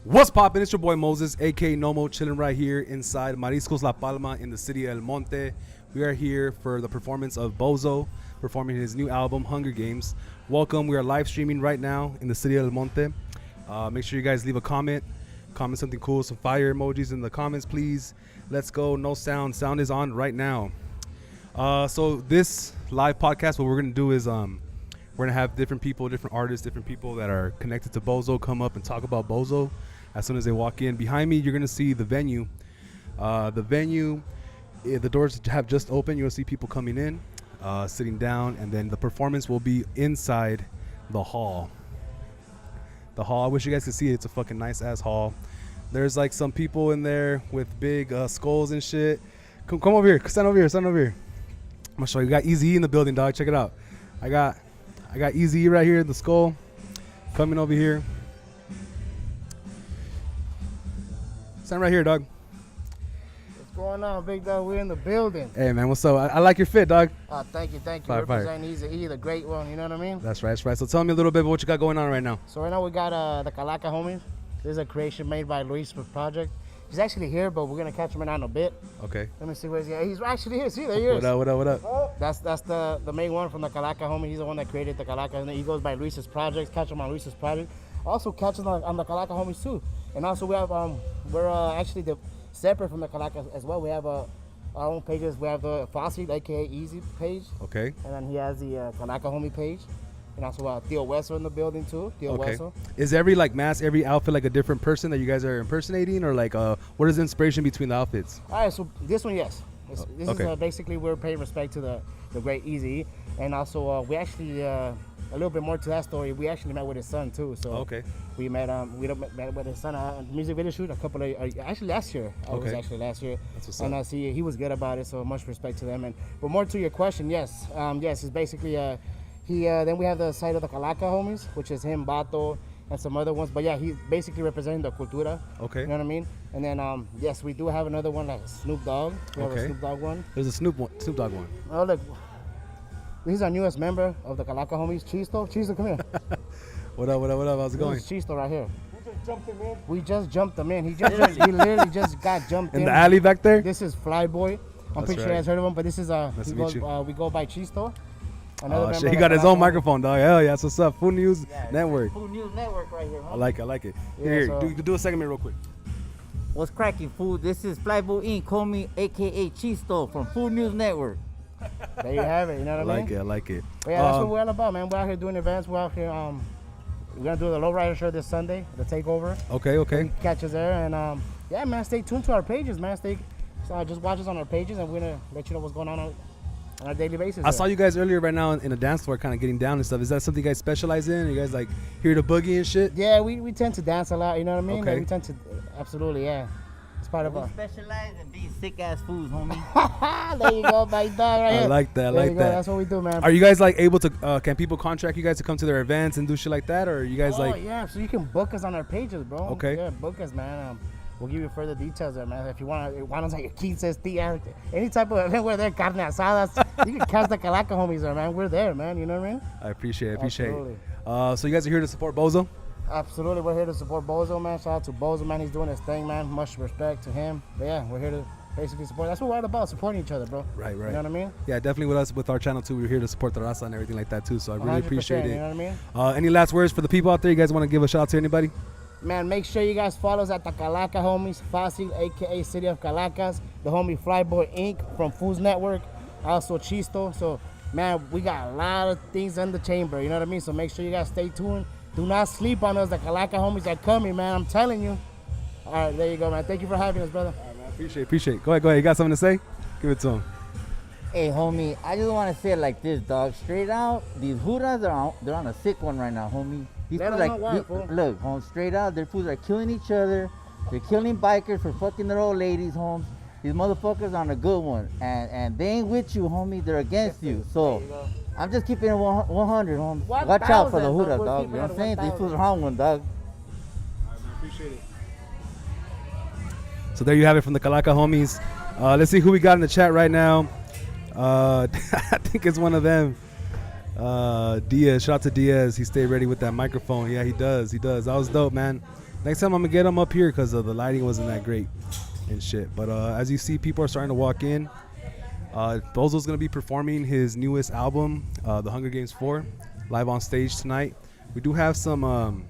What's poppin'? It's your boy Moses, aka Nomo, chilling right here inside Mariscos La Palma in the city of El Monte. We are here for the performance of Bozo, performing his new album, Hunger Games. Welcome. We are live streaming right now in the city of El Monte. Make sure you guys leave a comment something cool, some fire emojis in the comments, please. Let's go. No sound. Sound is on right now. So this live podcast, what we're gonna do is we're gonna have different people, different artists, different people that are connected to Bozo come up and talk about Bozo. As soon as they walk in, behind me, you're gonna see the venue. The doors have just opened. You'll see people coming in, sitting down, and then the performance will be inside the hall. The hall. I wish you guys could see it. It's a fucking nice ass hall. There's like some people in there with big skulls and shit. Come over here. Stand over here. I'm gonna show you. We got Easy in the building, dog. Check it out. I got Easy right here. The skull coming over here. Stand right here, dog. What's going on, big dog? We're in the building. Hey, man, what's up? I like your fit, dog. Thank you. Fire. Representing Easy, the great one, you know what I mean? That's right. So tell me a little bit about what you got going on right now. So right now we got the Calaca homies. This is a creation made by Luis Project. He's actually here, but we're gonna catch him in a bit. Okay. Let me see where he's at. He's actually here. See, there he is. What up? Oh, that's the main one from the Calaca homie. He's the one that created the Calaca, and he goes by Luis's Projects. Catch him on Luis's Project. Also catch him on the Calaca homies too. And also we have we're actually separate from the Calaca as well. We have our own pages. We have the Fossil, aka Easy page. Okay. And then he has the Calaca homie page. And also Theo Wesso in the building too. Okay. Is every mask, every outfit like a different person that you guys are impersonating, or what is the inspiration between the outfits? All right, so this one, yes. This okay. is basically we're paying respect to the great Easy, and also we actually a little bit more to that story. We actually met with his son too. So okay. We met met with his son at a music video shoot a couple of actually last year. Okay. It was actually last year. That's what's and up. he was good about it. So much respect to them. But more to your question, yes, it's basically then we have the side of the Calaca homies, which is him, Bato, and some other ones. But yeah, he's basically representing the cultura. Okay. You know what I mean? And then yes, we do have another one like Snoop Dogg. We have a Snoop Dogg one. There's a Snoop Dogg one. Oh look, he's our newest member of the Calaca homies, Chisto, come here. What up? How's it going? This is Chisto right here. We just jumped him in. He literally just got jumped in. In the alley back there? This is Flyboy. I'm pretty sure you guys heard of him, but this is we go by Chisto. Oh shit, he got his own microphone, dog. Hell yeah, that's what's up. Food News Network. Food News Network right here, huh? I like it. Yeah, Here, so do a segment real quick. What's cracking, food? This is Flyboy Inc. Call me aka Chisto from Food News Network. There you have it, you know what I mean? I like it. But yeah, that's what we're all about, man. We're out here doing events. We're out here, we're gonna do the Lowrider show this Sunday, the takeover. Okay. Catch us there, and yeah, man, stay tuned to our pages, man. Just watch us on our pages, and we're gonna let you know what's going on a daily basis. I saw you guys earlier right now in a dance floor kind of getting down and stuff. Is that something you guys specialize in? Are you guys here to boogie and shit? Yeah, we tend to dance a lot, you know what I mean? Okay. We tend to, absolutely, yeah. It's part of We us. specialize in being sick ass foods, homie. There you go, my dog right here. I like that. That's what we do, man. Are you guys able to, can people contract you guys to come to their events and do shit like that? Or are you guys yeah, so you can book us on our pages, bro. Okay. Yeah, book us, man. We'll give you further details there, man. If you want us like your quinces, any type of event where they're carne asadas, you can catch the Calaca homies there, man. We're there, man. You know what I mean? I appreciate it. Absolutely. So you guys are here to support Bozo? Absolutely. We're here to support Bozo, man. Shout out to Bozo, man. He's doing his thing, man. Much respect to him. But yeah, we're here to basically support. That's what we're all about, supporting each other, bro. Right. You know what I mean? Yeah, definitely with our channel too. We're here to support the raza and everything like that too. So I really appreciate it. You know what I mean? Any last words for the people out there? You guys want to give a shout out to anybody? Man, make sure you guys follow us at the Calaca homies, Fossil, aka City of Calacas, the homie Flyboy Inc. from Foods Network, also Chisto. So, man, we got a lot of things in the chamber, you know what I mean? So make sure you guys stay tuned. Do not sleep on us. The Calaca homies are coming, man. I'm telling you. All right, there you go, man. Thank you for having us, brother. All right, man. Appreciate it. Go ahead. You got something to say? Give it to him. Hey, homie, I just want to say it like this, dog. Straight out, these huras they're on a sick one right now, homie. These They fools don't know why, fool. look, home, straight out, their fools are killing each other. They're killing bikers for fucking their old ladies, homes. These motherfuckers on a good one, and they ain't with you, homie. They're against you. So I'm just keeping it 100, homes. Watch out for the huras, dog. You know what I'm saying? These fools are on one, dog. All right, man. Appreciate it. So there you have it from the Calaca homies. Let's see who we got in the chat right now. I think it's one of them. Diaz, shout out to Diaz. He stayed ready with that microphone. Yeah, he does. That was dope, man. Next time I'm gonna get them up here because the lighting wasn't that great and shit. But as you see, people are starting to walk in. Bozo's gonna be performing his newest album, The Hunger Games 4, live on stage tonight. We do have some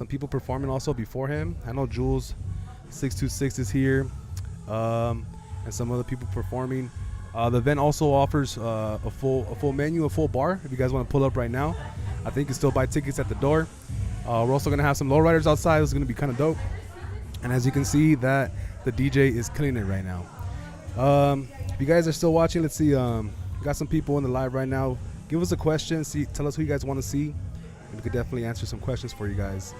people performing also before him. I know Jules 626 is here, and some other people performing. The event also offers a full menu, a full bar. If you guys want to pull up right now, I think you can still buy tickets at the door. We're also gonna have some lowriders outside. It's gonna be kind of dope. And as you can see, that the DJ is killing it right now. If you guys are still watching, let's see. We got some people in the live right now. Give us a question. Tell us who you guys want to see, and we could definitely answer some questions for you guys.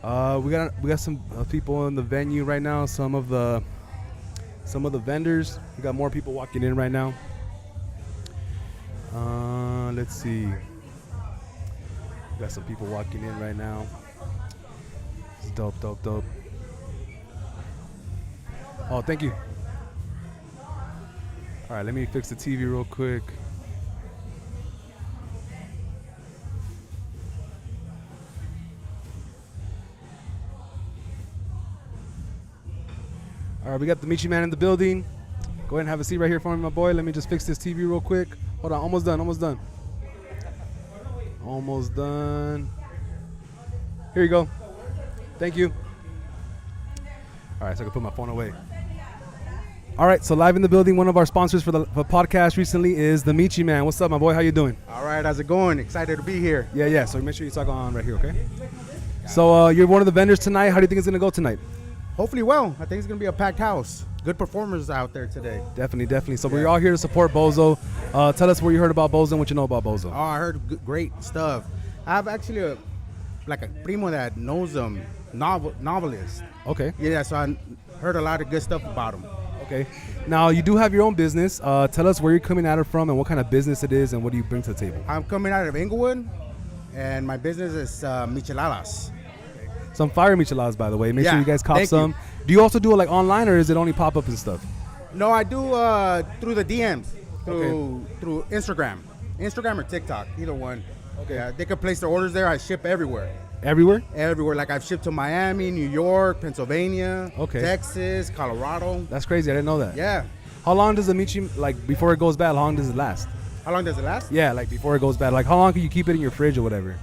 We got some people in the venue right now. Some of the vendors. We got more people walking in right now. Let's see. We got some people walking in right now. It's dope. Oh, thank you. All right, let me fix the TV real quick. All right, we got the Michi Man in the building. Go ahead and have a seat right here for me, my boy. Let me just fix this TV real quick. Hold on, almost done. Here you go. Thank you. All right, so I can put my phone away. All right, so live in the building, one of our sponsors for the podcast recently is the Michi Man. What's up, my boy? How you doing? All right, how's it going? Excited to be here. Yeah. So make sure you talk on right here, okay? So you're one of the vendors tonight. How do you think it's gonna go tonight? Hopefully well. I think it's going to be a packed house. Good performers out there today. Definitely. So we're all here to support Bozo. Tell us where you heard about Bozo and what you know about Bozo. Oh, I heard great stuff. I have actually a primo that knows him, novelist. Okay. Yeah, so I heard a lot of good stuff about him. Okay. Now, you do have your own business. Tell us where you're coming at it from and what kind of business it is and what do you bring to the table? I'm coming out of Inglewood, and my business is Micheladas. Some fire micheladas, by the way. Make sure Yeah, you guys cop thank some. you. Do you also do it like online or is it only pop-up and stuff? No, I do through the DMs, through Instagram or TikTok, either one. Okay. Yeah, they can place their orders there. I ship everywhere. Everywhere? Everywhere. Like I've shipped to Miami, New York, Pennsylvania, Okay. Texas, Colorado. That's crazy. I didn't know that. Yeah. How long does the michi, like before it goes bad, how long does it last? How long does it last? Yeah, like before it goes bad. Like how long can you keep it in your fridge or whatever?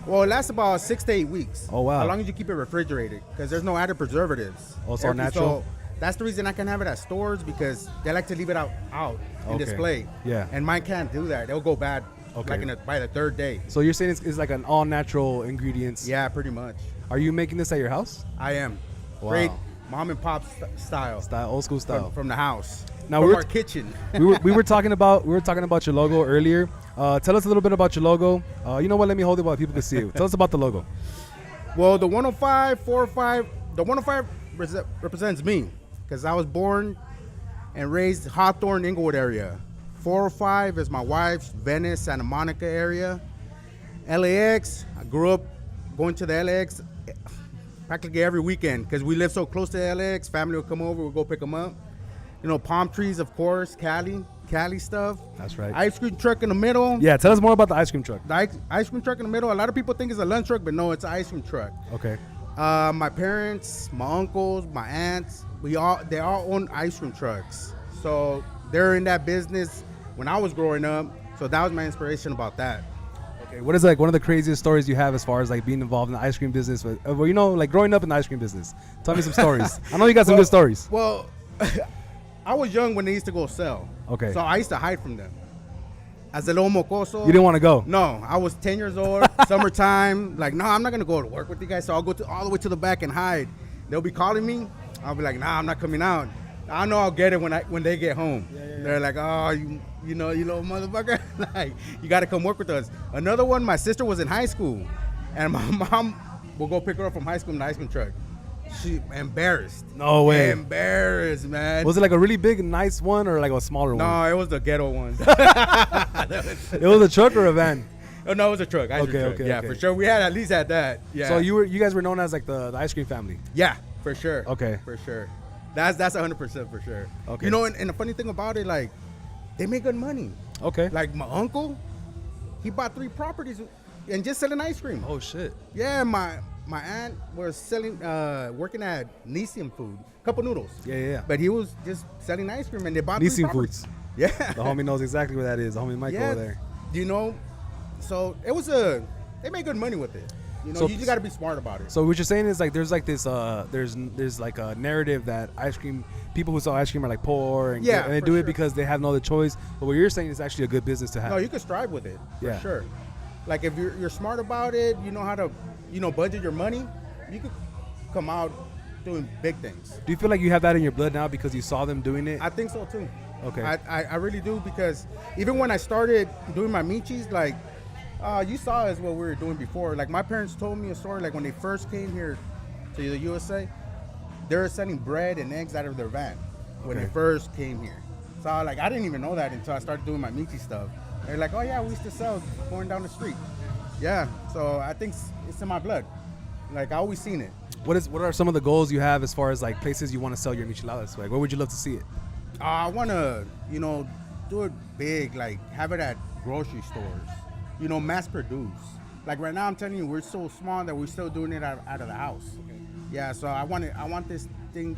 Well, it lasts about 6 to 8 weeks. Oh, wow. As long as you keep it refrigerated, because there's no added preservatives. Oh, it's all natural? So that's the reason I can have it at stores, because they like to leave it out and Okay. display. Yeah. And mine can't do that. They'll go bad Okay. by the third day. So you're saying it's like an all-natural ingredients. Yeah, pretty much. Are you making this at your house? I am. Wow. Great mom and pop style. Old school style. From the house. Now From our kitchen. we were talking about your logo earlier. Tell us a little bit about your logo. You know what? Let me hold it while people can see it. Tell us about the logo. Well, the 105, 405, the 105 represents me, because I was born and raised Hawthorne, Inglewood area. 405 is my wife's Venice, Santa Monica area. LAX, I grew up going to the LAX practically every weekend, because we live so close to LAX. Family will come over, we'll go pick them up. You know, palm trees, of course, Cali stuff. That's right. Ice cream truck in the middle. Yeah, tell us more about the ice cream truck. The ice cream truck in the middle. A lot of people think it's a lunch truck, but no, it's an ice cream truck. Okay. My parents, my uncles, my aunts, they all own ice cream trucks. So they're in that business when I was growing up. So that was my inspiration about that. Okay. What is like one of the craziest stories you have as far as like being involved in the ice cream business? Well, you know, like growing up in the ice cream business. Tell me some stories. I know you got some good stories. Well, I was young when they used to go sell. Okay. So I used to hide from them. As a little mocoso. You didn't want to go? No, I was 10 years old, summertime. Like, no, I'm not going to go to work with you guys. So I'll go all the way to the back and hide. They'll be calling me. I'll be like, nah, I'm not coming out. I know I'll get it when they get home. Yeah. They're like, oh, you little motherfucker. Like, you got to come work with us. Another one, my sister was in high school. And my mom will go pick her up from high school in the ice cream truck. She embarrassed. No way. Embarrassed, man. Was it like a really big, nice one or like a smaller one? No, it was the ghetto one. It was a truck or a van? Oh, no, it was a truck. Okay. Yeah, for sure. We had at least had that. Yeah. So you guys were known as like the ice cream family? Yeah, for sure. Okay. For sure. That's 100% for sure. Okay. You know, and the funny thing about it, like, they make good money. Okay. Like, my uncle, he bought 3 properties and just selling ice cream. Oh, shit. Yeah, my aunt was selling, working at Nissan Food, Couple Noodles. Yeah. But he was just selling ice cream, and they bought Nissan 3 properties. Foods. Yeah. The homie knows exactly where that is. The homie might go there. You know, so they made good money with it. You know, So- you just got to be smart about it. So what you're saying is like there's like this there's like a narrative that ice cream people who sell ice cream are like poor and, Yeah, and they for do it sure. because they have no other choice. But what you're saying is actually a good business to have. No, you can strive with it for Yeah. sure. Like if you're smart about it, you know how to, budget your money. You could come out doing big things. Do you feel like you have that in your blood now because you saw them doing it? I think so too. Okay. I really do, because even when I started doing my michis, like you saw us what we were doing before. Like my parents told me a story. Like when they first came here to the USA, they were selling bread and eggs out of their van when Okay. they first came here. So I didn't even know that until I started doing my michi stuff. They're like, oh yeah, we used to sell going down the street. Yeah. So I think it's in my blood. Like I always seen it. What are some of the goals you have as far as like places you want to sell your micheladas? Like where would you love to see it? I want to, do it big, like have it at grocery stores, mass produce. Like right now, I'm telling you, we're so small that we're still doing it out of the house. Okay. Yeah, so I want this thing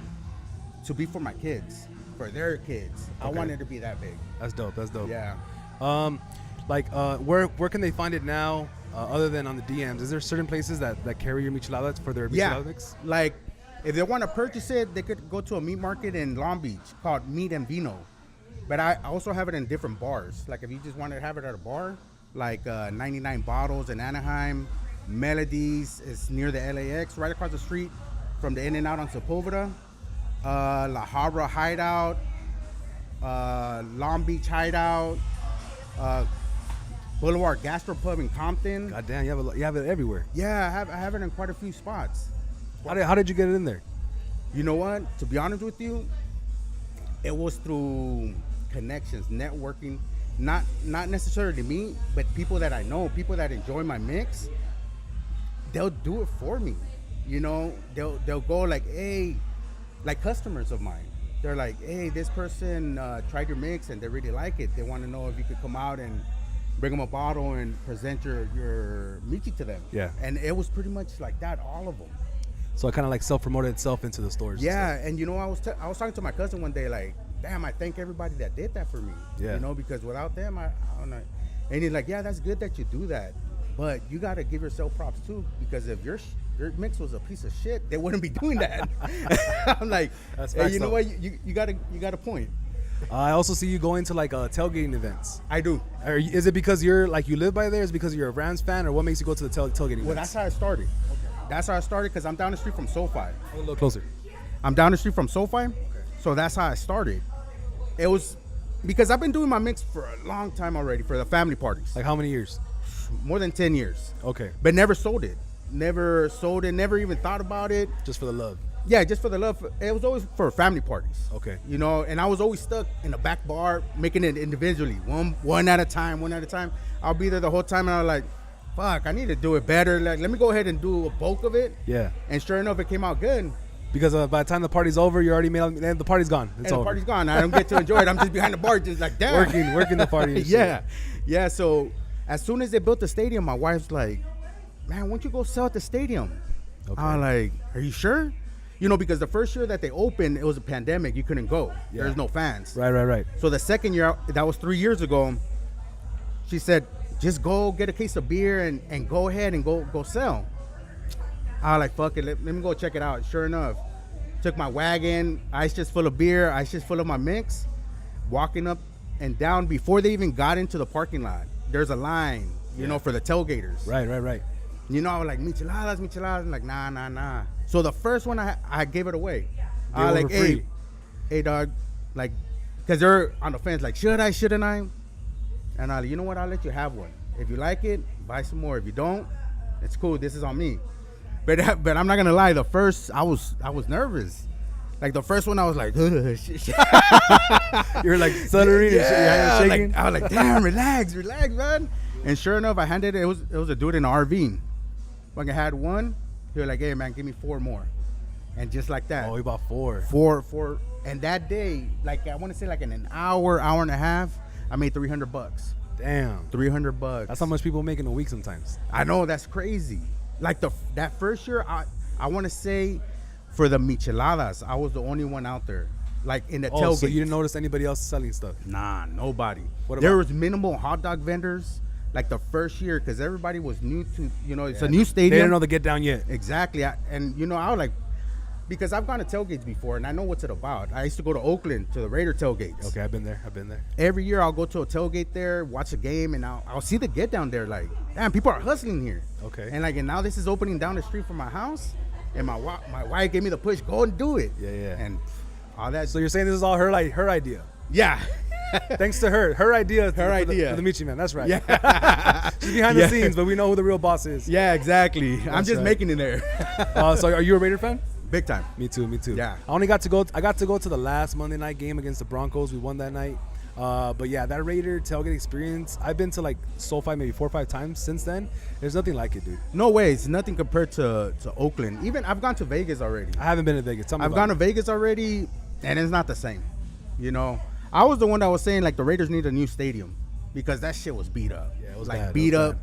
to be for my kids, for their kids. I Okay. want it to be that big. That's dope. Yeah. Where can they find it now other than on the DMs? Is there certain places that carry your micheladas for their Yeah. michelada mix? Like if they want to purchase it, they could go to a meat market in Long Beach called Meat and Vino. But I also have it in different bars. Like if you just want to have it at a bar, like 99 Bottles in Anaheim, Melodies is near the LAX, right across the street from the In-N-Out on Sepulveda, La Habra Hideout, Long Beach Hideout, Boulevard Gastropub in Compton. God damn, you have it everywhere. Yeah, I have it in quite a few spots. How did you get it in there? You know what? To be honest with you, it was through connections, networking. Not necessarily me, but people that I know, people that enjoy my mix. They'll do it for me. They'll go like, hey, like customers of mine. They're like, hey, this person tried your mix and they really like it. They want to know if you could come out and bring them a bottle and present your michi to them. Yeah. And it was pretty much like that, all of them. So it kind of like self-promoted itself into the stores. and Yeah, and I was talking to my cousin one day, like, damn, I thank everybody that did that for me. Yeah. Because without them, I don't know. And he's like, yeah, that's good that you do that, but you got to give yourself props too, because if your mix was a piece of shit, they wouldn't be doing that. I'm like, That's hey, facts, you know though. what? You got a point. I also see you going to like tailgating events. I do. Is it because you live by there? Is it because you're a Rams fan, or what makes you go to the tailgating events? Well, that's how I started. That's how I started, because I'm down the street from SoFi. A little closer. I'm down the street from SoFi, so that's how I started. It was because I've been doing my mix for a long time already for the family parties, Like how many years? more than 10 years, Okay, but never sold it. Never sold it, never even thought about it. just for the love. Yeah, just for the love. It was always for family parties. Okay. And I was always stuck in the back bar making it individually, one at a time. I'll be there the whole time, and I'm like, fuck, I need to do it better. Like, let me go ahead and do a bulk of it. Yeah, And sure enough, it came out good. because by the time the party's over, you already and the party's gone. It's And over. the party's gone. I don't get to enjoy it. I'm just behind the bar, just like, damn. working the party. and shit. Yeah. So as soon as they built the stadium, my wife's like, man, why don't you go sell at the stadium? Okay. I'm like, are you sure? Because the first year that they opened, it was a pandemic. You couldn't go. Yeah. There's no fans. Right. So the second year, that was 3 years ago, she said, just go get a case of beer and go ahead and go sell. I was like, fuck it, let me go check it out. Sure enough, took my wagon, ice just full of beer, ice just full of my mix, walking up and down. Before they even got into the parking lot, there's a line, for the tailgaters. Right. I was like, micheladas. I'm like, nah. So the first one, I gave it away. I was it like, for free. hey, dog, like, because they're on the fence, like, should I, shouldn't I? And I, you know what, I'll let you have one. If you like it, buy some more. If you don't, it's cool. This is on me. But I'm not gonna lie. The first, I was nervous. Like the first one, I was like, shit. You're like stuttering and shit, your hand shaking. I was like, damn, relax, man. And sure enough, I handed it. It was a dude in an RV. Like I had one. He was like, hey man, give me 4 more. And just like that. Oh, he bought 4. Four. And that day, like I want to say, like in an hour and a half, I made $300. Damn. $300. That's how much people make in a week sometimes. I know, that's crazy. like that first year, I want to say for the micheladas, I was the only one out there, like in the tailgate. So you didn't notice anybody else selling stuff? Nah, nobody. What There about- was minimal hot dog vendors, like the first year, because everybody was new to, it's a new stadium. They didn't know the get down yet. Exactly. And I was like, because I've gone to tailgates before and I know what's it about. I used to go to Oakland to the Raider tailgates. Okay, I've been there. Every year I'll go to a tailgate there, watch a game, and I'll see the get down there. Like, damn, people are hustling here. Okay. And now this is opening down the street from my house, and my wife gave me the push, go and do it. Yeah. And all that. So you're saying this is all her idea? Yeah. Thanks to her idea. Her idea. For the Michi Man. That's right. Yeah. She's behind the scenes, but we know who the real boss is. Yeah, exactly. I'm just right. making it there. So are you a Raider fan? Big time. Me too. Yeah. I got to go to the last Monday night game against the Broncos. We won that night. But yeah, that Raider tailgate experience, I've been to like SoFi maybe 4 or 5 times since then. There's nothing like it, dude. No way. It's nothing compared to Oakland. Even I've gone to Vegas already. I haven't been to Vegas. Tell me I've about gone to it. Vegas already, and it's not the same. I was the one that was saying like the Raiders need a new stadium because that shit was beat up. Yeah, it was like bad. beat It was up,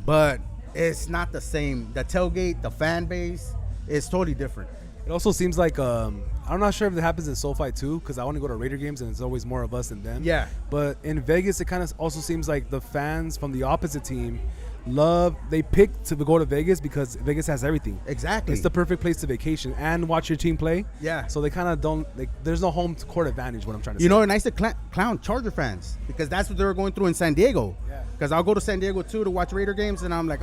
but it's not the same. The tailgate, the fan base, is totally different. It also seems like I'm not sure if it happens in SoFi too, because I want to go to Raider games and it's always more of us than them. Yeah. But in Vegas, it kind of also seems like the fans from the opposite team they pick to go to Vegas because Vegas has everything. Exactly. It's the perfect place to vacation and watch your team play. Yeah. So they kind of don't there's no home court advantage. What I'm trying to say. And I used to clown Charger fans because that's what they were going through in San Diego. Yeah. Because I'll go to San Diego too to watch Raider games, and I'm like,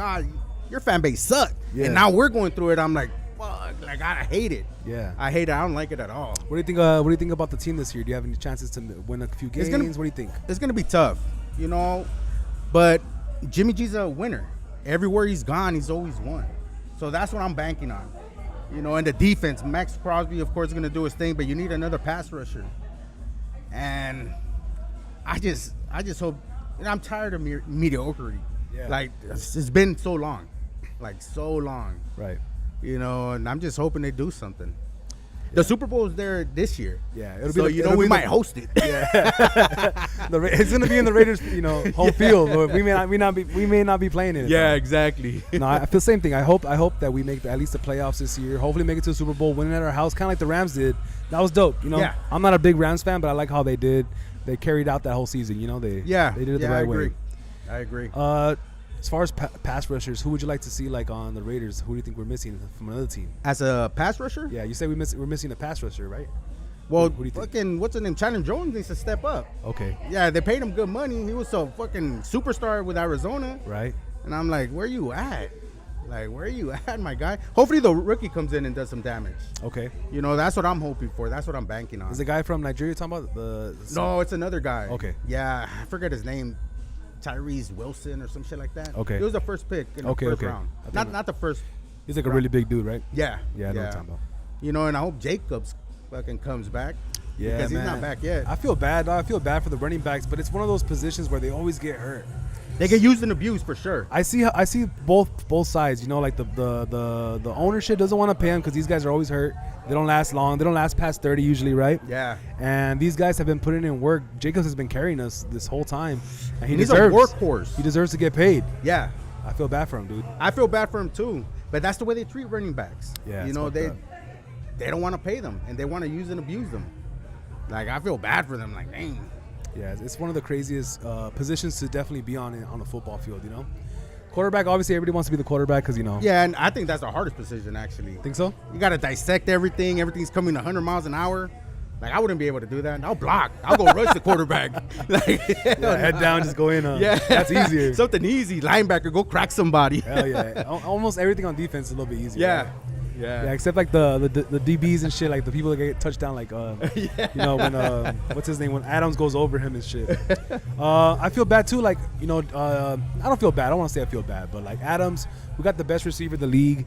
your fan base sucked. Yeah. And now we're going through it. I'm like, fuck, like I hate it. Yeah. I hate it. I don't like it at all. What do you think? What do you think about the team this year? Do you have any chances to win a few games? It's gonna- What do you think? It's gonna be tough, but Jimmy G's a winner. Everywhere he's gone, he's always won. So that's what I'm banking on. And the defense, Max Crosby, of course, is gonna do his thing, but you need another pass rusher. And I just hope. I'm tired of mediocrity. Yeah. Like it's been so long, Right. And I'm just hoping they do something. The Super Bowl is there this year. Yeah, So we might host it. It's gonna be in the Raiders, home field, but we may not be playing in it. Yeah, exactly. No, I feel the same thing. I hope that we make at least the playoffs this year. Hopefully, make it to the Super Bowl, win it at our house, kind of like the Rams did. That was dope. Yeah. I'm not a big Rams fan, but I like how they did. They carried out that whole season. They did it the right way. I agree. As far as pass rushers, who would you like to see like on the Raiders? Who do you think we're missing from another team? As a pass rusher? Yeah, you say we're missing a pass rusher, right? Well, Who do you think? fucking, what's his name? Chandler Jones needs to step up. Okay, Yeah, they paid him good money. He was a fucking superstar with Arizona. right. And I'm like, where you at? Like, where you at, my guy? Hopefully the rookie comes in and does some damage. Okay. That's what I'm hoping for. That's what I'm banking on. Is the guy from Nigeria talking about No, it's another guy. Okay. Yeah, I forget his name. Tyrese Wilson or some shit like that. Okay. He was the first pick in the first round. I think- Not the first. He's like a really big dude, right? Yeah. Yeah, I know what you're talking about. And I hope Jacobs fucking comes back. Yeah, because man. he's not back yet. I feel bad. I feel bad for the running backs, but it's one of those positions where they always get hurt. They get used and abused for sure. I see both sides. Like the ownership doesn't want to pay them because these guys are always hurt. They don't last long. They don't last past 30 usually, right? Yeah. And these guys have been putting in work. Jacobs has been carrying us this whole time, and He's a workhorse. He deserves to get paid. Yeah. I feel bad for him, dude. I feel bad for him too. But that's the way they treat running backs. Yeah, it's fucked they up. they don't want to pay them and they want to use and abuse them. Like I feel bad for them. Like dang. Yeah, it's one of the craziest positions to definitely be on a football field. Quarterback, obviously everybody wants to be the quarterback because Yeah, and I think that's the hardest position actually. Think so? You got to dissect everything. Everything's coming 100 miles an hour. Like I wouldn't be able to do that. I'll block. I'll go rush the quarterback. Like Head down, just go in. yeah, That's easier. Something easy. Linebacker, go crack somebody. Hell yeah. Almost everything on defense is a little bit easier. Yeah. right? Yeah. Yeah, except like the DBs and shit, like the people that get touchdown, like when what's his name, when Adams goes over him and shit. I feel bad too, like I don't feel bad. I don't want to say I feel bad, but like Adams, we got the best receiver in the league.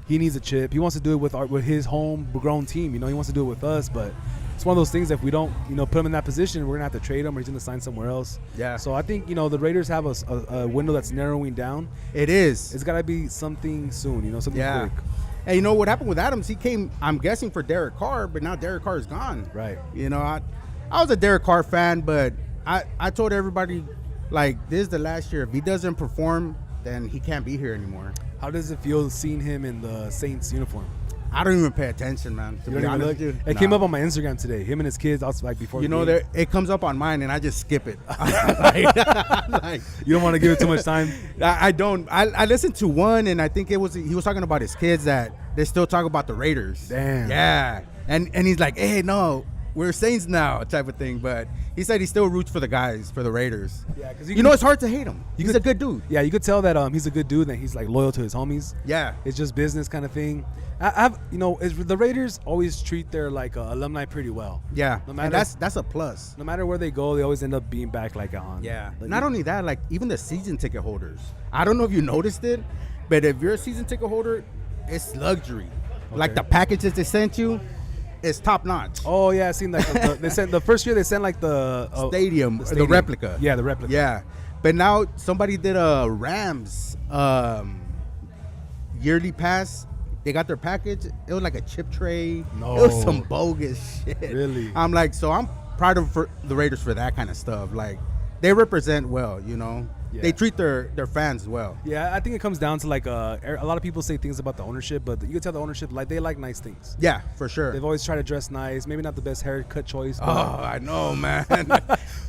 He needs a chip. He wants to do it with his homegrown team. He wants to do it with us, but it's one of those things. If we don't put him in that position, we're gonna have to trade him, or he's gonna sign somewhere else. Yeah. So I think the Raiders have a window that's narrowing down. It is. It's gotta be something soon. Something Yeah. quick. And what happened with Adams? He came, I'm guessing, for Derek Carr, but now Derek Carr is gone. Right. I was a Derek Carr fan, but I told everybody, like, this is the last year. If he doesn't perform, then he can't be here anymore. How does it feel seeing him in the Saints uniform? I don't even pay attention, man. To You be don't even honest look? with you. It came up on my Instagram today. Him and his kids. I was like before. You the know, game. it comes up on mine, and I just skip it. Like, You don't want to give it too much time. I don't. I listened to one, and I think he was talking about his kids that they still talk about the Raiders. Damn. Yeah, and he's like, hey, no, we're Saints now, type of thing. But he said he still roots for the guys, for the Raiders. Yeah, because You know, it's hard to hate him. He's could- a good dude. Yeah, you could tell that he's a good dude and that he's like loyal to his homies. Yeah. It's just business kind of thing. I've the Raiders always treat their like alumni pretty well. Yeah, No and matter that's a plus. no matter where they go, they always end up being back like on. Yeah. Like, Not only that, like even the season ticket holders. I don't know if you noticed it, but if you're a season ticket holder, it's luxury. Like Okay. the packages they sent you, is top notch. Oh yeah, I seen that. They sent the first year they sent like the Stadium, the stadium. replica. Yeah, the replica. Yeah, but now somebody did a Rams yearly pass. They got their package. It was like a chip tray. No. It was some bogus shit. Really? I'm like, so I'm proud of the Raiders for that kind of stuff. Like, they represent well, you know. Yeah. They treat their fans well. Yeah, I think it comes down to like a lot of people say things about the ownership, but you can tell the ownership like they like nice things. Yeah, for sure. They've always tried to dress nice. Maybe not the best haircut choice. But Oh, I know, man.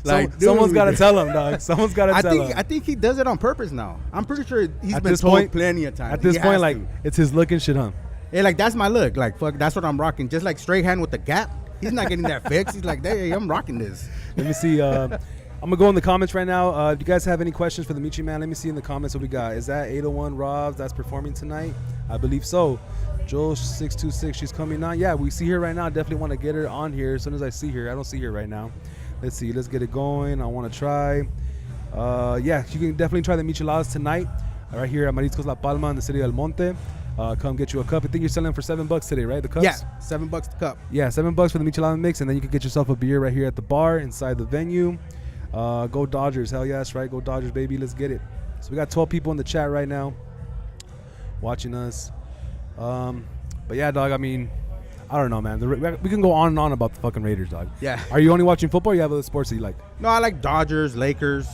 someone's dude. got to tell them, dog. Someone's got to tell them. I think he does it on purpose now. I'm pretty sure he's At been this told point- plenty of times. At this He point, has like to. it's his look and shit, huh? Hey, like that's my look. Like fuck, that's what I'm rocking. Just like straight hand with the gap. He's not getting that fixed. He's like, hey, I'm rocking this. Let me see. I'm gonna go in the comments right now. Do you guys have any questions for the Michi Man? Let me see in the comments what we got. Is that 801 Rob that's performing tonight? I believe so. Joel 626, she's coming on. Yeah, we see her right now. Definitely want to get her on here as soon as I see her. I don't see her right now. Let's see. Let's get it going. I want to try. Yeah, you can definitely try the micheladas tonight. Right here at Mariscos La Palma in the city of El Monte. Come get you a cup. I think you're selling for $7 today, right? The cups. Yeah, $7 a cup. Yeah, $7 for the michelada mix, and then you can get yourself a beer right here at the bar inside the venue. Go Dodgers. Hell yes, right? Go Dodgers, baby. Let's get it. So we got 12 people in the chat right now watching us. But yeah, dog, I mean, I don't know, man. We can go on and on about the fucking Raiders, dog. Yeah. Are you only watching football or you have other sports that you like? No, I like Dodgers, Lakers.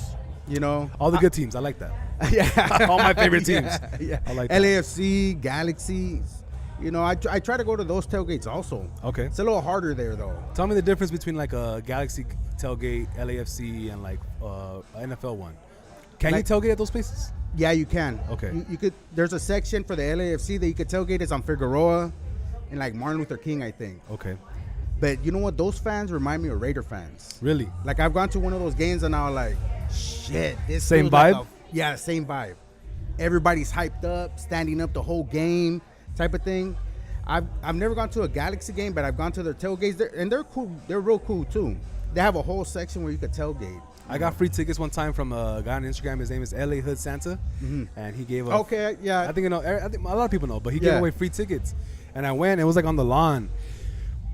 You know, All the good teams. I like that. yeah, All my favorite teams. Yeah, I like that. LAFC, Galaxy. You know, I try to go to those tailgates also. Okay. It's a little harder there though. Tell me the difference between like a Galaxy tailgate, LAFC, and like NFL one. Can Like- you tailgate at those places? Yeah, you can. Okay. You could. There's a section for the LAFC that you could tailgate. It's on Figueroa, and like Martin Luther King, I think. Okay. But you know what? Those fans remind me of Raider fans. Really? Like I've gone to one of those games and I'm like, shit. This Same feels like vibe? yeah, same vibe. Everybody's hyped up, standing up the whole game, type of thing. I've never gone to a Galaxy game, but I've gone to their tailgates, and they're cool. They're real cool too. They have a whole section where you could tailgate. I got free tickets one time from a guy on Instagram. His name is LA Hood Santa, and he gave up. Okay, yeah. I think I think a lot of people know, but he Yeah. gave away free tickets, and I went. It was like on the lawn,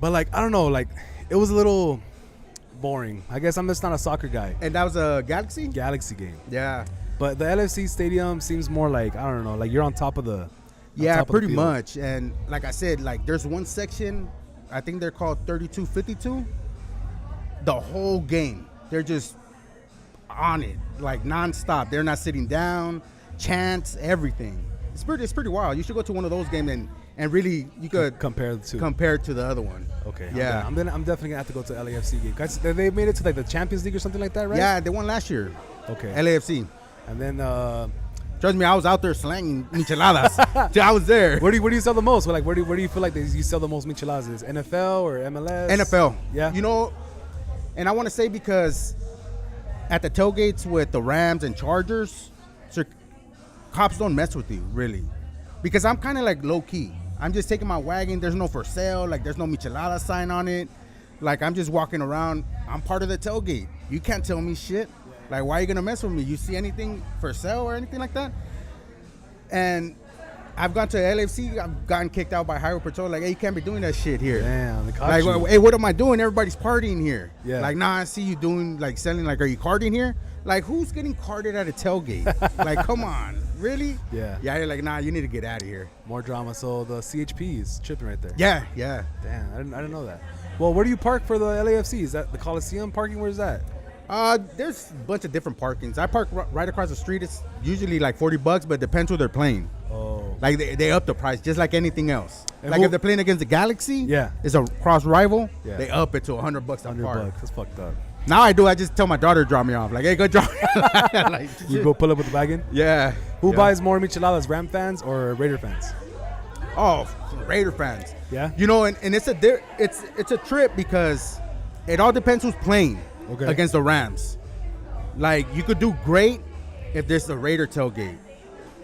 but like I don't know, like it was a little boring. I guess I'm just not a soccer guy. And that was a Galaxy? Galaxy game, Yeah. but the LFC stadium seems more like I don't know, like you're on top of the. on Yeah, top of the pretty field. much. And like I said, like there's one section, I think they're called 32-52. The whole game, they're just on it, like nonstop. They're not sitting down, chants, everything. It's pretty wild. You should go to one of those games and really you could Compare the two. compare it to the other one. Okay. Yeah. I'm definitely gonna have to go to LAFC game. Guys, they made it to like the Champions League or something like that, right? Yeah, they won last year. Okay. LAFC. And then Trust me, I was out there slanging micheladas. I was there. where do you sell the most? Like where do you feel like you sell the most micheladas? Is NFL or MLS? NFL. Yeah. You know, and I want to say because at the tailgates with the Rams and Chargers, so cops don't mess with you, really. Because I'm kind of like low key. I'm just taking my wagon. There's no for sale. Like, there's no michelada sign on it. Like, I'm just walking around. I'm part of the tailgate. You can't tell me shit. Like, why are you going to mess with me? You see anything for sale or anything like that? And I've gone to LAFC. I've gotten kicked out by Highway Patrol. Like, hey, you can't be doing that shit here. Damn, they caught Like, you. hey, what am I doing? Everybody's partying here. Yeah. Like, nah, I see you doing, like, selling, like, are you carding here? Like, who's getting carded at a tailgate? Like, come on. Really? Yeah. Yeah, you're like, nah, you need to get out of here. More drama. So the CHP is tripping right there. Yeah, yeah. Damn, I didn't know that. Well, where do you park for the LAFC? Is that the Coliseum parking? Where's that? There's a bunch of different parkings. I park right across the street. It's usually like $40, but it depends who they're playing. Oh, Like they up the price just like anything else. And like who- if they're playing against the Galaxy, Yeah. it's a cross rival. Yeah. They up it to $100 a $100 card. bucks. That's fucked up. Now I just tell my daughter to drop me off. Like, hey, go drop me off. Like, You go pull up with the wagon. yeah. Who yeah. buys more micheladas, Ram fans or Raider fans? Oh, Raider fans. Yeah? You know, and it's a trip because it all depends who's playing against the Rams. Like, you could do great if there's a Raider tailgate,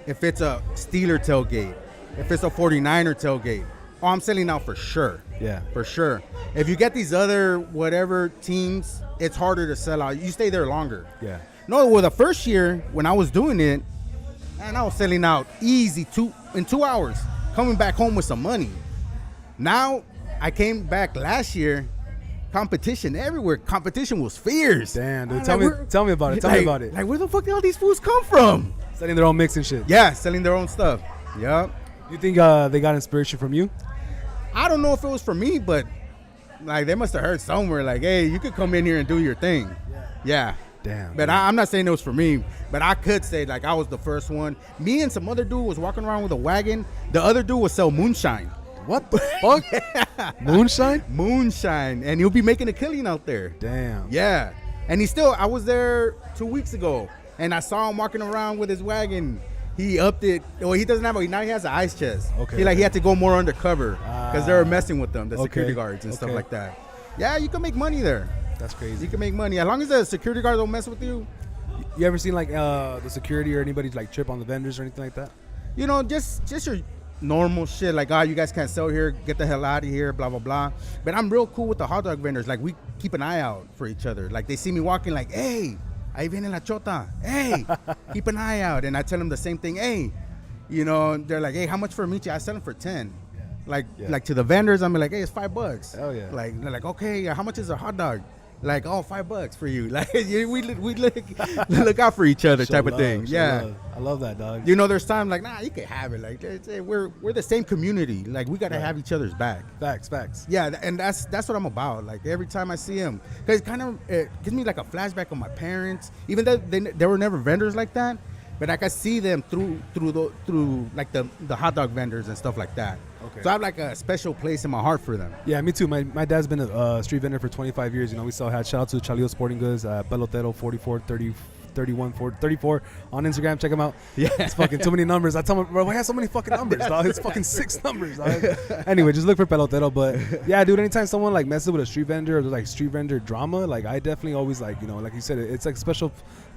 if it's a Steeler tailgate, if it's a 49er tailgate. Oh, I'm selling out for sure. Yeah. For sure. If you get these other whatever teams, it's harder to sell out. You stay there longer. Yeah. No, well, the first year when I was doing it, and I was selling out easy in 2 hours, coming back home with some money. Now, I came back last year, competition everywhere. Competition was fierce. Damn, dude. I'm Tell like, me where- about it. Tell me about it. Like, where the fuck did all these fools come from? Setting their own mix and shit. Yeah, selling their own stuff. Yeah. You think they got inspiration from you? I don't know if it was for me, but like they must have heard somewhere like, hey, you could come in here and do your thing. Yeah. Damn. But I'm not saying it was for me, but I could say like I was the first one. Me and some other dude was walking around with a wagon. The other dude would sell moonshine. What the fuck? Moonshine? Moonshine. And he'll be making a killing out there. Damn. Yeah. And I was there 2 weeks ago, and I saw him walking around with his wagon. He upped it. Well, he doesn't have now he has an ice chest. Okay. He had to go more undercover because they were messing with them, the Okay. security guards and stuff Okay. like that. Yeah, you can make money there. That's crazy. You can make money. As long as the security guards don't mess with you, You ever seen like the security or anybody like trip on the vendors or anything like that? you know, just your normal shit. Like, you guys can't sell here. Get the hell out of here, blah, blah, blah. But I'm real cool with the hot dog vendors. Like, we keep an eye out for each other. Like, they see me walking like, hey, ahí viene la chota. Hey, keep an eye out. And I tell them the same thing. Hey, you know, they're like, hey, how much for a michi? I sell them for 10. Like, Yeah. like to the vendors, I'm like, hey, it's $5. Hell yeah. Like, they're like, okay, how much is a hot dog? Like, oh, $5 for you. Like, we look out for each other, Show type of love, thing. show Yeah. love. I love that, dog. You know, there's times like, nah, you can have it. Like, we're the same community. Like, we gotta have each other's back. Facts. Yeah, and that's what I'm about. Like, every time I see him, because it gives me like a flashback of my parents. Even though they were never vendors like that, but I can see them through like the hot dog vendors and stuff like that. Okay. So I have like a special place in my heart for them. Yeah, me too. My dad's been a street vendor for 25 years. You know, we still had shout out to Chalio Sporting Goods, Pelotero 44 30 31 34 on Instagram. Check him out. Yeah. It's fucking too many numbers. I tell him, bro, why have so many fucking numbers, dog? It's fucking 6 numbers, dog. Anyway, just look for Pelotero. But yeah, dude, anytime someone like messes with a street vendor or like street vendor drama, like I definitely always like, you know, like you said, it's like a special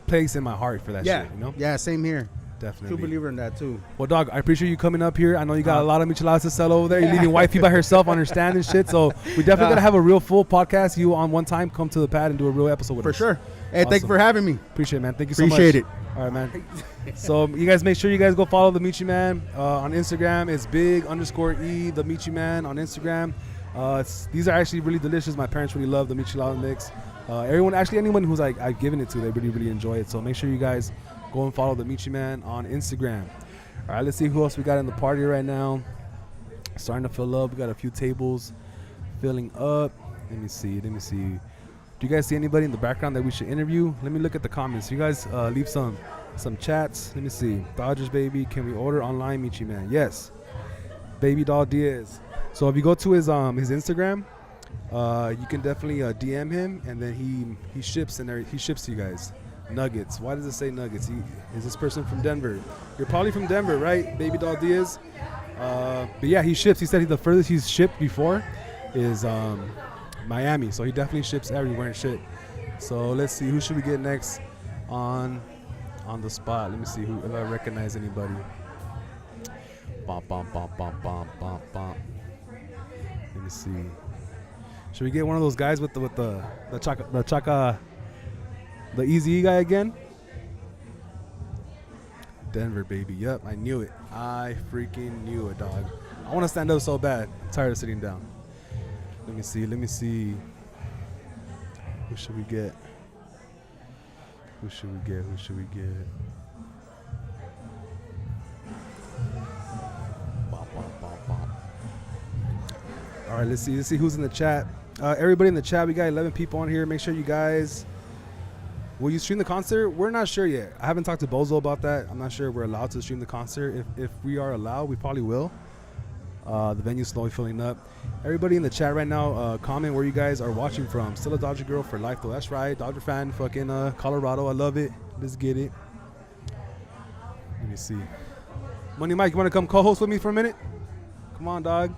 place in my heart for that Yeah, shit, you know? yeah, same here. Definitely. True believer in that too. Well, dog, I appreciate you coming up here. I know you got a lot of micheladas to sell over there. You're leaving wifey by herself on her stand and shit. So we definitely got to have a real full podcast. You on one time, come to the pad and do a real episode with For us. sure. Hey, thank you Awesome. for having me. Appreciate it, man. Thank you so Appreciate much. it. All right, man. So you guys make sure you guys go follow the Michi Man on Instagram. It's big_E the Michi Man on Instagram. These are actually really delicious. My parents really love the michelada mix. Anyone who's like I've given it to, they really enjoy it. So make sure you guys go and follow the Michi Man on Instagram. All right, let's see who else we got in the party right now. Starting to fill up. We got a few tables filling up. Let me see. Do you guys see anybody in the background that we should interview? Let me look at the comments. You guys leave some chats. Let me see. Dodgers baby, can we order online, Michi Man? Yes. Baby doll Diaz. So if you go to his Instagram, you can definitely DM him, and then he ships and he ships to you guys. Nuggets. Why does it say Nuggets? Is this person from Denver? You're probably from Denver, right? Baby doll Diaz. But yeah, he ships. He said the furthest he's shipped before is Miami. So he definitely ships everywhere and shit. So let's see, who should we get next on the spot? Let me see if I recognize anybody. Bum, bum, bum, bum, bum, bum, bum. Let me see. Should we get one of those guys with the Easy guy again? Denver, baby. Yep, I knew it. I freaking knew it, dog. I want to stand up so bad. I'm tired of sitting down. Let me see. Who should we get? Bop, bop, bop, bop. All right, let's see who's in the chat. Everybody in the chat, we got 11 people on here. Make sure you guys Will you stream the concert? We're not sure yet. I haven't talked to Bozo about that. I'm not sure if we're allowed to stream the concert. If we are allowed, we probably will. The venue's slowly filling up. Everybody in the chat right now, comment where you guys are watching from. Still a Dodger girl for life, though. That's right. Dodger fan, fucking Colorado. I love it. Let's get it. Let me see. Money Mike, you want to come co-host with me for a minute? Come on, dog.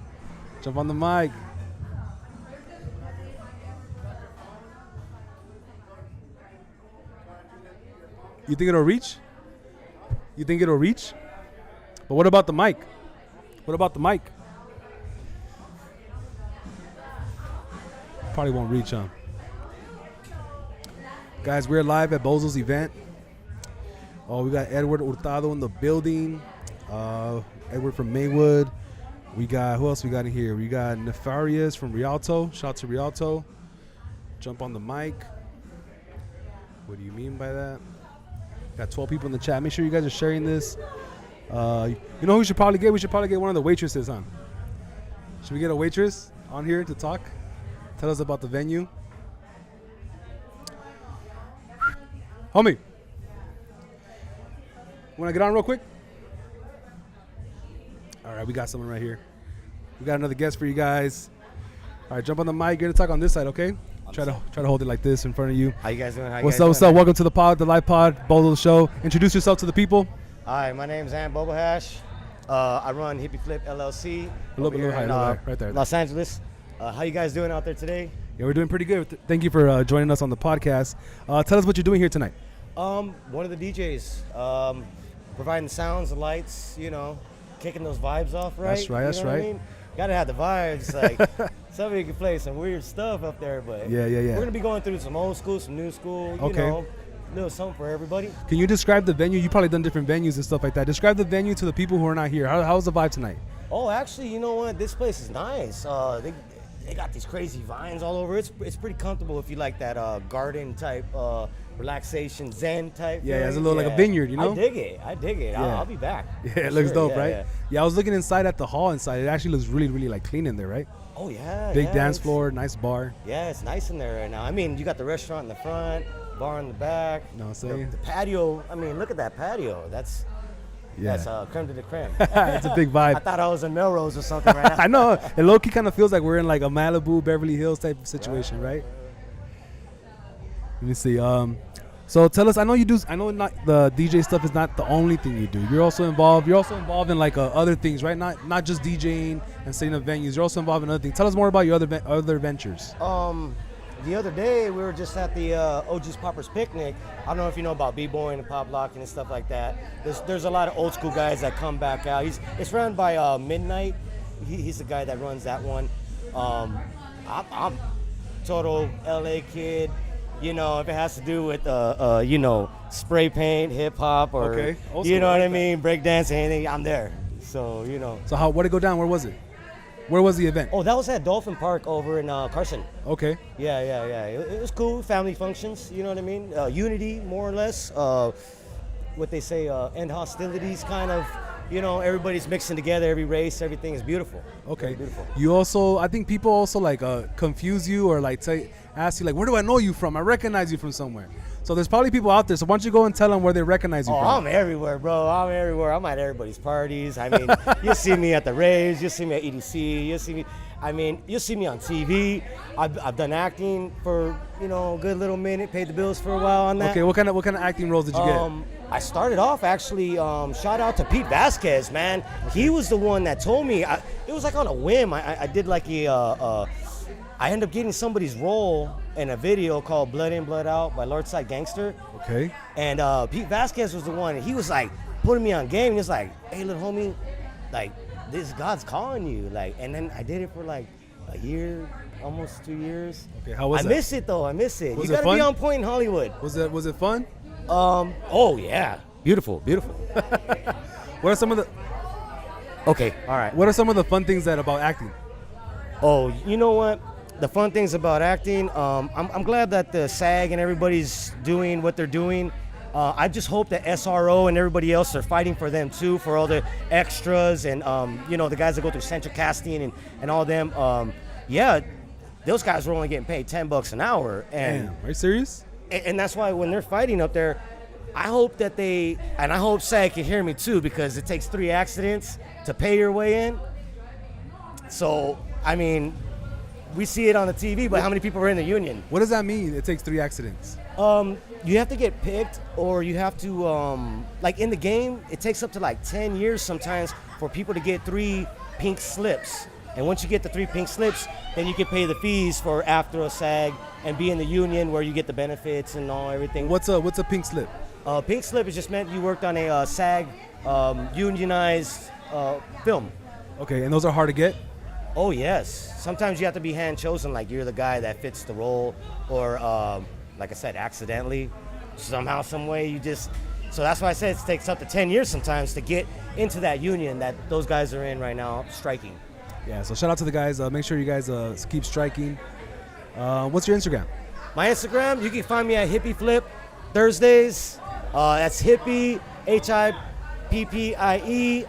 Jump on the mic. You think it'll reach? You think it'll reach? But what about the mic? What about the mic? Probably won't reach, huh? Guys, we're live at Bozo's event. Oh, we got Edward Hurtado in the building. Edward from Maywood. We got, who else we got in here? We got Nefarious from Rialto. Shout out to Rialto. Jump on the mic. What do you mean by that? Got 12 people in the chat. Make sure you guys are sharing this. You know who we should probably get? We should probably get one of the waitresses, huh? Should we get a waitress on here to talk? Tell us about the venue. Homie, want to get on real quick? All right, we got someone right here. We got another guest for you guys. All right, jump on the mic. You're going to talk on this side, okay? Try to hold it like this in front of you. How you guys doing? What's up? Welcome to the pod, the live pod, Bozo Show. Introduce yourself to the people. Hi, my name's Ant Bobahash. I run Hippie Flip LLC. A little bit higher, right there. Los Angeles. How you guys doing out there today? Yeah, we're doing pretty good. Thank you for joining us on the podcast. Tell us what you're doing here tonight. One of the DJs, providing the sounds, the lights, kicking those vibes off, right? That's right. You know what I mean? Gotta have the vibes. Like somebody can play some weird stuff up there, but yeah. We're gonna be going through some old school, some new school. You know, little something for everybody. Can you describe the venue? You probably done different venues and stuff like that. Describe the venue to the people who are not here. How's the vibe tonight? Oh, actually, you know what? This place is nice. They got these crazy vines all over. It's pretty comfortable if you like that garden type, relaxation, zen type. Yeah, it's a little like a vineyard, you know? I dig it. Yeah. I'll be back. Yeah, it looks dope, right? Yeah, I was looking inside at the hall inside. It actually looks really, really like clean in there, right? Oh, yeah. Big dance floor, nice bar. Yeah, it's nice in there right now. I mean, you got the restaurant in the front, bar in the back. You know what I'm saying? The patio, I mean, look at that patio. That's creme de la creme. It's a big vibe. I thought I was in Melrose or something right now. I know. It low-key kind of feels like we're in like a Malibu, Beverly Hills type of situation, right? Let me see. So tell us. I know not the DJ stuff is not the only thing you do. You're also involved in like other things, right? Not just DJing and setting up venues. You're also involved in other things. Tell us more about your other ventures. The other day, we were just at the OG's Poppers Picnic. I don't know if you know about b-boying and pop locking and stuff like that. There's a lot of old school guys that come back out. It's run by Midnight. He's the guy that runs that one. I'm total LA kid. You know, if it has to do with spray paint, hip hop, or you know what I mean, breakdance, anything, I'm there. So So what did go down? Where was it? Where was the event? Oh, that was at Dolphin Park over in Carson. Okay. Yeah. It was cool. Family functions, you know what I mean? Unity, more or less. What they say, end hostilities, kind of. Everybody's mixing together. Every race, everything is beautiful. Okay. Very beautiful. You also, I think people also like confuse you or like ask you like, where do I know you from? I recognize you from somewhere. So there's probably people out there. So why don't you go and tell them where they recognize you from? I'm everywhere, bro. I'm everywhere. I'm at everybody's parties. I mean, you'll see me at the raves. You'll see me at EDC. You'll see me on TV. I've done acting for a good little minute. Paid the bills for a while on that. Okay, what kind of acting roles did you get? I started off actually. Shout out to Pete Vasquez, man. Okay. He was the one that told me. It was like on a whim. I did like I ended up getting somebody's role in a video called Blood In, Blood Out by Lordside Gangster. Okay. And Pete Vasquez was the one, and he was like putting me on game. He was like, hey, little homie, like, this God's calling you. Like, and then I did it for like a year, almost 2 years. Okay, how was it? I miss it, though. Was you it got to fun? be on point in Hollywood. Was it fun? Oh, yeah. Beautiful. What are some of the... Okay, all right. What are some of the fun things about acting? Oh, you know what? The fun things about acting, I'm glad that the SAG and everybody's doing what they're doing. I just hope that SRO and everybody else are fighting for them too, for all the extras and the guys that go through central casting and all them. Those guys were only getting paid $10 an hour. And damn, are you serious? and that's why when they're fighting up there, I hope that I hope SAG can hear me too, because it takes 3 accidents to pay your way in. So, I mean, we see it on the TV, but how many people are in the union? What does that mean? It takes 3 accidents. You have to get picked, or you have to, like in the game, it takes up to like 10 years sometimes for people to get 3 pink slips. And once you get the 3 pink slips, then you can pay the fees for after a SAG and be in the union where you get the benefits and all everything. What's a pink slip? Pink slip is just meant you worked on a SAG unionized film. Okay, and those are hard to get? Oh, yes. Sometimes you have to be hand chosen, like you're the guy that fits the role, or like I said, accidentally, somehow, some way, you just. So that's why I said it takes up to 10 years sometimes to get into that union that those guys are in right now, striking. Yeah, so shout out to the guys. Make sure you guys keep striking. What's your Instagram? My Instagram, you can find me at Hippie Flip Thursdays. That's Hippie, HIPPIE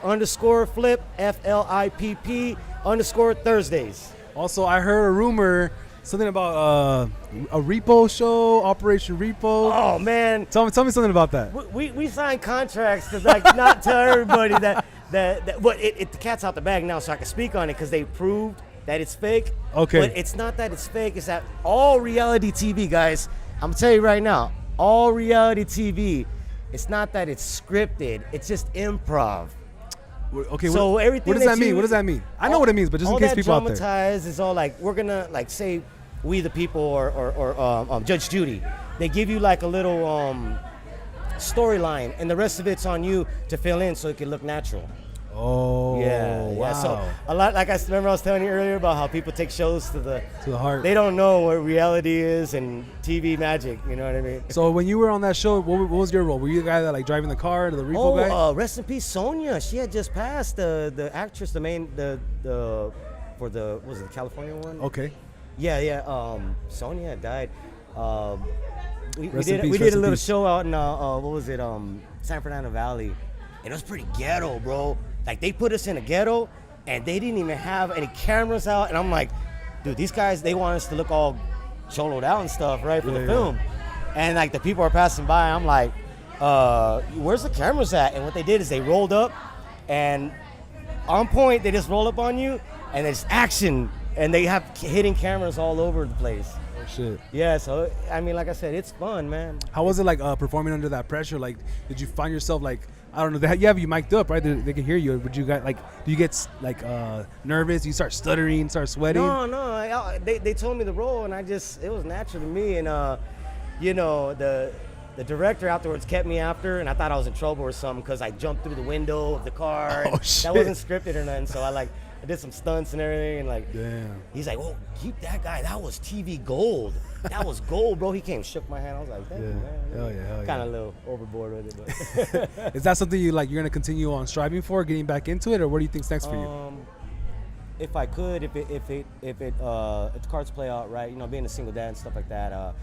_flip, FLIPP _ Thursdays. Also, I heard a rumor, something about a repo show, Operation Repo. Oh, man. Tell me something about that. We signed contracts to like not tell everybody that but the cat's out the bag now, so I can speak on it because they proved that it's fake. Okay. But it's not that it's fake, it's that all reality TV, guys, I'm telling you right now, all reality TV, it's not that it's scripted, it's just improv. Okay, So everything what does that that mean? you- What does that mean? I know what it means, but just in case people out there. All that dramatized is all like, we're gonna like say We the People or Judge Judy. They give you like a little storyline, and the rest of it's on you to fill in so it can look natural. Oh, Yeah. wow. So a lot, like I was telling you earlier about how people take shows to the heart. They don't know what reality is and TV magic. You know what I mean? So when you were on that show, what was your role? Were you the guy that like driving the car, the repo guy? Rest in peace, Sonia. She had just passed, the actress, the main for the what was it, the California one? Okay. Yeah. Sonia had died. We Rest in did peace, we did rest a in little peace. show out in what was it? San Fernando Valley, and it was pretty ghetto, bro. Like they put us in a ghetto, and they didn't even have any cameras out, and I'm like, dude, these guys, they want us to look all choloed out and stuff, right, for the film. And like the people are passing by, I'm like, where's the cameras at? And what they did is they rolled up, and on point, they just roll up on you, and it's action, and they have hidden cameras all over the place. Oh shit. Yeah, so I mean, like I said, it's fun, man. How was it like performing under that pressure? Like, did you find yourself like, I don't know, you have you mic'd up, right? They can hear you. Would you guys like, do you get like nervous? You start stuttering, start sweating? No. They told me the role, and it was natural to me. And you know, the director afterwards kept me after, and I thought I was in trouble or something because I jumped through the window of the car. Oh, shit. That wasn't scripted or nothing. So I did some stunts and everything, and like, Damn. he's like, "Oh, keep that guy. That was TV gold. That was gold, bro." He came, shook my hand. I was like, "Thank you, man." Hell yeah. Kind of a little overboard with it, but. Is that something you're gonna continue on striving for, getting back into it, or what do you think's next for you? If I could, if the cards play out right, you know, being a single dad and stuff like that,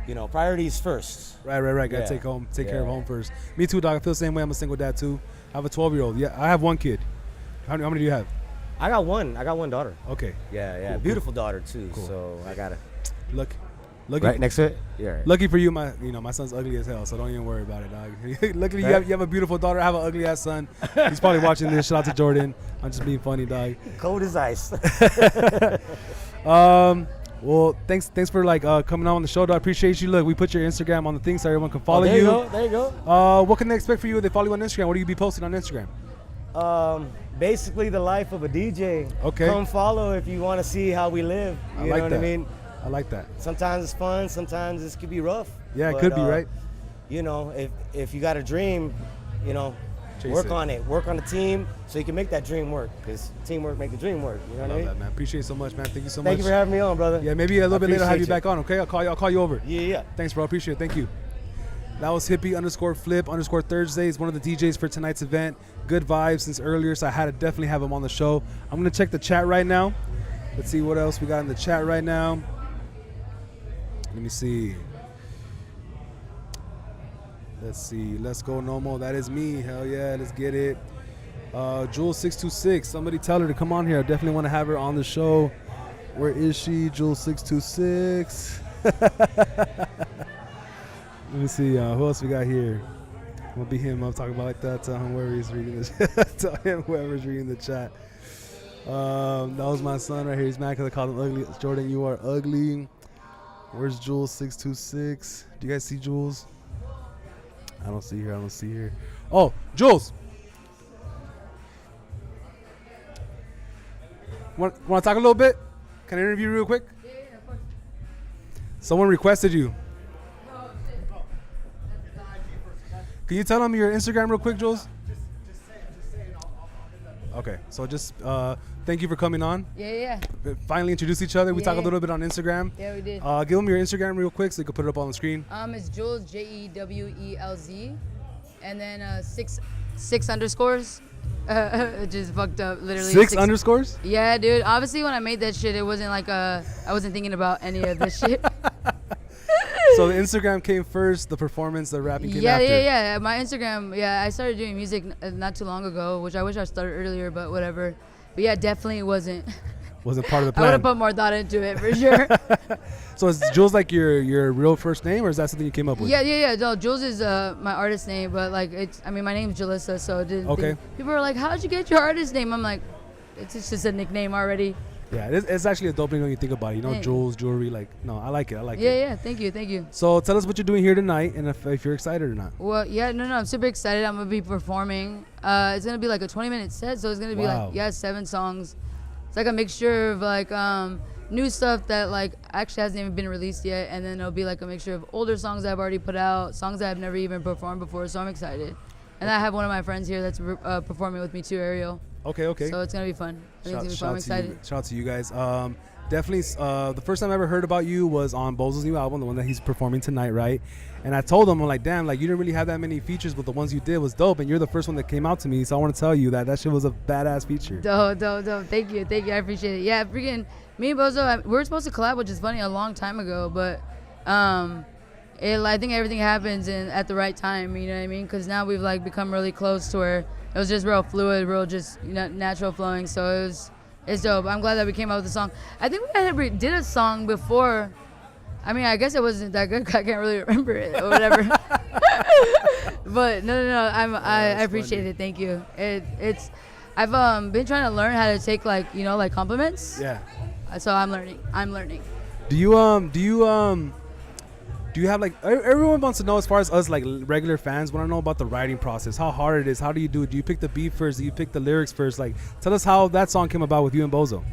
you know, priorities first. Right. Gotta Yeah. take care of home first. Me too, dog. I feel the same way. I'm a single dad too. I have a 12-year-old. Yeah, I have one kid. How many do you have? I got one daughter. Okay. Yeah, Cool, beautiful daughter too. Cool. So I got Lucky. right next to it. Yeah. Right. Lucky for you, my son's ugly as hell, so don't even worry about it, dog. Luckily, Right. you have a beautiful daughter. I have an ugly ass son. He's probably watching this. Shout out to Jordan. I'm just being funny, dog. Cold as ice. Well, thanks for coming on the show, dog. Appreciate you. Look, we put your Instagram on the thing so everyone can follow there you. There you go. What can they expect for you if they follow you on Instagram? What do you be posting on Instagram? Basically the life of a DJ. Okay. Come follow if you want to see how we live. You know what I mean? I like that. Sometimes it's fun. Sometimes this could be rough. Yeah, it but, could be, right? You know, if you got a dream, you know, Chase work it. on it. Work on the team so you can make that dream work. Because teamwork make the dream work. You know what I Love mean? that, man. Appreciate it so much, man. Thank you so much. Thank you for having me on, brother. Yeah, maybe a little bit later I'll have you appreciate back on, okay? I'll call you over. Yeah. Thanks, bro. Appreciate it. Thank you. That was Hippie _flip _ Thursdays, one of the DJs for tonight's event. Good vibes since earlier, so I had to definitely have him on the show. I'm going to check the chat right now. Let's see what else we got in the chat right now. Let me see. Let's see. Let's go, Nomo. That is me. Hell yeah. Let's get it. Jules626. Somebody tell her to come on here. I definitely want to have her on the show. Where is she? Jules626. Let me see. Who else we got here? We'll beat him up. Talking about like that. Tell him whoever's reading the tell him whoever's reading the chat. That was my son right here. He's mad because I called him ugly. Jordan, you are ugly. Where's Jules 626? Do you guys see Jules? I don't see her. I don't see her. Oh, Jules. Want to talk a little bit? Can I interview you real quick? Yeah, of course. Someone requested you. Can you tell them your Instagram real quick, Jules? Just say it. Okay, so just thank you for coming on. Yeah. Finally introduce each other. We talked a Yeah. little bit on Instagram. Yeah, we did. Give them your Instagram real quick so you can put it up on the screen. It's Jules, Jewelz, and then six underscores. Just fucked up, literally. Six underscores? Yeah, dude. Obviously, when I made that shit, it wasn't like I wasn't thinking about any of this shit. So the Instagram came first, the performance, the rapping came Yeah, after. yeah. My Instagram, I started doing music not too long ago, which I wish I started earlier, but whatever. But yeah, definitely wasn't. Wasn't part of the I would plan. have put more thought into it for sure. So is Jules like your real first name, or is that something you came up with? Yeah. No, Jules is my artist name, but like my name's Jalissa, so it didn't. Okay. People are like, "How'd you get your artist name?" I'm like, it's just a nickname already. Yeah, it's actually a dope name when you think about it. You know, Thanks. Jules, jewelry, like, no, I like it. Yeah. Thank you. So tell us what you're doing here tonight and if you're excited or not. Well, yeah, no, I'm super excited. I'm gonna be performing. It's gonna be like a 20-minute set, so it's gonna be Wow. like 7 songs. It's like a mixture of like new stuff that like actually hasn't even been released yet, and then it'll be like a mixture of older songs that I've already put out, songs that I've never even performed before. So I'm excited. And I have one of my friends here that's performing with me too, Ariel. Okay. So it's gonna be fun. I think it's gonna be fun. I'm excited. Shout out to you guys. Definitely, the first time I ever heard about you was on Bozo's new album, the one that he's performing tonight, right? And I told him, I'm like, damn, like you didn't really have that many features, but the ones you did was dope, and you're the first one that came out to me. So I want to tell you that shit was a badass feature. Dope. Thank you. I appreciate it. Yeah, freaking me and Bozo, we were supposed to collab, which is funny, a long time ago, but I think everything happens at the right time. You know what I mean? Because now we've like become really close to where it was just real fluid, real just natural flowing. So it's dope. I'm glad that we came out with the song. I think we did a song before. I mean, I guess it wasn't that good. I can't really remember it or whatever. But no. I appreciate it. Thank you. I've been trying to learn how to take like compliments. Yeah. So I'm learning. Do you have like everyone wants to know, as far as us like regular fans want to know about the writing process, how hard it is, how do you do it? Do you pick the beat first? Do you pick the lyrics first? Like, tell us how that song came about with you and Bozo.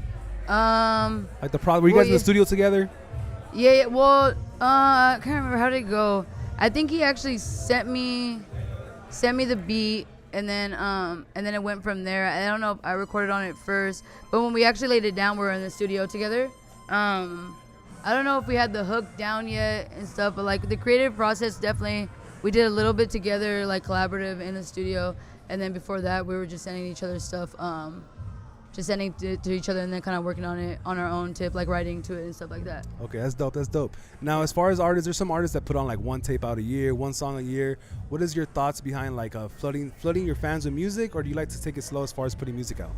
Like were you guys in the studio together? Yeah. Well, I can't remember how did it go. I think he actually sent me the beat, and then it went from there. I don't know if I recorded on it first, but when we actually laid it down, we were in the studio together. I don't know if we had the hook down yet and stuff, but like the creative process, definitely we did a little bit together, like collaborative in the studio, and then before that we were just sending each other stuff, just sending to each other, and then kind of working on it on our own tip, like writing to it and stuff like that. Okay, that's dope. Now, as far as artists, there's some artists that put on like one tape out a year, one song a year. What is your thoughts behind like flooding your fans with music, or do you like to take it slow as far as putting music out?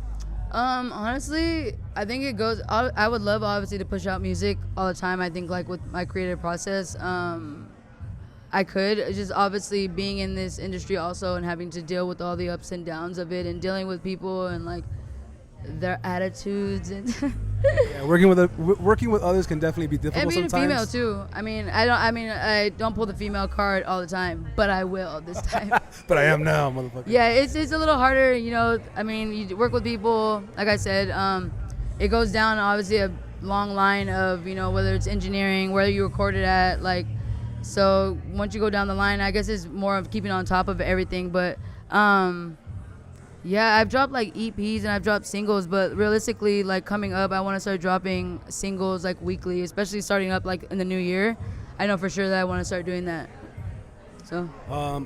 Honestly, I think it goes. I would love obviously to push out music all the time. I think like with my creative process, I could. It's just obviously being in this industry also and having to deal with all the ups and downs of it, and dealing with people and like their attitudes and Yeah, working with others can definitely be difficult and being sometimes. a female too. I don't pull the female card all the time, but I will this time. But I am now, motherfucker. Yeah, it's a little harder, I mean, you work with people, like I said, it goes down obviously a long line of, whether it's engineering, where you record it at, like, so once you go down the line, I guess it's more of keeping on top of everything, but yeah, I've dropped like EPs and I've dropped singles, but realistically, like coming up, I want to start dropping singles like weekly, especially starting up like in the new year. I know for sure that I want to start doing that. So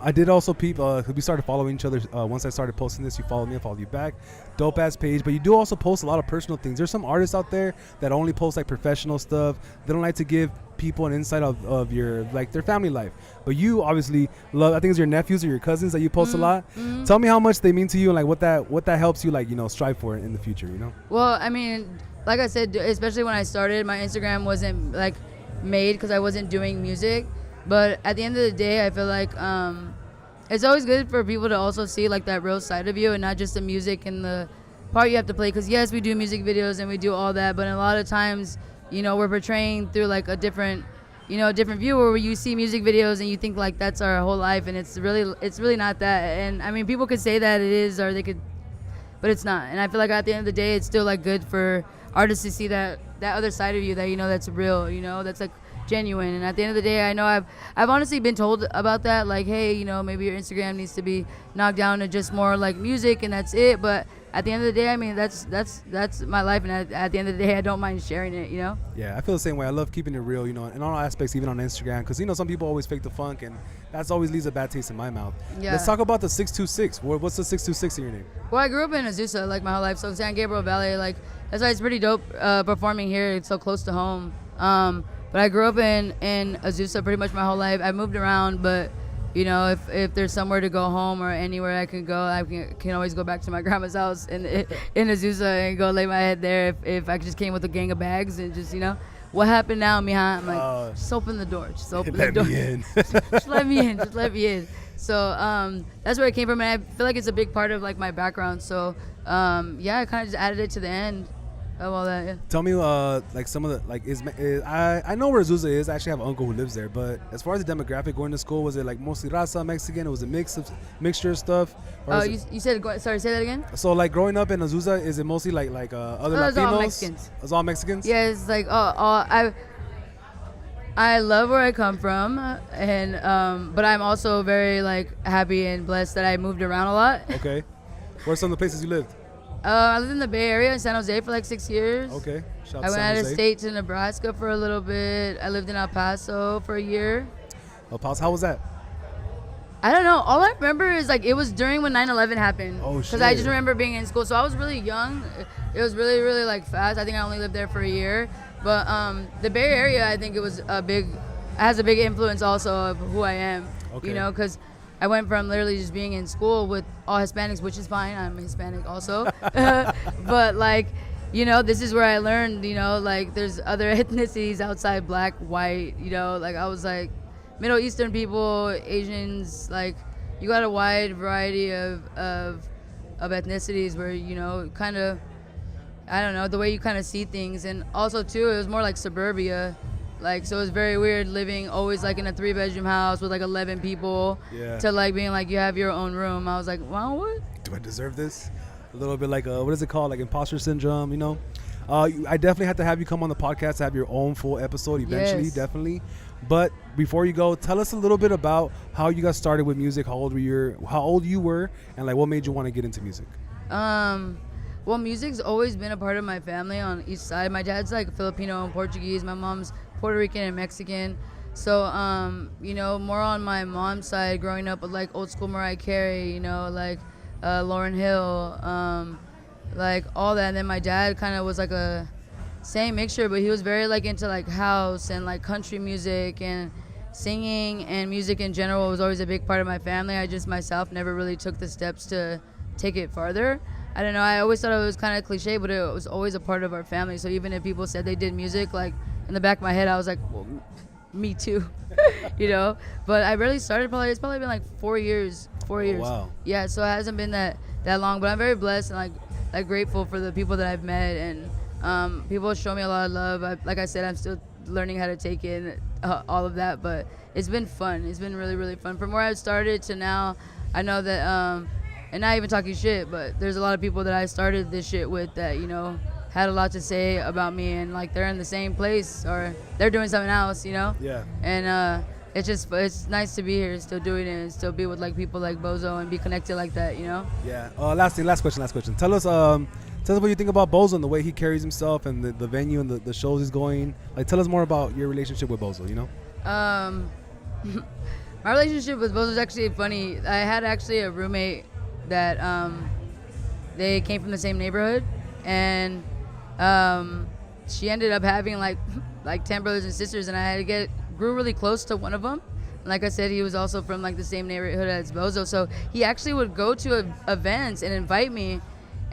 I did also peep, we started following each other. Once I started posting this, you followed me, I followed you back. Dope ass page, but you do also post a lot of personal things. There's some artists out there that only post like professional stuff. They don't like to give people an insight of your like their family life. But you obviously love, I think it's your nephews or your cousins that you post a lot. Mm-hmm. Tell me how much they mean to you and like what that helps you like, strive for in the future, Well, I mean, like I said, especially when I started, my Instagram wasn't like made because I wasn't doing music. But at the end of the day, I feel like it's always good for people to also see like that real side of you and not just the music and the part you have to play. Because yes, we do music videos and we do all that, but a lot of times, you know, we're portraying through like a different view where you see music videos and you think like that's our whole life, and it's really not that. And I mean, people could say that it is, or they could, but it's not. And I feel like at the end of the day, it's still like good for artists to see that other side of you that, you know, that's real, you know, that's like genuine. And at the end of the day, I know I've honestly been told about that, like, hey, you know, maybe your Instagram needs to be knocked down to just more like music and that's it. But at the end of the day, I mean, that's my life, and at the end of the day, I don't mind sharing it, you know? Yeah, I feel the same way. I love keeping it real, you know, in all aspects, even on Instagram, because, you know, some people always fake the funk, and that's always leaves a bad taste in my mouth. Yeah. Let's talk about the 626. What's the 626 in your name? Well, I grew up in Azusa, like, my whole life, so San Gabriel Valley, like, that's why it's pretty dope performing here. It's so close to home. But I grew up in Azusa pretty much my whole life. I moved around, but, you know, if there's somewhere to go home or anywhere I can go, I can always go back to my grandma's house in Azusa and go lay my head there if I just came with a gang of bags and just, you know, what happened now, mija? I'm like, just open the door. Just open the door. Let me in. Just let me in. Just let me in. So that's where it came from, and I feel like it's a big part of, like, my background. So, yeah, I kind of just added it to the end of all that, yeah. Tell me, like, some of the, like, I know where Azusa is. I actually have an uncle who lives there. But as far as the demographic going to school, was it like mostly Raza, Mexican? It was a mixture of stuff? Oh, you said, sorry, say that again? So, like, growing up in Azusa, is it mostly like other Latinos? It's all Mexicans. It's all Mexicans? Yeah, it's like, I love where I come from, and but I'm also very, like, happy and blessed that I moved around a lot. Okay. Where are some of the places you lived? I lived in the Bay Area in San Jose for like 6 years. Okay. Shout I out went San out of Jose. state to Nebraska for a little bit. I lived in El Paso for a year. El Paso, how was that? I don't know. All I remember is, like, it was during when 9/11 happened. Oh, Because I shit. just remember being in school. So I was really young. It was really, really, like, fast. I think I only lived there for a year. But the Bay Area, I think it has a big influence also of who I am. Okay. You know, because I went from literally just being in school with all Hispanics, which is fine. I'm Hispanic also. But, like, you know, this is where I learned, you know, like, there's other ethnicities outside black, white, you know, like, I was like, Middle Eastern people, Asians, like, you got a wide variety of ethnicities where, you know, kind of, I don't know, the way you kind of see things. And also, too, it was more like suburbia. Like, so it was very weird living always, like, in a 3-bedroom house with, like, 11 people. Yeah. To, like, being like, you have your own room. I was like, wow, what? Do I deserve this? A little bit like, what is it called? Like imposter syndrome, you know? I definitely have to have you come on the podcast to have your own full episode eventually, Yes. definitely. But before you go, tell us a little bit about how you got started with music, how old you were, and, like, what made you want to get into music? Well, music's always been a part of my family on each side. My dad's, like, Filipino and Portuguese. My mom's Puerto Rican and Mexican. So, you know, more on my mom's side, growing up with, like, old school Mariah Carey, you know, like Lauryn Hill, like all that. And then my dad kind of was like a same mixture, but he was very, like, into, like, house and, like, country music, and singing and music in general was always a big part of my family. I just myself never really took the steps to take it farther. I don't know, I always thought it was kind of cliche, but it was always a part of our family. So even if people said they did music, like, in the back of my head, I was like, well, me too, you know? But I really started it's probably been like 4 years. 4 years. Wow. Yeah, so it hasn't been that long, but I'm very blessed and, like grateful for the people that I've met, and people show me a lot of love. Like I said, I'm still learning how to take in all of that, but it's been fun. It's been really, really fun. From where I started to now, I know that, and not even talking shit, but there's a lot of people that I started this shit with that, you know, had a lot to say about me, and, like, they're in the same place or they're doing something else, you know? Yeah. And it's nice to be here, still doing it, and still be with, like, people like Bozo and be connected like that, you know? Yeah. Last question. Tell us what you think about Bozo and the way he carries himself and the venue and the shows he's going. Like, tell us more about your relationship with Bozo, you know? My relationship with Bozo is actually funny. I had actually a roommate that they came from the same neighborhood, and she ended up having like 10 brothers and sisters, and I grew really close to one of them. And like I said, he was also from, like, the same neighborhood as Bozo, so he actually would go to events and invite me,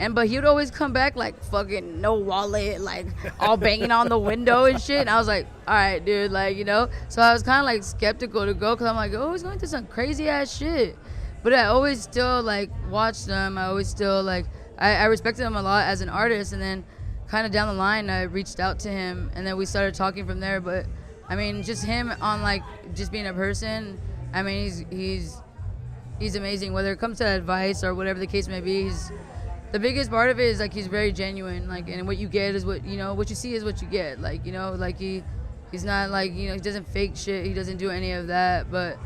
but he would always come back like fucking no wallet, like all banging on the window and shit. And I was like, all right, dude, like, you know. So I was kind of like skeptical to go because I'm like, oh, he's going through some crazy ass shit. But I always still like watched him. I always still like I respected him a lot as an artist. And then kind of down the line, I reached out to him, and then we started talking from there. But I mean, just him on like just being a person. I mean, he's amazing. Whether it comes to advice or whatever the case may be, the biggest part of it is like he's very genuine. Like, and what you get is what what you see is what you get. Like, like he's not like he doesn't fake shit. He doesn't do any of that. But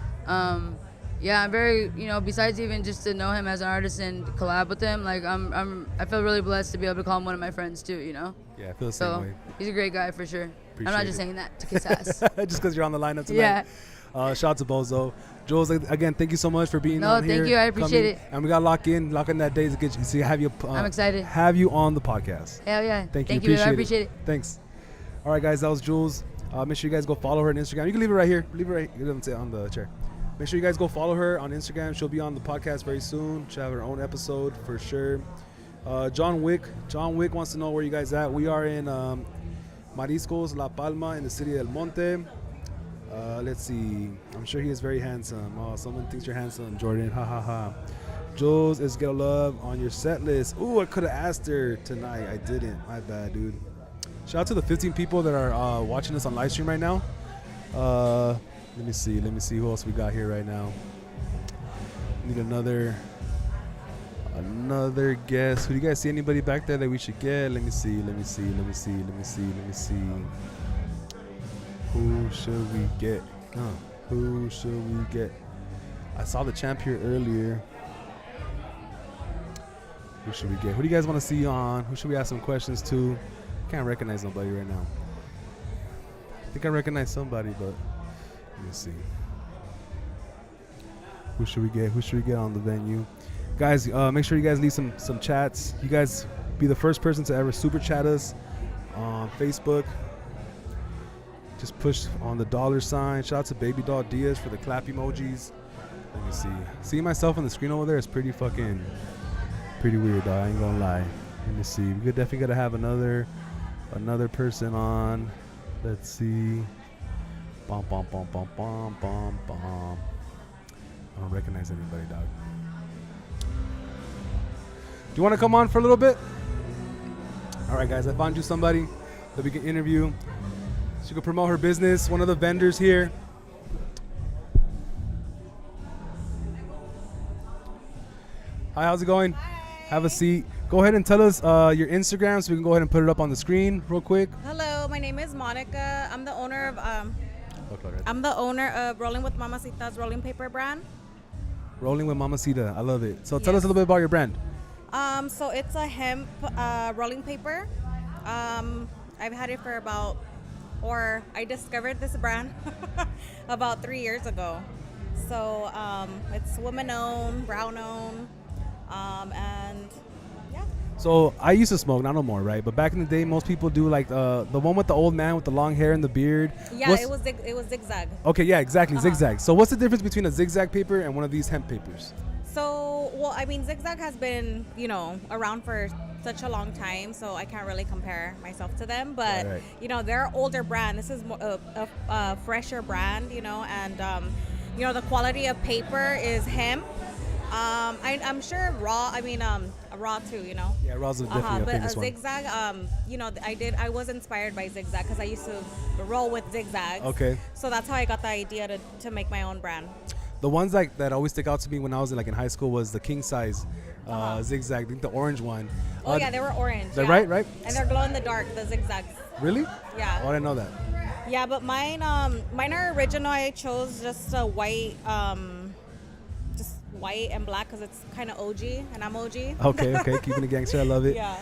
yeah, I'm very besides even just to know him as an artist and collab with him, like I feel really blessed to be able to call him one of my friends too. Yeah, I feel the same way. He's a great guy for sure. Appreciate I'm not just it. saying that to kiss ass. Just because you're on the lineup tonight. Yeah. Shout out to Bozo. Jules, again, thank you so much for being No, on here. thank you. I appreciate it. And we got to lock in that day to get you. See, have you. I'm excited. Have you on the podcast. Hell yeah. Thank you. I appreciate it. Thanks. All right, guys, that was Jules. Make sure you guys go follow her on Instagram. You can leave it right here. Leave it right here. Let me sit on the chair. Make sure you guys go follow her on Instagram. She'll be on the podcast very soon. She'll have her own episode for sure. John Wick wants to know where you guys at. We are in Mariscos La Palma in the city El Monte. Let's see. I'm sure he is very handsome. Oh, someone thinks you're handsome, Jordan. Ha ha ha. Jules is Get a Love on your set list. Ooh, I could have asked her tonight. I didn't. My bad, dude. Shout out to the 15 people that are watching us on live stream right now. Let me see who else we got here right now. Need another guest. Who do you guys see? Anybody back there that we should get? Let me see. Who should we get? Who should we get? I saw the champ here earlier. Who should we get? Who do you guys want to see on? Who should we ask some questions to? Can't recognize nobody right now. I think I recognize somebody, but let me see. Who should we get? Who should we get on the venue? Guys, make sure you guys leave some chats. You guys be the first person to ever super chat us on Facebook. Just push on the $sign. Shout out to Baby Doll Diaz for the clap emojis. Let me see. Seeing myself on the screen over there is pretty weird, dog. I ain't gonna lie. Let me see. We definitely gotta have another person on. Let's see. Bum, bum, bum, bum, bum, bum, bum. I don't recognize anybody, dog. Do you want to come on for a little bit? All right, guys. I found you somebody that we can interview. She could promote her business. One of the vendors here. Hi, how's it going? Hi. Have a seat. Go ahead and tell us your Instagram so we can go ahead and put it up on the screen real quick. Hello, my name is Monica. I'm the owner of Rolling with Mamacita's rolling paper brand. Rolling with Mamacita. I love it. So tell Yes. us a little bit about your brand. So it's a hemp rolling paper. I've had it for I discovered this brand about 3 years ago. So it's woman-owned, brown-owned, and yeah. So I used to smoke, not no more, right? But back in the day, most people do like the one with the old man with the long hair and the beard. Yeah, it was zigzag. Okay, yeah, exactly, zigzag. So what's the difference between a zigzag paper and one of these hemp papers? So, well, I mean, zigzag has been, around for such a long time, so I can't really compare myself to them. But, Right. They're an older brand. This is more a fresher brand, and, the quality of paper is hemp. I'm sure raw, raw too, Yeah, Raw's is definitely a but a famous one. zigzag, I was inspired by zigzag because I used to roll with zigzags. Okay. So that's how I got the idea to make my own brand. The ones that always stick out to me when I was in high school was the king size zigzag. I think the orange one. Oh yeah, they were orange. They're yeah. right? And they're glow in the dark, the zigzags. Really? Yeah. Oh, I didn't know that. Yeah, but mine are original. I chose just a white, white and black because it's kind of OG, and I'm OG. Okay, keeping it gangster. I love it. Yeah.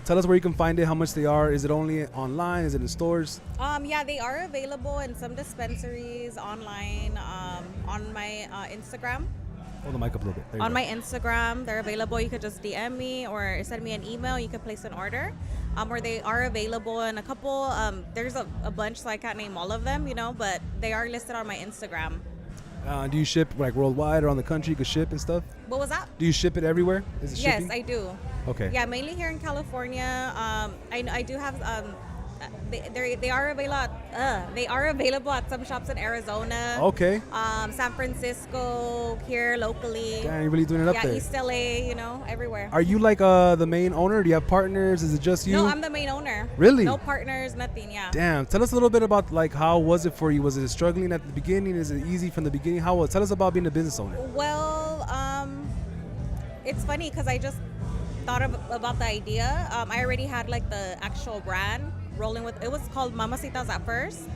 Tell us where you can find it, how much they are. Is it only online? Is it in stores? Yeah, they are available in some dispensaries, online, on my Instagram. Hold the mic up a little bit. There you On go. my Instagram, they're available. You could just DM me or send me an email. You could place an order. Or they are available in a couple. There's a bunch, so I can't name all of them, but they are listed on my Instagram. Do you ship worldwide or on the country? You could ship and stuff. What was that? Do you ship it everywhere? Is it shipping? Yes, I do. Okay. Yeah, mainly here in California. I do have they are available at some shops in Arizona. Okay. San Francisco, here locally. Damn, you're really doing it up Yeah, there. East LA, everywhere. Are you like the main owner? Do you have partners? Is it just you? No, I'm the main owner. Really? No partners, nothing. Yeah. Damn. Tell us a little bit about like how was it for you? Was it struggling at the beginning? Is it easy from the beginning? How was? Tell us about being a business owner. Well, it's funny because I just thought about the idea. I already had like the actual brand rolling with. It was called Mamacitas at first,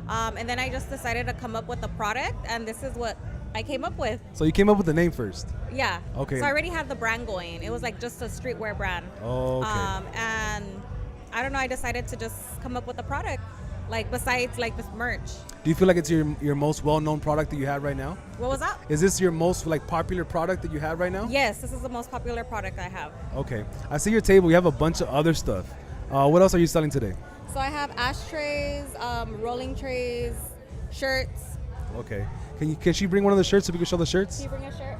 and then I just decided to come up with a product, and this is what I came up with. So you came up with the name first. Yeah. Okay. So I already had the brand going. It was like just a streetwear brand. Oh, okay. And I don't know. I decided to just come up with a product, like besides like this merch. Do you feel like it's your most well-known product that you have right now? What was that? Is this your most like popular product that you have right now? Yes, this is the most popular product I have. Okay. I see your table. You have a bunch of other stuff. What else are you selling today? So I have ashtrays, rolling trays, shirts. Okay. Can she bring one of the shirts so we can show the shirts? Can you bring a shirt?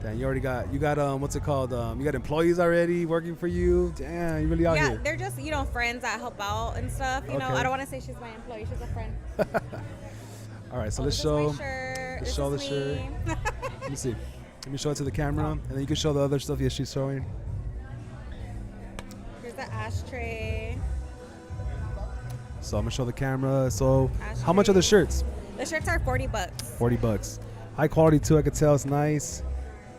Damn, you got what's it called? You got employees already working for you. Damn, you really out Yeah, here. they're just friends that help out and stuff. You know, Okay. I don't want to say she's my employee. She's a friend. All right, so This let's is my shirt. let's This show is the shirt. me. Let me see. Let me show it to the camera, and then you can show the other stuff. Yes, she's showing. Here's the ashtray. So I'm gonna show the camera. So how much are the shirts? The shirts are $40. $40. High quality too. I could tell it's nice.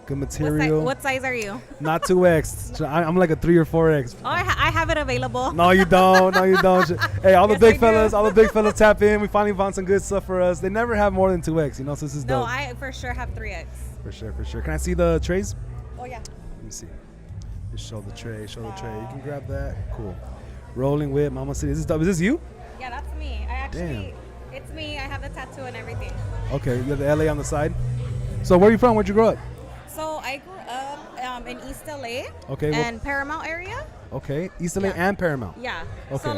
Good material. What size are you? Not 2X. I'm like a 3 or 4X. Oh, I have it available. No, you don't. No, you don't. Hey, all the Yes, big I do. fellas, all the big fellas tap in. We finally found some good stuff for us. They never have more than 2X, so this is No, dope. I for sure have 3X. For sure. Can I see the trays? Oh yeah. Let me see. Just show the tray. Show the tray. You can grab that. Cool. Rolling with Mama City. Is this you? Yeah, that's me. It's me. I have the tattoo and everything. Okay. You have the LA on the side. So where are you from? Where'd you grow up? So I grew up in East LA. Okay, well- And Paramount area. Okay. East LA Yeah. and Paramount. Yeah. Okay. So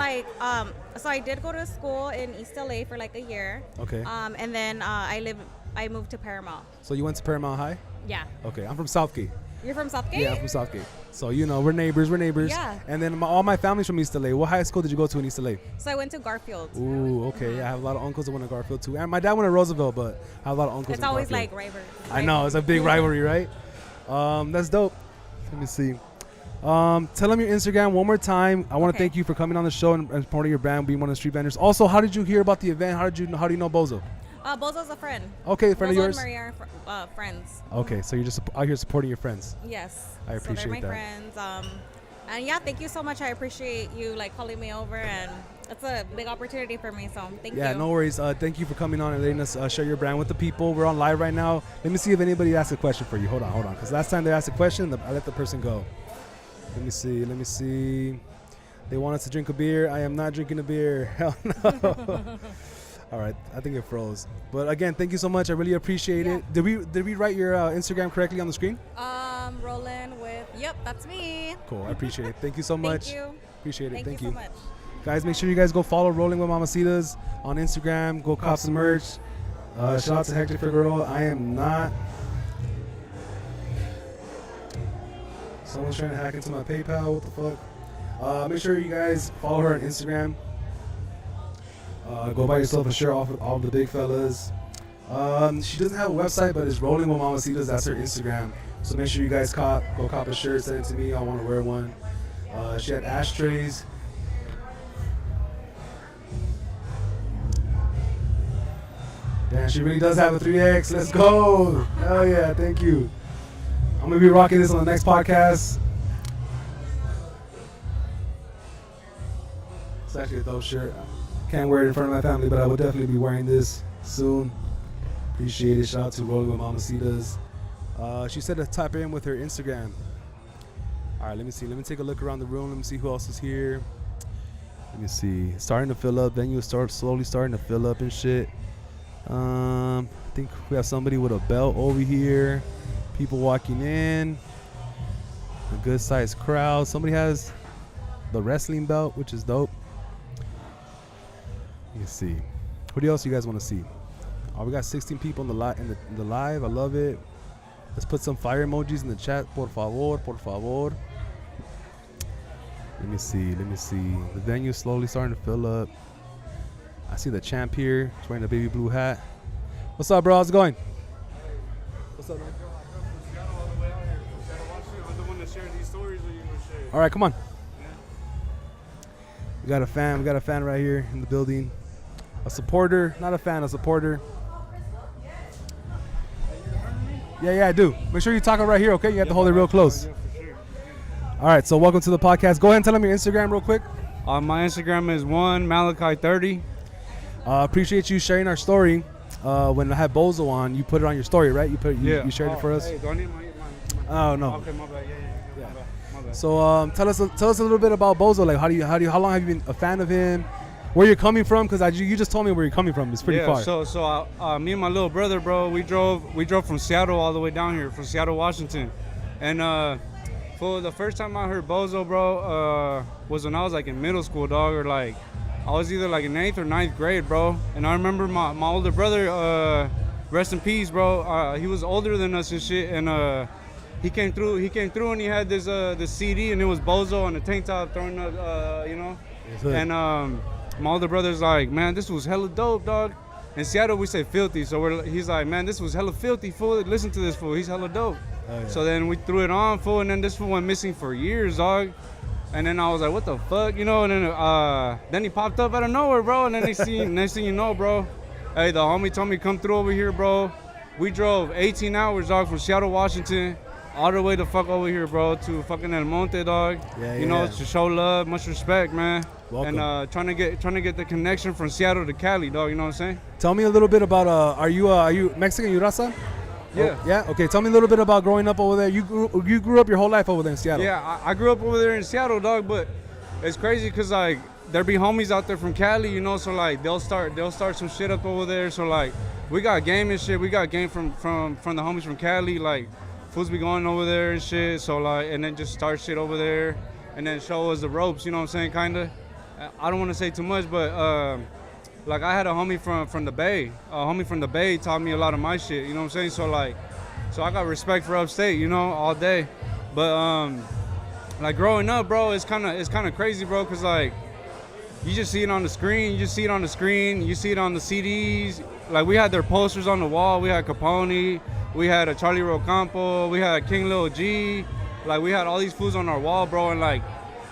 so I did go to school in East LA for like a year. Okay. And then I moved to Paramount. So you went to Paramount High? Yeah. Okay. I'm from Southgate. You're from Southgate? Yeah, I'm from Southgate. So we're neighbors. Yeah. And then all my family's from East LA. What high school did you go to in East LA? So I went to Garfield. Ooh, okay. Yeah, I have a lot of uncles that went to Garfield too. And my dad went to Roosevelt, but I have a lot of uncles It's in always Garfield. like rivalry. I know, it's a big rivalry, right? That's dope. Let me see. Tell them your Instagram one more time. I want to Okay. thank you for coming on the show and promoting your brand, being one of the street vendors. Also, how did you hear about the event? How do you know Bozo? Bozo's a friend. Okay, friend of Bozo yours? and Maria are friends. Okay, so you're just out here supporting your friends. Yes. I So they're appreciate my that. friends. And yeah, thank you so much. I appreciate you calling me over, and it's a big opportunity for me. So thank you. Yeah, no worries. Thank you for coming on and letting us share your brand with the people. We're on live right now. Let me see if anybody asks a question for you. Hold on. Because last time they asked a question, I let the person go. Let me see. They want us to drink a beer. I am not drinking a beer. Hell no. All right, I think it froze. But again, thank you so much. I really appreciate it. Did we write your Instagram correctly on the screen? Rolling with. Yep, that's me. Cool. I appreciate it. Thank you so much. Thank you. Appreciate it. Thank you so much. Guys, make sure you guys go follow Rolling with Mamacitas on Instagram. Go cop some merch. Shout out to Hector Figueroa. I am not. Someone's trying to hack into my PayPal. What the fuck? Make sure you guys follow her on Instagram. Go buy yourself a shirt off of all the big fellas. She doesn't have a website, but it's Rolling with Mamacitas. That's her Instagram. So make sure you guys go cop a shirt, send it to me. I want to wear one. She had ashtrays. Damn, she really does have a 3X. Let's go. Hell yeah, thank you. I'm going to be rocking this on the next podcast. It's actually a dope shirt. Can't wear it in front of my family, but I will definitely be wearing this soon. Appreciate it. Shout out to Rolling with Mamacitas. She said to type in with her Instagram. All right, let me see. Let me take a look around the room. Let me see who else is here. Let me see. Starting to fill up. Venue slowly starting to fill up and shit. I think we have somebody with a belt over here. People walking in. A good sized crowd. Somebody has the wrestling belt, which is dope. Let me see. What else you guys want to see? Oh, we got 16 people in the live. I love it. Let's put some fire emojis in the chat. Por favor, por favor. Let me see. The venue's slowly starting to fill up. I see the champ here. He's wearing a baby blue hat. What's up, bro? How's it going? What's up, man? All right, come on. We got a fan right here in the building. A supporter, not a fan, a supporter. Yeah, I do. Make sure you talk right here, okay? You have to hold it real close. All right, so welcome to the podcast. Go ahead and tell them your Instagram real quick. My Instagram is Malachi30. Appreciate you sharing our story. When I had Bozo on, you put it on your story, right? You shared it for us. Hey, do I need my Oh no. Okay, my bad. Yeah. My bad. So tell us a little bit about Bozo. Like how long have you been a fan of him? Where you're coming from? Because you just told me where you're coming from. It's pretty far. So me and my little brother, bro, we drove from Seattle all the way down here, from Seattle, Washington, and for the first time I heard Bozo, bro, was when I was like in middle school, dog, or like I was either like in 8th or 9th grade, bro. And I remember my older brother, rest in peace, bro. He was older than us and shit, and he came through and he had this CD, and it was Bozo on a tank top throwing up, Yes, and my older brother's like, man, this was hella dope, dog. In Seattle, we say filthy, so he's like, man, this was hella filthy, fool. Listen to this fool, he's hella dope. Oh, yeah. So then we threw it on, fool, and then this fool went missing for years, dog. And then I was like, what the fuck, you know? And then he popped up out of nowhere, bro. And then next thing you know, bro, hey, the homie told me come through over here, bro. We drove 18 hours, dog, from Seattle, Washington, all the way the fuck over here, bro, to fucking El Monte, dog. Yeah, you know, to show love, much respect, man. Welcome. And trying to get the connection from Seattle to Cali, dog. You know what I'm saying? Tell me a little bit about are you Mexican, you raza? Yeah. Oh, yeah. Okay. Tell me a little bit about growing up over there. You grew up your whole life over there in Seattle. Yeah, I grew up over there in Seattle, dog. But it's crazy because like there be homies out there from Cali, you know. So like they'll start some shit up over there. So like we got game and shit. We got game from the homies from Cali. Like fools be going over there and shit. So like and then just start shit over there and then show us the ropes. You know what I'm saying? Kinda. I don't want to say too much, but like I had a homie from the Bay. A homie from the Bay taught me a lot of my shit. You know what I'm saying? So I got respect for upstate, you know, all day. But like growing up, bro, it's kind of crazy, bro, cause like you just see it on the screen. You see it on the CDs. Like we had their posters on the wall. We had Capone. We had a Charlie Rocampo. We had King Lil G. Like we had all these fools on our wall, bro, and like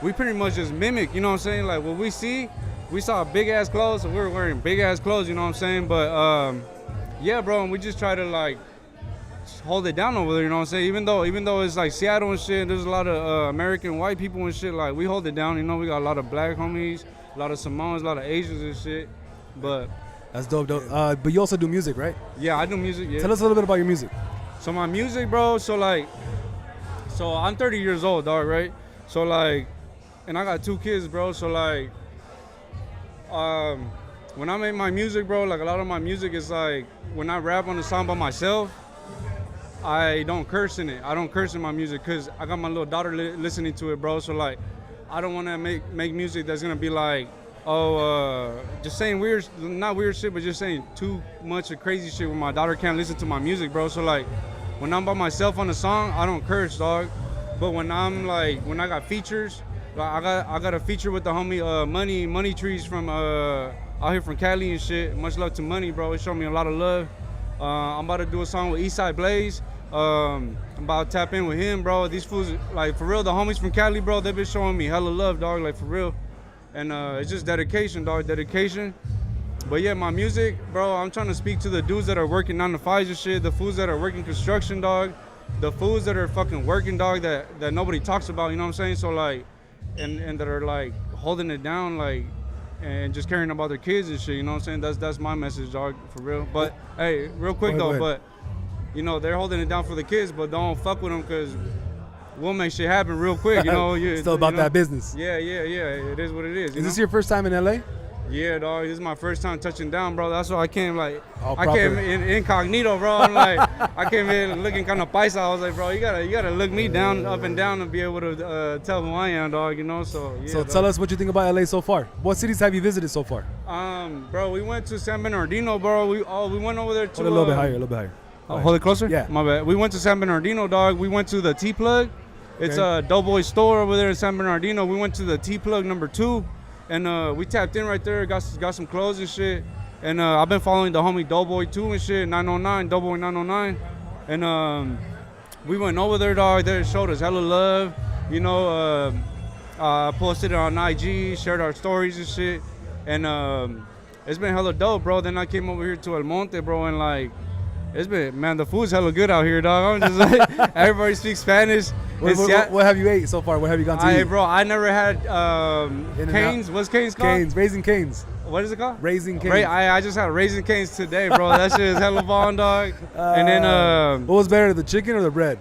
we pretty much just mimic. You know what I'm saying? Like what we saw big ass clothes, so we were wearing big ass clothes, you know what I'm saying? But yeah, bro, and we just try to like hold it down over there, you know what I'm saying? Even though it's like Seattle and shit, there's a lot of American white people and shit, like we hold it down, you know. We got a lot of black homies, a lot of Samoans, a lot of Asians and shit. But That's dope. But you also do music, right? yeah, I do music. Yeah. Tell us a little bit about your music. So my music, bro. So I'm 30 years old, dog, right? So like, and I got 2 kids, bro. So like, when I make my music, bro, like a lot of my music is like when I rap on a song by myself, I don't curse in it. I don't curse in my music because I got my little daughter listening to it, bro. So like, I don't want to make music that's gonna be like, just saying not weird shit, but just saying too much of crazy shit where my daughter can't listen to my music, bro. So like, when I'm by myself on a song, I don't curse, dog. But when I got features, like I got a feature with the homie Money Trees from out here from Cali and shit. Much love to Money, bro. He showed me a lot of love. I'm about to do a song with Eastside Blaze. I'm about to tap in with him, bro. These fools, like for real, the homies from Cali, bro, they've been showing me hella love, dog, like for real. And it's just dedication, dog, dedication. But yeah, my music, bro, I'm trying to speak to the dudes that are working 9 to 5s and shit, the fools that are working construction, dog, the fools that are fucking working, dog, that nobody talks about, you know what I'm saying? So like, and that are like holding it down, like, and just caring about their kids and shit, you know what I'm saying? That's my message, dog, for real. But hey, real quick though, but you know, they're holding it down for the kids, but don't fuck with them because we'll make shit happen real quick, you know? Still about that business. Yeah, it is what it is. Is this your first time in LA? Yeah, dog, this is my first time touching down, bro. That's why I came like, Oh, I came in incognito, bro. I'm like, I came in looking kind of paisa. I was like, bro, you gotta look me down, up and down, and be able to tell who I am, dog. You know, so yeah. So dog. tell us what you think about LA so far. What cities have you visited so far? Bro, we went to San Bernardino, bro. We went over there to Hold it a little bit higher, a little bit higher. Hold it closer? Yeah. My bad. We went to San Bernardino, dog. We went to the T-Plug. It's Okay. a Doughboy store over there in San Bernardino. We went to the T-Plug #2, and we tapped in right there. Got some clothes and shit. And I've been following the homie Doughboy too and shit. 909, Doughboy 909. And we went over there, dog. They showed us hella love. You know, posted it on IG, shared our stories and shit. And it's been hella dope, bro. Then I came over here to El Monte, bro, and like, it's been, man, the food's hella good out here, dog. I'm just like, everybody speaks Spanish. What have you ate so far? What have you gone to eat? Bro, I never had In-N-Out. Canes. What's Canes called? Canes, Raising Canes. What is it called? Raising Canes. I just had Raising Canes today, bro. That shit is hella bomb, dog. And then what was better, the chicken or the bread?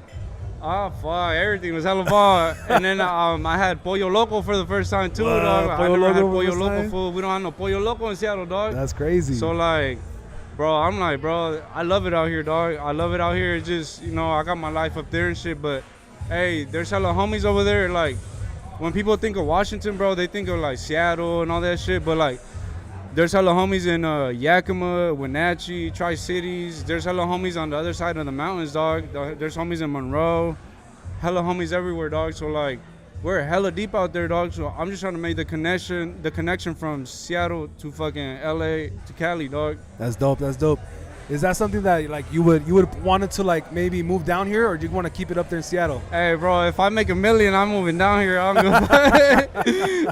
oh fuck, everything was hella bomb. And then I had Pollo Loco for the first time too, Wow, dog. I Pollo never had Loco for the Pollo first Loco time? food. We don't have no Pollo Loco in Seattle, dog. That's crazy. So like, bro, I'm like, bro, I love it out here, dog. I love it out here. It's just, you know, I got my life up there and shit, but hey, there's hella homies over there. Like, when people think of Washington, bro, they think of like Seattle and all that shit, but like, there's hella homies in Yakima, Wenatchee, Tri-Cities. There's hella homies on the other side of the mountains, dog. There's homies in Monroe. Hella homies everywhere, dog. So like, we're hella deep out there, dog. So I'm just trying to make the connection from Seattle to fucking LA to Cali, dog. That's dope. That's dope. Is that something that like you would wanted to like maybe move down here, or do you want to keep it up there in Seattle? Hey, bro, if I make $1 million, I'm moving down here. I'm going.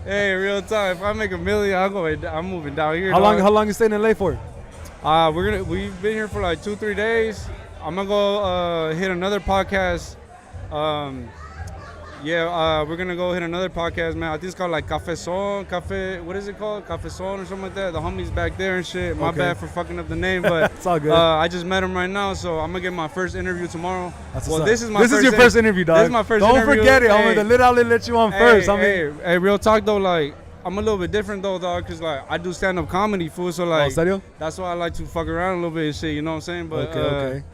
Hey, real time. If I make $1 million, I'm moving down here. How dog. long you staying in LA for? We've been here for like 2-3 days. I'm gonna go hit another podcast. We're gonna go hit another podcast, man. I think it's called like Cafe. What is it called? Cafezon or something like that. The homies back there and shit. My Okay. bad for fucking up the name, but It's all good. I just met him right now, so I'm gonna get my first interview tomorrow. That's well, what's this up. is my. This is your first interview, dog. This is my first Don't interview. forget it, homie. Hey, The lit outlet let you on hey, first. I mean, hey, real talk though, like I'm a little bit different though, dog, cause like I do stand up comedy, fool. So like, serio? that's why I like to fuck around a little bit and shit. You know what I'm saying? But okay.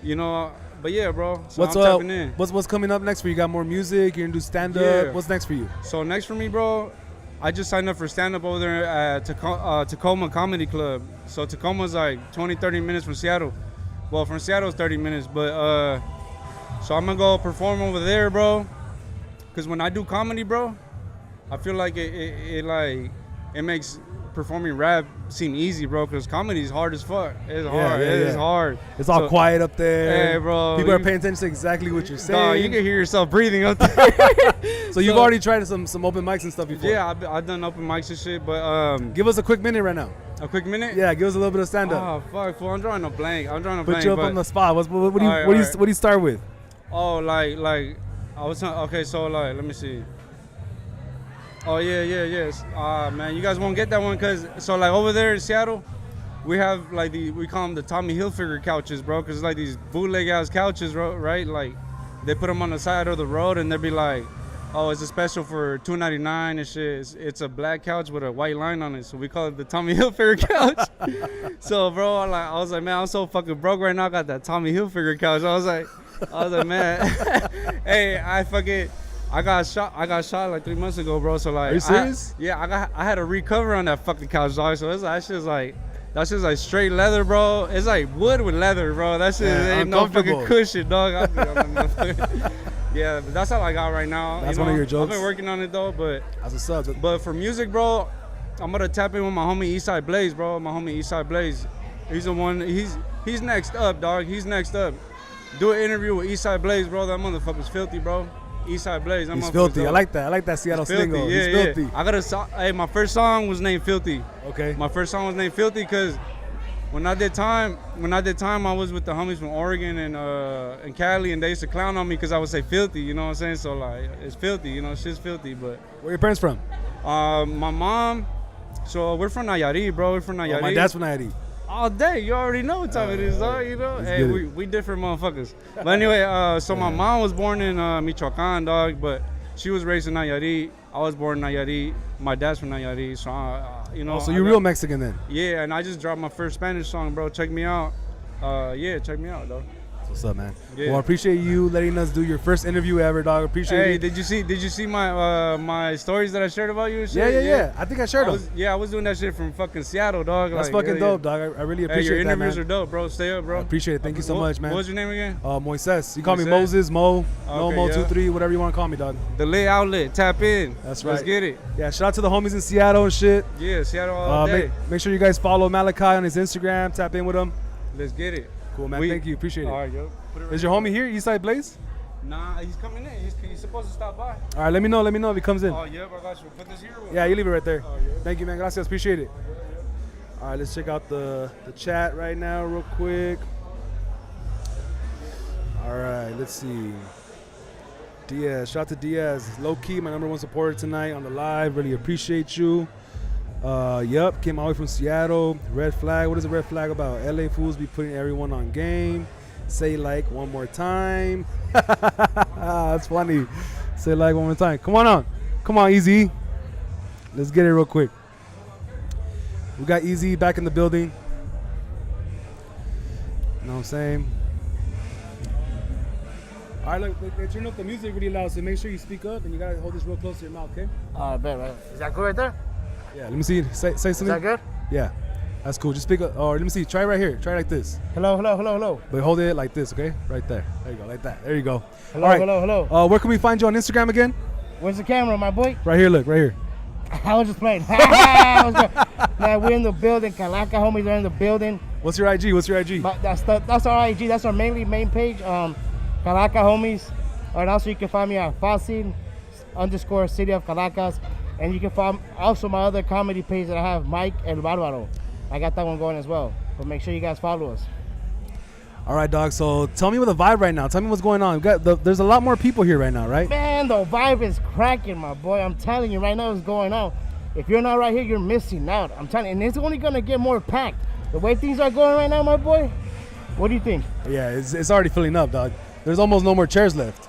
you know. But yeah, bro. So I'm tapping in. What's coming up next for you? You got more music? You're gonna do stand up? Yeah. What's next for you? So next for me, bro, I just signed up for stand up over there at Tacoma Comedy Club. So Tacoma's like 20-30 minutes from Seattle. Well, from Seattle it's 30 minutes, but so I'm gonna go perform over there, bro. Cause when I do comedy, bro, I feel like it makes performing rap seem easy, bro. Cause comedy is hard as fuck. It's hard. yeah, It is yeah. hard. It's all So- quiet up there. Hey, bro, People are you- paying attention to exactly what you're saying. Dog, you can hear yourself breathing up there. so you've already tried some open mics and stuff before. Yeah, I've done open mics and shit, but Give us a quick minute right now. a quick minute. Yeah, give us a little bit of stand up. Oh fuck, fool! I'm drawing a blank. Put you up but- on the spot. What do you Alright, what do you alright. what do you start with? Oh, like I was okay. So like, let me see. Oh yes. Man, you guys won't get that one because so like over there in Seattle, we have like we call them the Tommy Hilfiger couches, bro. Cause it's like these bootleg ass couches, bro, right? Like they put them on the side of the road and they'll be like, oh, it's a special for $2.99 and shit. It's a black couch with a white line on it, so we call it the Tommy Hilfiger couch. So, bro, I was like, man, I'm so fucking broke right now. I got that Tommy Hilfiger couch. I was like, man, hey, I got shot like 3 months ago, bro. So like, Are you serious? I had to recover on that fucking couch, dog. So that's just like straight leather, bro. It's like wood with leather, bro. That shit ain't no uncomfortable. fucking cushion, dog. Yeah, but that's all I got right now. That's you know? one of your jokes? I've been working on it though, but That's what's up. but for music, bro, I'm gonna tap in with my homie Eastside Blaze, bro. My homie Eastside Blaze. He's the one. He's next up, dog. He's next up. Do an interview with Eastside Blaze, bro. That motherfucker's filthy, bro. Eastside Blaze. That He's motherfucker's filthy. I dope. like that. I like that Seattle Filthy, single. yeah, He's yeah. filthy. I got a song. Hey, my first song was named Filthy. Okay. My first song was named Filthy because when I did time, I was with the homies from Oregon and Cali, and they used to clown on me because I would say filthy. You know what I'm saying? So like, it's filthy. You know, shit's filthy. But Where your parents from? my mom. So we're from Nayarit, bro. We're from Nayarit. Oh, my dad's from Nayarit. All day, you already know what time it is, dog. You know, Let's hey, get it. we different motherfuckers. But anyway, so my mom was born in Michoacan, dog, but she was raised in Nayarit. I was born in Nayarit. My dad's from Nayarit, so you know. Oh, so I you're got- real Mexican then? Yeah, and I just dropped my first Spanish song, bro. Check me out. Yeah, check me out, though. What's up, man? Yeah. Well, I appreciate you letting us do your first interview ever, dog. Appreciate Hey, it. did you see my my stories that I shared about you and Yeah, shit? yeah. I think I shared them. I was doing that shit from fucking Seattle, dog. That's like, fucking hell dope, dog. I really Hey, appreciate your that, interviews man. are dope, bro. Stay up, bro. I appreciate it. Thank you so much, man. What was your name again? Moises. You call me Moises? Moses, Mo, Okay, Mo yeah. 23, whatever you want to call me, dog. The Lit Outlet. Tap in. That's right. Let's get it. Yeah, shout out to the homies in Seattle and shit. Yeah, Seattle all day. Make sure you guys follow Malachi on his Instagram. Tap in with him. Let's get it. Cool, man. Thank you. Appreciate it. All right, yo. Put it right Is your homie here, Eastside Blaze? Nah, he's coming in. He's supposed to stop by. All right, let me know if he comes in. Oh, yeah, I got you. Put this here. Yeah, you leave it right there. Oh, yeah. Thank you, man. Gracias. Appreciate it. All right, let's check out the chat right now real quick. All right, let's see. Diaz, shout out to Diaz. Low key, my #1 supporter tonight on the live. Really appreciate you. Yep, came all the way from Seattle. Red flag. What is a red flag about? LA fools be putting everyone on game. Say like one more time. That's funny. Say like one more time. Come on. Come on, Easy. Let's get it real quick. We got Easy back in the building. You know what I'm saying? All right, look, they turn up the music really loud, so make sure you speak up, and you gotta hold this real close to your mouth, okay? I bet, right? Is that good right there? Yeah, let me see. Say something. Is that good? Yeah, that's cool. Just speak up. Or let me see. Try right here. Try like this. Hello, hello, hello, hello. But hold it like this, okay? Right there. There you go, like that. There you go. Hello, All right. hello. Where can we find you on Instagram again? Where's the camera, my boy? Right here. Look, right here. I was just playing. Man, we're in the building. Calaca homies are in the building. What's your IG? But that's our IG. That's our main page. Calaca homies. And also you can find me at Fácil_City of Calacas. And you can find also my other comedy page that I have, Mike El Barbaro. I got that one going as well. But make sure you guys follow us. All right, dog. So tell me what the vibe right now. Tell me what's going on. There's a lot more people here right now, right? Man, the vibe is cracking, my boy. I'm telling you right now what's going on. If you're not right here, you're missing out. I'm telling you, and it's only going to get more packed. The way things are going right now, my boy, what do you think? Yeah, it's already filling up, dog. There's almost no more chairs left.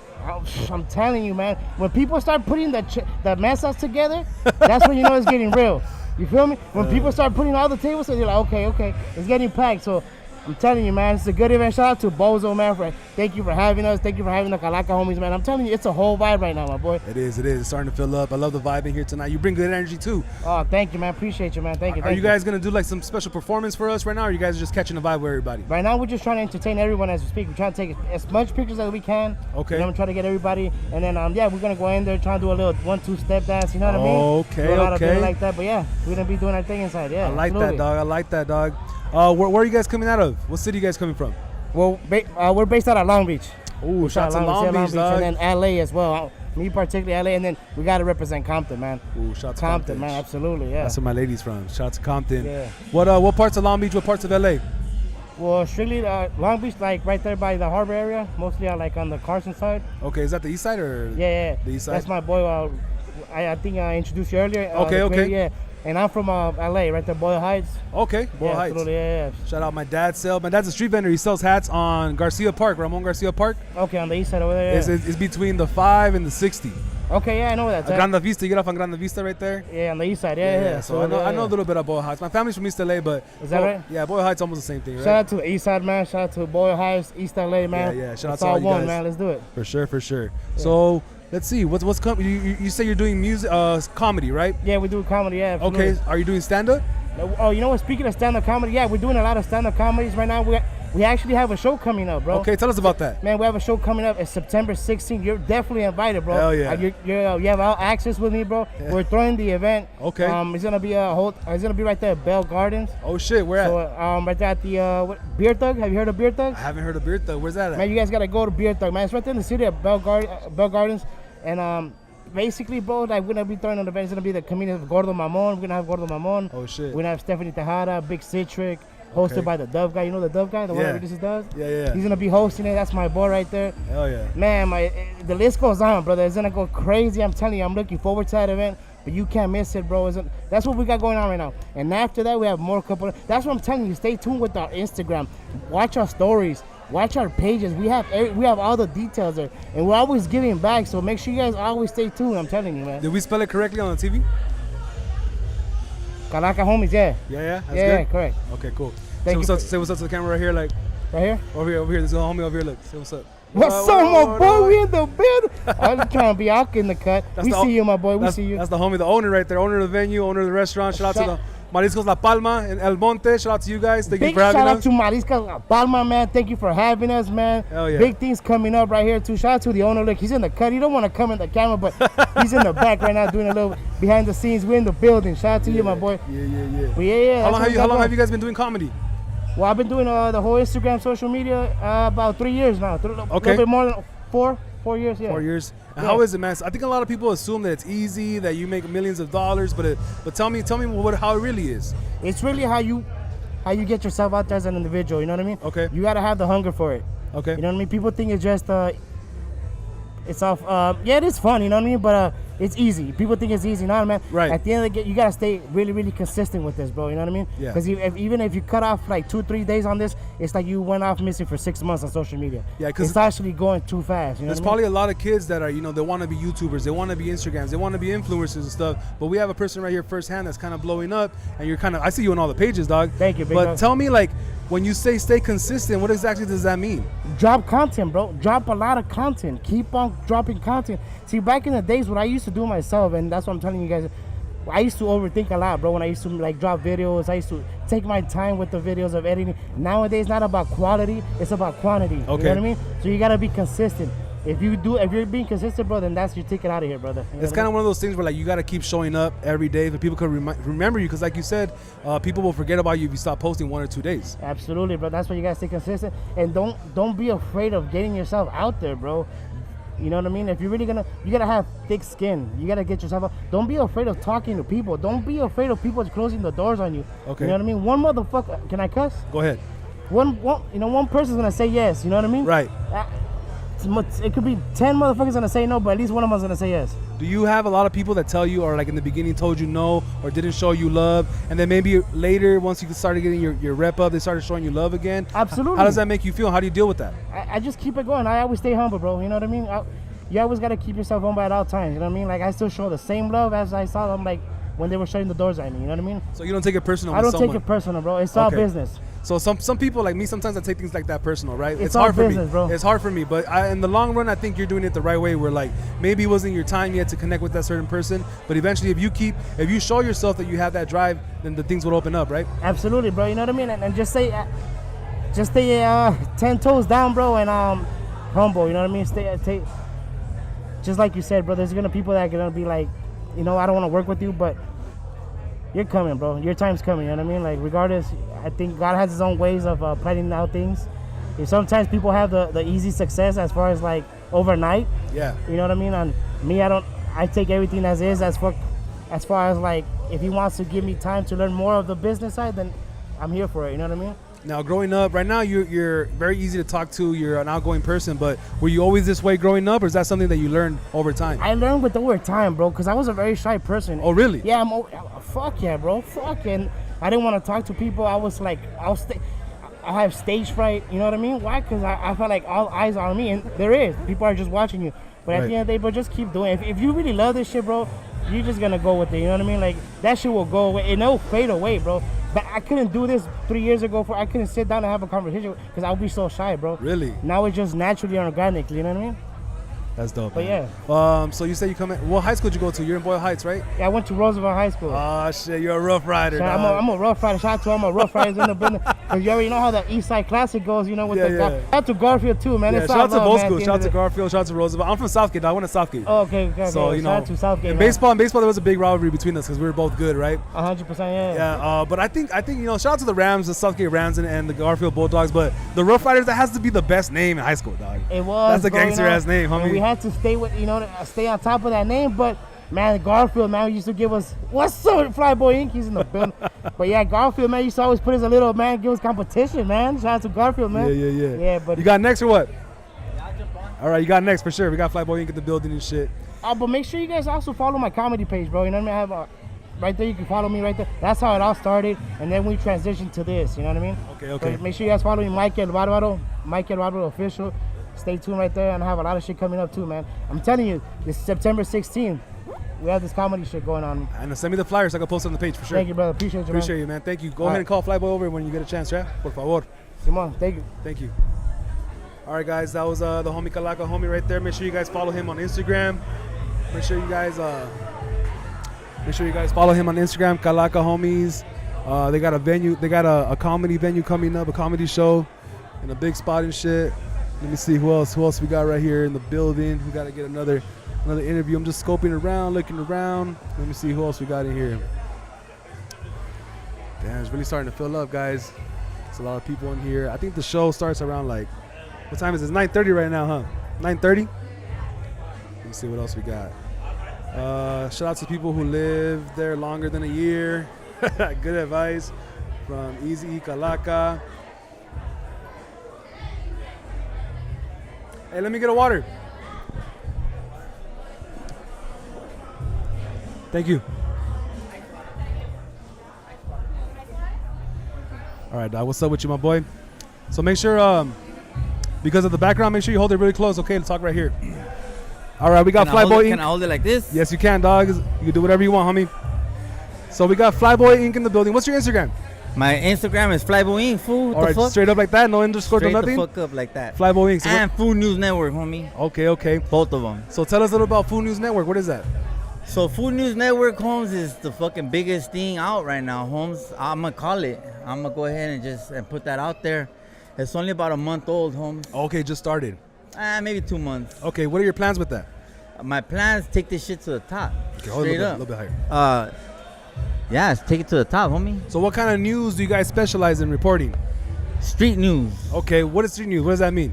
I'm telling you, man. When people start putting the mesas together, that's when you know it's getting real. You feel me? When people start putting all the tables, they're like, okay, it's getting packed. So I'm telling you, man, it's a good event. Shout out to Bozo, man. Thank you for having us. Thank you for having the Calaca homies, man. I'm telling you, it's a whole vibe right now, my boy. It is. It's starting to fill up. I love the vibe in here tonight. You bring good energy too. Oh, thank you, man. Appreciate you, man. Thank you. Are you guys gonna do like some special performance for us right now, or are you guys just catching the vibe with everybody? Right now, we're just trying to entertain everyone as we speak. We're trying to take as much pictures as we can. Okay. And then we're trying to get everybody. And then, yeah, we're gonna go in there, trying to do a little 1-2 step dance. You know what I mean? Okay, Do a lot of okay. things like that. But yeah, we're gonna be doing our thing inside. Yeah. I like absolutely. that, dog. I like that, dog. Where are you guys coming out of? What city are you guys coming from? Well, we're based out of Long Beach. Ooh, shout out to Long Beach, dog. And then LA as well. Me particularly LA, and then we gotta represent Compton, man. Ooh, shout out to Compton, man. Absolutely, yeah. That's where my lady's from. Shout out to Compton. Yeah. What parts of Long Beach? What parts of LA? Well, strictly Long Beach, like right there by the harbor area, mostly like on the Carson side. Okay, is that the east side or? Yeah. The east side? That's my boy. I think I introduced you earlier. Okay. Yeah. And I'm from LA, right there, Boyle Heights. Okay, Boyle Heights. Absolutely, yeah. Shout out my dad. My dad's a street vendor. He sells hats on Garcia Park, Ramon Garcia Park. Okay, on the east side over there. Yeah. It's between the 5 and the 60. Okay, yeah, I know that. Grande Vista, you get off on Grande Vista right there. Yeah, on the east side, yeah. So I know a little bit about Boyle Heights. My family's from East LA, but is that right? Yeah, Boyle Heights almost the same thing, right? Shout out to the east side, man. Shout out to Boyle Heights, East LA, man. Yeah. Shout out it's to all all you one, guys. man. Let's do it. For sure. Yeah. So let's see. What's coming? You say you're doing music, comedy, right? Yeah, we do comedy. Yeah. Absolutely. Okay. Are you doing stand up? Oh, you know what? Speaking of stand-up comedy, yeah, we're doing a lot of stand-up comedies right now. We actually have a show coming up, bro. Okay, tell us about that. Man, we have a show coming up. It's September 16th. You're definitely invited, bro. Hell yeah. You have all access with me, bro. Yeah. We're throwing the event. Okay. It's gonna be right there at Bell Gardens. Oh shit, where at? So right there at the Beer Thug. Have you heard of Beer Thug? I haven't heard of Beer Thug. Where's that at? Man, you guys gotta go to Beer Thug, man. It's right there in the city of Bell Gardens, and basically, bro, like we're gonna be throwing an event. It's gonna be the comedian of Gordo Mamon. We're gonna have Gordo Mamon. Oh shit. We're gonna have Stephanie Tejada, Big Citric, hosted by the Dove guy. You know the Dove guy, the one that releases does. Yeah. He's gonna be hosting it. That's my boy right there. Hell yeah. Man, the list goes on, brother. It's gonna go crazy. I'm telling you, I'm looking forward to that event. But you can't miss it, bro. That's what we got going on right now. And after that, we have more couple. That's what I'm telling you. Stay tuned with our Instagram. Watch our stories. Watch our pages. We have all the details there, and we're always giving back. So make sure you guys always stay tuned. I'm telling you, man. Did we spell it correctly on the TV? Calaca homies, yeah. Yeah. That's Yeah, good? correct. Okay, cool. Thank Say you what's up to the camera right here, like. Right here? Over here. There's a homie over here. Look, say what's up. What's up, my boy? We in the building. I'm trying to be out in the cut. That's We the- see you, my boy. We That's, see you. that's the homie, the owner right there. Owner of the venue, owner of the restaurant. Shout out to the Mariscos La Palma in El Monte. Shout out to you guys. Thank you Big for having shout out us. to Mariscos La Palma, man. Thank you for having us, man. Hell yeah. Big things coming up right here, too. Shout out to the owner. Look, he's in the cut. He don't want to come in the camera, but he's in the back right now doing a little behind the scenes. We're in the building. Shout out to you, my boy. Yeah. But yeah. How long that's what have we got have going. you guys been doing comedy? Well, I've been doing the whole Instagram, social media about 3 years now. A Okay. little bit more than 4 years, yeah. 4 years. And Yeah. how is it, man? I think a lot of people assume that it's easy, that you make millions of dollars, but tell me how it really is. It's really how you get yourself out there as an individual, you know what I mean? Okay. You gotta have the hunger for it. Okay. You know what I mean? People think it's just it's off. Yeah, it is fun, you know what I mean? But it's easy. People think it's easy, no, man. Right. At the end of the day, you gotta stay really, really consistent with this, bro. You know what I mean? Yeah. Because even if you cut off like 2-3 days on this, it's like you went off missing for 6 months on social media. Yeah, 'cause it's actually going too fast. You know There's what I mean? probably a lot of kids that are, they want to be YouTubers, they want to be Instagrams, they want to be influencers and stuff. But we have a person right here firsthand that's kind of blowing up, and you're I see you on all the pages, dog. Thank you, big But dog. tell me, like, when you say stay consistent, what exactly does that mean? Drop content, bro. Drop a lot of content. Keep on dropping content. See, back in the days, what I used to do myself, and that's what I'm telling you guys, I used to overthink a lot, bro. When I used to like drop videos, I used to take my time with the videos of editing. Nowadays, it's not about quality, it's about quantity. You know Okay. what I mean? So you gotta be consistent. If you're being consistent, bro, then that's your ticket out of here, brother. You know It's what I kind mean? of one of those things where, like, you got to keep showing up every day so people can remember you, because like you said, people will forget about you if you stop posting 1 or 2 days. Absolutely, bro. That's why you gotta stay consistent, and don't be afraid of getting yourself out there, bro. You know what I mean? If you're really you gotta have thick skin. You gotta get yourself out. Don't be afraid of talking to people. Don't be afraid of people closing the doors on you. Okay. You know what I mean? One motherfucker. Can I cuss? Go ahead. One person's gonna say yes. You know what I mean? Right. It could be 10 motherfuckers gonna say no, but at least one of them's gonna say yes. Do you have a lot of people that tell you, or like in the beginning told you no, or didn't show you love, and then maybe later, once you started getting your rep up, they started showing you love again? Absolutely. How does that make you feel? How do you deal with that? I just keep it going. I always stay humble, bro. You know what I mean? You always gotta keep yourself humble at all times. You know what I mean? Like, I still show the same love as I saw them, like, when they were shutting the doors at me. You know what I mean? So you don't take it personal I with don't someone? take it personal, bro. It's all Okay. business. So some people like me, sometimes I take things like that personal, right? It's all hard for business, me. bro. It's hard for me, but in the long run, I think you're doing it the right way. Where, like, maybe it wasn't your time yet to connect with that certain person, but eventually, if you show yourself that you have that drive, then the things will open up, right? Absolutely, bro. You know what I mean? And just stay 10 toes down, bro, and humble. You know what I mean? Stay. Just like you said, bro. There's gonna people that are gonna be like, I don't want to work with you, but you're coming, bro. Your time's coming. You know what I mean? Like, regardless, I think God has His own ways of planning out things. Sometimes people have the easy success as far as like overnight. Yeah. You know what I mean? And me, I take everything as is. As far as like, if He wants to give me time to learn more of the business side, then I'm here for it. You know what I mean? Now, growing up, right now, you're very easy to talk to. You're an outgoing person, but were you always this way growing up, or is that something that you learned over time? I learned with over time, bro, because I was a very shy person. Oh, really? Yeah, fuck yeah, bro. Fuck, and I didn't want to talk to people. I was like, I have stage fright. You know what I mean? Why? Because I felt like all eyes are on me, and there is. People are just watching you. But at Right. the end of the day, bro, just keep doing it. If you really love this shit, bro, you're just gonna go with it. You know what I mean? Like, that shit will go away. It'll fade away, bro. But I couldn't do this 3 years ago. I couldn't sit down and have a conversation because I would be so shy, bro. Really? Now it's just naturally and organically. You know what I mean? That's dope. But man. So you say you come in. What high school did you go to? You're in Boyle Heights, right? Yeah, I went to Roosevelt High School. Oh shit, you're a rough rider. So dog. I'm a rough rider. Shout out to all my rough riders in the building. Because you already know how the East Side Classic goes, with Yeah, the yeah. Shout out to Garfield too, man. Yeah, It's shout all out to love, both man, at schools. the Shout out end to of the- Garfield. Shout out to Roosevelt. I'm from Southgate. I went to Southgate. Oh, okay. So Shout out to Southgate. in man. baseball, there was a big rivalry between us because we were both good, right? 100%, yeah. Yeah, but I think shout out to the Rams, the Southgate Rams, and the Garfield Bulldogs. But the Rough Riders, that has to be the best name in high school, dog. It was. That's a bro, gangster ass name, and homie. we had to stay with, stay on top of that name. But man, Garfield, man, used to give us, what's up, Flyboy Inc. He's in the building. But yeah, Garfield, man, used to always put us a little, man, give us competition, man. Shout out to Garfield, man. Yeah. Yeah, but You got next or what? All right, you got next for sure. We got Flyboy Inc. in the building and shit. but make sure you guys also follow my comedy page, bro. You know what I mean? I have right there, you can follow me right there. That's how it all started, and then we transitioned to this. You know what I mean? Okay. So make sure you guys follow me, Mike El Barbaro Official. Stay tuned right there, and I have a lot of shit coming up too, man. I'm telling you, this September 16th, we have this comedy shit going on. And send me the flyers so I can post it on the page for sure. Thank you, brother. Appreciate you, man. Appreciate you, man. Thank you. Go ahead and call Flyboy over when you get a chance, yeah? Por favor. Simon, thank you. Thank you. All right, guys, that was the homie Kalaka homie right there. Make sure you guys follow him on Instagram. Make sure you guys follow him on Instagram, Kalaka homies. They got a venue. They got a comedy venue coming up, a comedy show, in a big spot and shit. Let me see who else we got right here in the building. We got to get another interview. I'm just scoping around, looking around. Let me see who else we got in here. Damn, it's really starting to fill up, guys. There's a lot of people in here. I think the show starts around like, what time is it? It's 9:30 right now, huh? 9:30? Let me see what else we got. Shout out to people who live there longer than a year. Good advice from Easy E Kalaka. Hey, let me get a water. Thank you. All right, dog. What's up with you, my boy? So make sure, because of the background, make sure you hold it really close. Okay, let's talk right here. All right, we got Flyboy Inc. Can I hold it like this? Yes, you can, dog. You can do whatever you want, homie. So we got Flyboy Inc. in the building. What's your Instagram? My Instagram is Flyboy Inc. Fool. What All the right, fuck? straight up like that, no underscore, no Straight nothing. the fuck up like that. Flyboy Inc. So And Food News Network, homie. okay. Both of them. So tell us a little about Food News Network. What is that? So Food News Network, Holmes, is the fucking biggest thing out right now, Holmes. I'm gonna call it. I'm gonna go ahead and just put that out there. It's only about a month old, Holmes. Okay, just started. Maybe 2 months. Okay, what are your plans with that? My plans, take this shit to the top. Okay, hold it Straight a up. little bit higher. Yeah, take it to the top, homie. So what kind of news do you guys specialize in reporting? Street news. Okay, what is street news? What does that mean?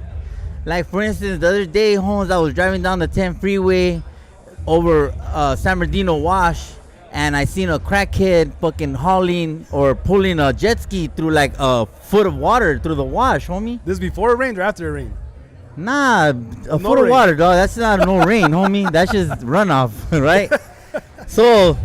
Like, for instance, the other day, Holmes, I was driving down the 10 freeway over San Bernardino Wash, and I seen a crackhead fucking hauling or pulling a jet ski through like a foot of water through the wash, homie. This is before it rained or after it rained? Nah, a No foot of rain. water, dog. That's not no rain, homie. That's just runoff, right? So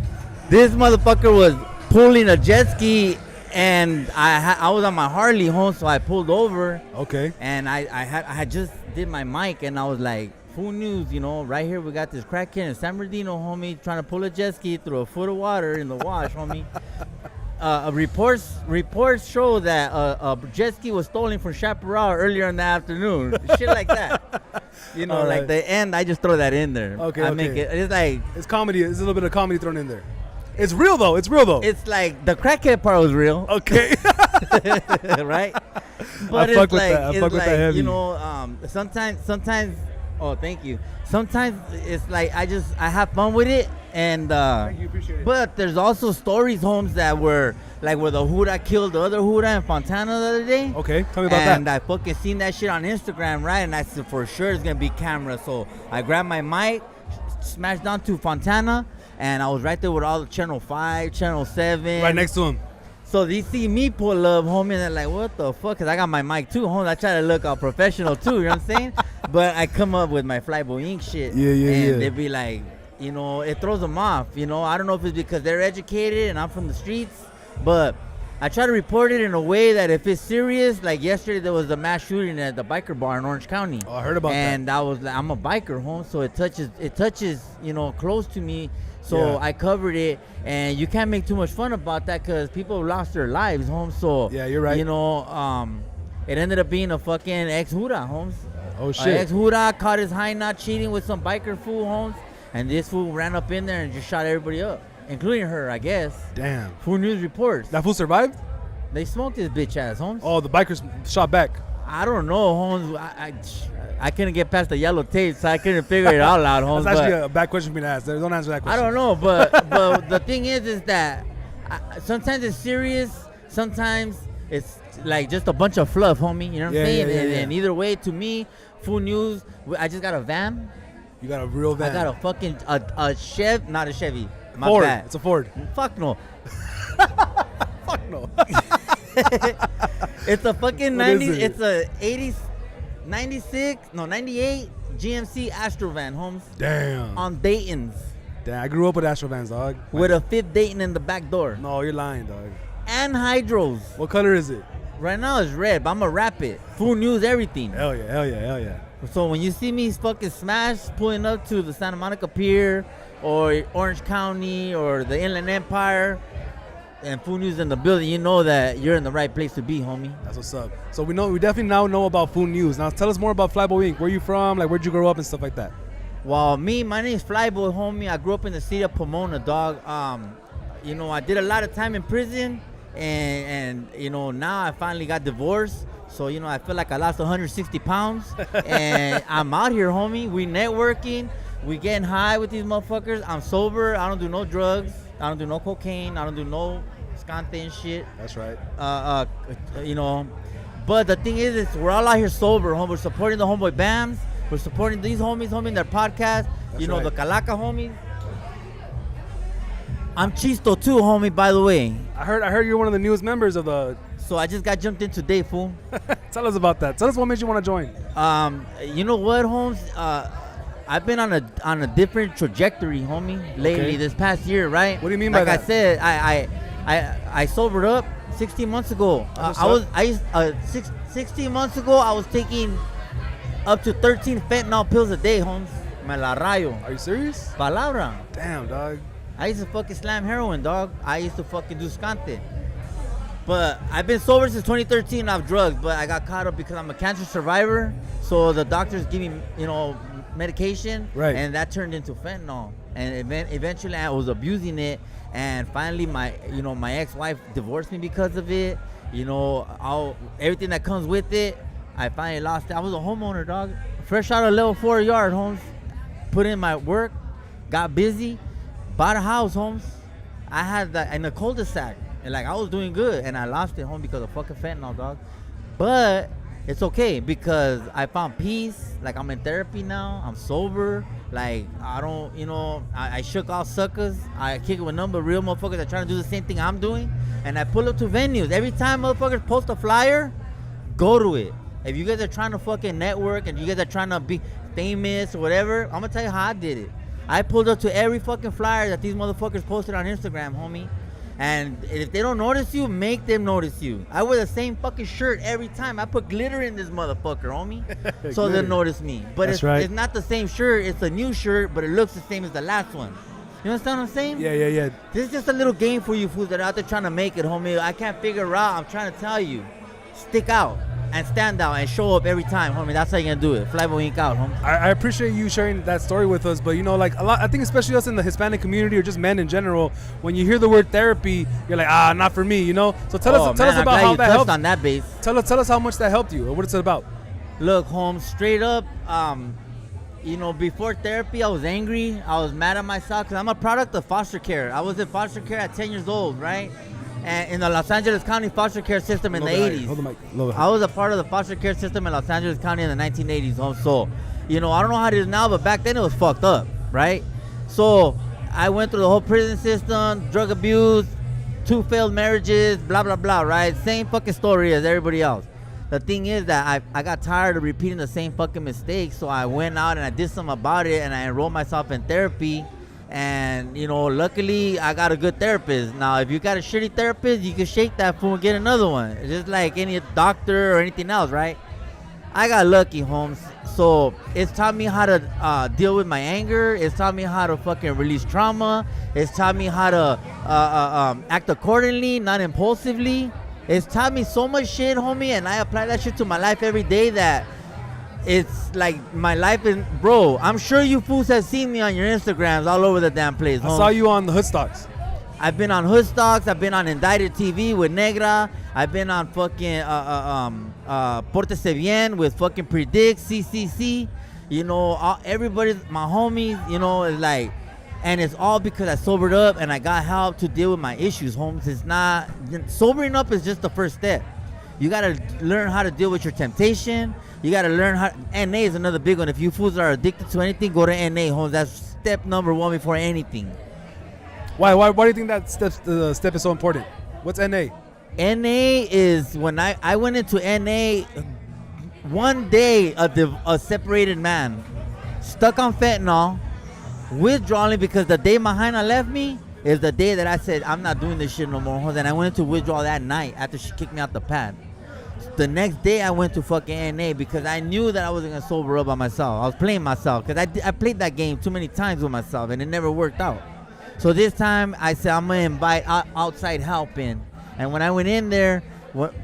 this motherfucker was pulling a jet ski, and I was on my Harley, home, so I pulled over. Okay. And I had just did my mic, and I was like, "Food news, you know, right here we got this crackhead in San Bernardino, homie, trying to pull a jet ski through a foot of water in the wash, homie." Reports show that a jet ski was stolen from Chaparral earlier in the afternoon. Shit like that. You know, All like right. the end, I just throw that in there. Okay, I okay. make it. It's like It's comedy. There's a little bit of comedy thrown in there. It's real though. It's real though. it's like the crackhead part was real, Okay. right? I fuck with that. I it's fuck with that heavy. You know, sometimes. Oh, thank you. Sometimes it's like I have fun with it, and Thank you. Appreciate it. but there's also stories, Holmes, that were like where the Huda killed the other Huda in Fontana the other day. Okay. Tell me about And that. I fucking seen that shit on Instagram, right? And I said for sure it's gonna be camera. So I grabbed my mic, smashed down to Fontana, and I was right there with all the Channel 5, Channel 7. Right next to him. So they see me pull up, homie, and they're like, what the fuck? Because I got my mic too, homie. I try to look all professional too, you know what I'm saying? But I come up with my Flyboy Inc. shit. Yeah, yeah, and yeah. they be like, you know, it throws them off, you know? I don't know if it's because they're educated and I'm from the streets, but I try to report it in a way that if it's serious, like yesterday there was a mass shooting at the biker bar in Orange County. Oh, I heard about that. And I was like, I'm a biker, home, so it touches, you know, close to me. So Yeah. I covered it, and you can't make too much fun about that because people lost their lives, home. So Yeah, you're right. You know, it ended up being a fucking ex-Huda, Holmes. Oh shit. Ex-Huda caught his high knot cheating with some biker fool, Holmes, and this fool ran up in there and just shot everybody up, including her, I guess. Damn. Fool News reports. That fool survived? They smoked his bitch ass, Holmes. Oh, the bikers shot back. I don't know, Holmes. I couldn't get past the yellow tape, so I couldn't figure it all out, Holmes. That's actually but a bad question for me to ask. Don't answer that I question. don't know, but the thing is that sometimes it's serious, sometimes it's like just a bunch of fluff, homie. You know what Yeah, I'm saying? yeah, yeah, and, yeah. and either way, to me, Food News. I just got a van. You got a real van. I got a fucking a Chev, not a Chevy. My Ford. bad. It's a Ford. Fuck no. Fuck no. It's a fucking What 90. is it? It's a 80, 96, no 98 GMC Astrovan, Holmes, Damn. on Dayton's Damn. I grew up with Astro vans, dog. with a fifth Dayton in the back door No, you're lying, dog. and hydros. What color is it? Right now it's red, but I'm gonna wrap it. Food News, everything. Hell yeah, hell yeah, hell yeah. So when you see me fucking smash pulling up to the Santa Monica Pier or Orange County or the Inland Empire, and Food News in the building, you know that you're in the right place to be, homie. That's what's up. So we definitely now know about Food News. Now tell us more about Flyboy Inc. Where you from? Like, where'd you grow up and stuff like that? Well, my name is Flyboy, homie. I grew up in the city of Pomona, dog. You know, I did a lot of time in prison, and you know, now I finally got divorced. So, you know, I feel like I lost 160 pounds, and I'm out here, homie. We networking, we getting high with these motherfuckers. I'm sober. I don't do no drugs. I don't do no cocaine. I don't do no scante and shit. That's right. You know, but the thing is we're all out here sober, homie. We're supporting the homeboy BAMs. We're supporting these homies, homie, in their podcast. That's you know, right. the Calaca homies. I'm Chisto too, homie, by the way. I heard you're one of the newest members of the. So I just got jumped in today, fool. Tell us about that. Tell us what made you want to join. You know what, Holmes? I've been on a different trajectory, homie, lately. Okay. This past year, right? What do you mean by that? Like I said, I sobered up 16 months ago. That's what's up. 16 months ago I was taking up to 13 fentanyl pills a day, Holmes. Me la rayo. Are you serious? Palabra. Damn, dog. I used to fucking slam heroin, dog. I used to fucking do scante. But I've been sober since 2013 off drugs, but I got caught up because I'm a cancer survivor. So the doctors give me, you know, medication, Right. and that turned into fentanyl. And eventually I was abusing it, and finally my ex-wife divorced me because of it. You know, everything that comes with it. I finally lost it. I was a homeowner, dog. Fresh out of level 4 yard, Holmes. Put in my work, got busy, bought a house, Holmes. I had that in a cul-de-sac. And like I was doing good, and I lost it, home, because of fucking fentanyl, dog. But it's okay because I found peace. Like I'm in therapy now. I'm sober. Like I don't, you know, I shook off suckers. I kick it with number real motherfuckers that trying to do the same thing I'm doing. And I pull up to venues every time motherfuckers post a flyer. Go to it. If you guys are trying to fucking network and you guys are trying to be famous or whatever, I'm gonna tell you how I did it. I pulled up to every fucking flyer that these motherfuckers posted on Instagram, homie. And if they don't notice you, make them notice you. I wear the same fucking shirt every time. I put glitter in this motherfucker, homie. So they'll notice me. But That's right. It's not the same shirt. It's a new shirt, but it looks the same as the last one. You understand what I'm saying? Yeah. This is just a little game for you fools that are out there trying to make it, homie. I can't figure out. I'm trying to tell you. Stick out and stand out and show up every time, homie. That's how you're gonna do it. Flyboy Inc. out, homie. I appreciate you sharing that story with us, but you know, like a lot, I think especially us in the Hispanic community or just men in general, when you hear the word therapy, you're like, not for me, you know. So tell us I'm about glad how you that touched helped. on that base. Tell us how much that helped you, or what it's about. Look, Holmes, straight up, you know, before therapy, I was angry. I was mad at myself because I'm a product of foster care. I was in foster care at 10 years old, right? And in the Los Angeles County foster care system in the 80s. Hold the mic. Lower. I was a part of the foster care system in Los Angeles County in the 1980s, Holmes. So, you know, I don't know how it is now, but back then it was fucked up, right? So I went through the whole prison system, drug abuse, 2 failed marriages, blah, blah, blah, right? Same fucking story as everybody else. The thing is that I got tired of repeating the same fucking mistakes, so I went out and I did something about it, and I enrolled myself in therapy. And, you know, luckily I got a good therapist. Now, if you got a shitty therapist, you can shake that fool and get another one. It's just like any doctor or anything else, right? I got lucky, Holmes. So it's taught me how to deal with my anger. It's taught me how to fucking release trauma. It's taught me how to act accordingly, not impulsively. It's taught me so much shit, homie, and I apply that shit to my life every day that it's like my life is, bro, I'm sure you fools have seen me on your Instagrams all over the damn place, I saw you on the Hood Stocks. I've been on Hood Stocks. I've been on Indicted TV with Negra. I've been on fucking Pórtese Bien with fucking Predict, CCC. You know, everybody, my homies, you know, is like, and it's all because I sobered up and I got help to deal with my issues, Holmes. It's not, sobering up is just the first step. You got to learn how to deal with your temptation. You got to learn how, NA is another big one. If you fools are addicted to anything, go to NA, Holmes. That's step number 1 before anything. Why do you think that step is so important? What's NA? NA is when I went into NA, one day a separated man, stuck on fentanyl, withdrawing because the day Mahina left me is the day that I said, I'm not doing this shit no more. And I went into withdrawal that night after she kicked me out the pad. The next day I went to fucking NA because I knew that I wasn't going to sober up by myself. I was playing myself because I played that game too many times with myself and it never worked out. So this time I said I'm gonna invite outside help in. And when I went in there,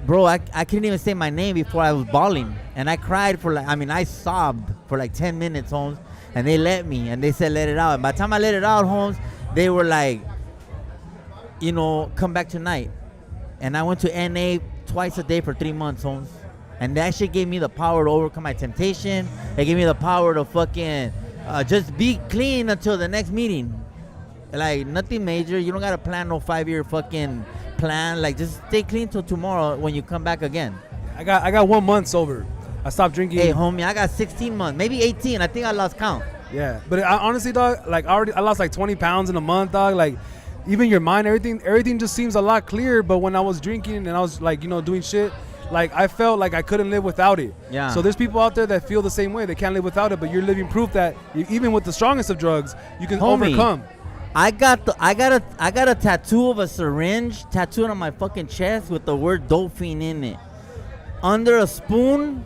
bro, I couldn't even say my name before I was bawling. And I cried for I sobbed for like 10 minutes, Holmes. And they let me, and they said let it out. And by the time I let it out, Holmes, they were like, come back tonight. And I went to NA twice a day for 3 months, Holmes. And that shit gave me the power to overcome my temptation. It gave me the power to fucking just be clean until the next meeting. Like, nothing major. You don't got to plan no 5-year fucking plan. Like, just stay clean till tomorrow when you come back again. I got 1 month sober. I stopped drinking. Hey, homie, I got 16 months. Maybe 18. I think I lost count. Yeah. But I honestly, dog, like, I lost like 20 pounds in a month, dog. Like, even your mind, everything just seems a lot clearer. But when I was drinking and I was, like, doing shit, like, I felt like I couldn't live without it. Yeah. So there's people out there that feel the same way. They can't live without it. But you're living proof that even with the strongest of drugs, you can overcome. I got a tattoo of a syringe tattooed on my fucking chest with the word Dolphin in it. Under a spoon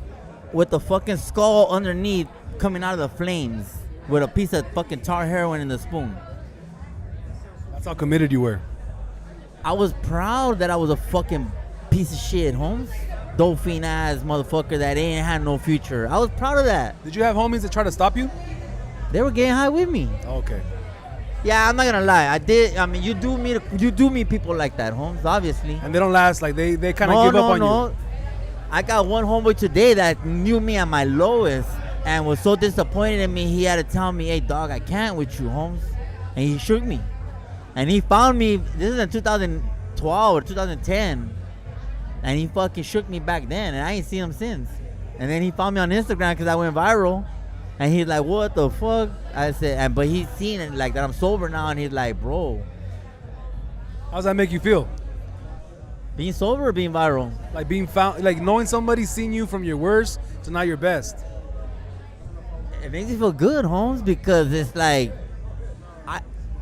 with the fucking skull underneath coming out of the flames with a piece of fucking tar heroin in the spoon. That's how committed you were. I was proud that I was a fucking piece of shit, Holmes. Dolphin ass motherfucker that ain't had no future. I was proud of that. Did you have homies that tried to stop you? They were getting high with me. Okay. Yeah, I'm not gonna lie. I did. I mean, you do meet people like that, Holmes. Obviously. And they don't last. Like they kind of give up on you. I got one homeboy today that knew me at my lowest and was so disappointed in me. He had to tell me, "Hey, dog, I can't with you, Holmes." And he shook me. And he found me. This is in 2012 or 2010. And he fucking shook me back then, and I ain't seen him since. And then he found me on Instagram because I went viral. And he's like, what the fuck? I said, but he's seen it like that I'm sober now, and he's like, bro. How does that make you feel? Being sober or being viral? Like being found, like knowing somebody's seen you from your worst to now your best. It makes me feel good, Holmes, because it's like,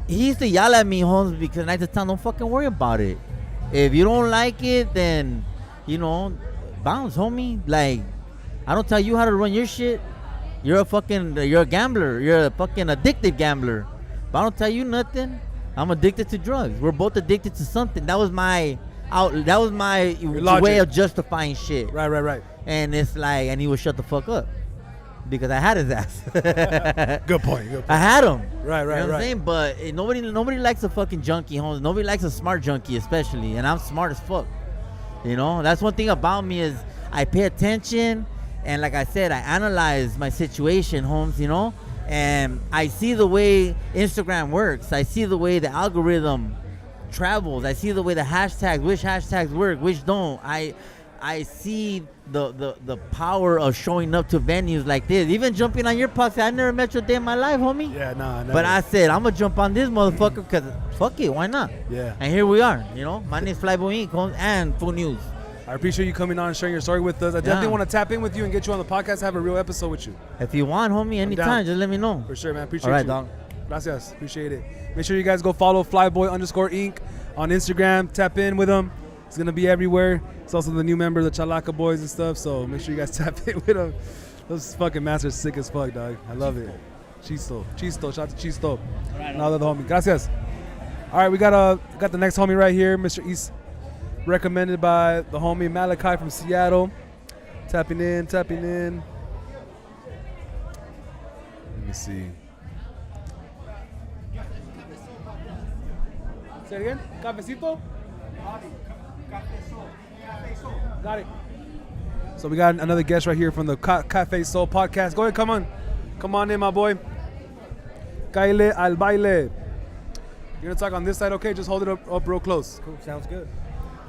he used to yell at me, Holmes, because I just tell him, don't fucking worry about it. If you don't like it, then, bounce, homie. Like, I don't tell you how to run your shit. You're a gambler. You're a fucking addicted gambler. But I don't tell you nothing. I'm addicted to drugs. We're both addicted to something. That was my way of justifying shit. Right. And it's like, and he would shut the fuck up because I had his ass. Good point. I had him. Right. You know what I'm saying? But nobody likes a fucking junkie, Holmes. Nobody likes a smart junkie, especially. And I'm smart as fuck. That's one thing about me is I pay attention. And like I said, I analyze my situation, Holmes, and I see the way Instagram works. I see the way the algorithm travels. I see the way the hashtags, which hashtags work, which don't. I see the power of showing up to venues like this. Even jumping on your podcast, I never met you a day in my life, homie. Yeah, nah. But I said, I'm going to jump on this motherfucker because fuck it, why not? Yeah. And here we are, My name is Flyboy Inc. and Full News. I appreciate you coming on and sharing your story with us. I definitely want to tap in with you and get you on the podcast, have a real episode with you. If you want, homie, anytime, just let me know. For sure, man. Appreciate you. All right, dog. Gracias. Appreciate it. Make sure you guys go follow Flyboy_Inc. on Instagram. Tap in with him. It's going to be everywhere. It's also the new member of the Chalaca Boys and stuff, so make sure you guys tap in with him. Those fucking masters sick as fuck, dog. I love it. Chisto. Shout out to Chisto. All right, Another homie. Gracias. All right, we got the next homie right here, Mr. East. Recommended by the homie Malachi from Seattle. Tapping in. Let me see. Say it again. Cafecito? Got it. So we got another guest right here from the Cafe Soul podcast. Go ahead, come on in, my boy. Caile al baile. You're gonna talk on this side, okay? Just hold it up real close. Cool, sounds good.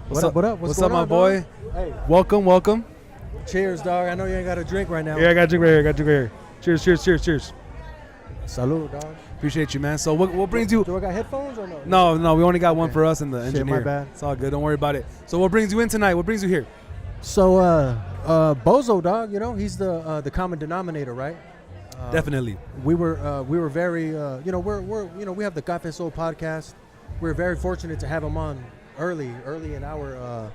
What's up? What's up, my on, boy? Dog? Hey, welcome. cheers, dog. I know you ain't got a drink right now. Yeah, I got a drink right here. Cheers. Salud, dog. Appreciate you, man. So what brings you? Do I got headphones or no? No, we only got one for us and the engineer. My bad. It's all good. Don't worry about it. So what brings you in tonight? What brings you here? So, Bozo, dog. He's the common denominator, right? Definitely. We were very, we have the Cafe Soul podcast. We're very fortunate to have him on early in our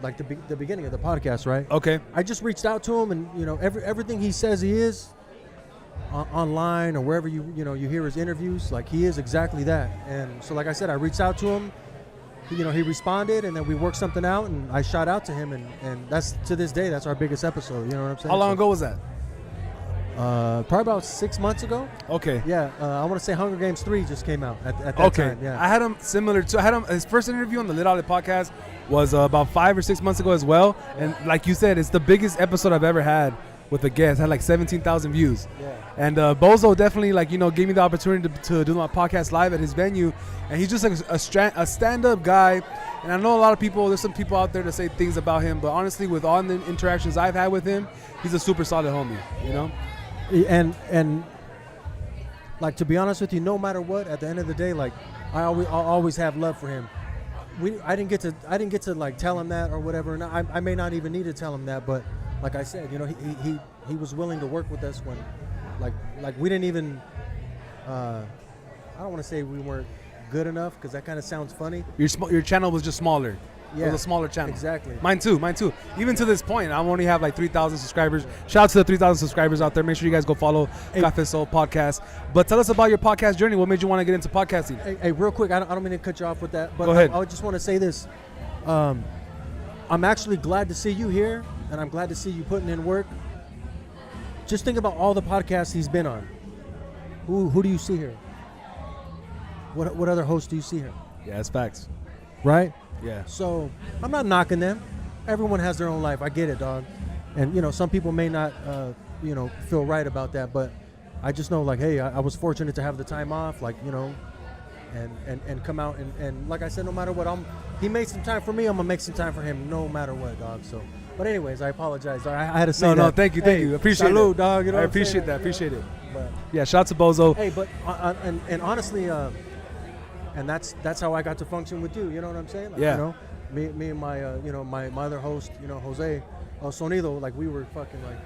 like the beginning of the podcast, right? Okay. I just reached out to him, and everything he says he is, online or wherever you hear his interviews, like he is exactly that. And so, like I said, I reached out to him. He responded, and then we worked something out, and I shot out to him, and that's, to this day, that's our biggest episode. You know what I'm saying? How long ago was that? Probably about 6 months ago. Okay. Yeah, I want to say Hunger Games 3 just came out at that Okay. time. Yeah. I had him similar to. I had him. His first interview on the Lit Outlet podcast was about 5 or 6 months ago as well. And like you said, it's the biggest episode I've ever had with a guest. It had like 17,000 views. Yeah. And Bozo definitely gave me the opportunity to do my podcast live at his venue. And he's just like a stand-up guy. And I know a lot of people. There's some people out there that say things about him, but honestly, with all the interactions I've had with him, he's a super solid homie. You know. And like, to be honest with you, no matter what, at the end of the day, like I'll always have love for him. I didn't get to like tell him that or whatever, and I may not even need to tell him that, but like I said, he was willing to work with us when like we didn't even I don't want to say we weren't good enough, because that kind of sounds funny. Your channel was just smaller. Yeah, it was a smaller channel. Exactly. Mine too. Even to this point, I only have like 3,000 subscribers. Shout out to the 3,000 subscribers out there. Make sure you guys go follow Café Soul Podcast. But tell us about your podcast journey. What made you want to get into podcasting? Hey, real quick, I don't mean to cut you off with that, but go ahead. I just want to say this. I'm actually glad to see you here, and I'm glad to see you putting in work. Just think about all the podcasts he's been on. Who do you see here? What other hosts do you see here? Yeah, that's facts. Right? Yeah. So I'm not knocking them. Everyone has their own life. I get it, dog. And some people may not feel right about that, but I just know, like, hey, I was fortunate to have the time off, like, and come out and like I said, no matter what, he made some time for me, I'm gonna make some time for him, no matter what, dog. So, but anyways, I apologize. I had to say that. No, thank you. Appreciate salute, it, dog. I appreciate that. Appreciate it. But, yeah, shout out to Bozo. Hey, but and honestly, and that's how I got to function with you. You know what I'm saying? Like, yeah. Me and my my other host, Jose Sonido, like we were fucking like.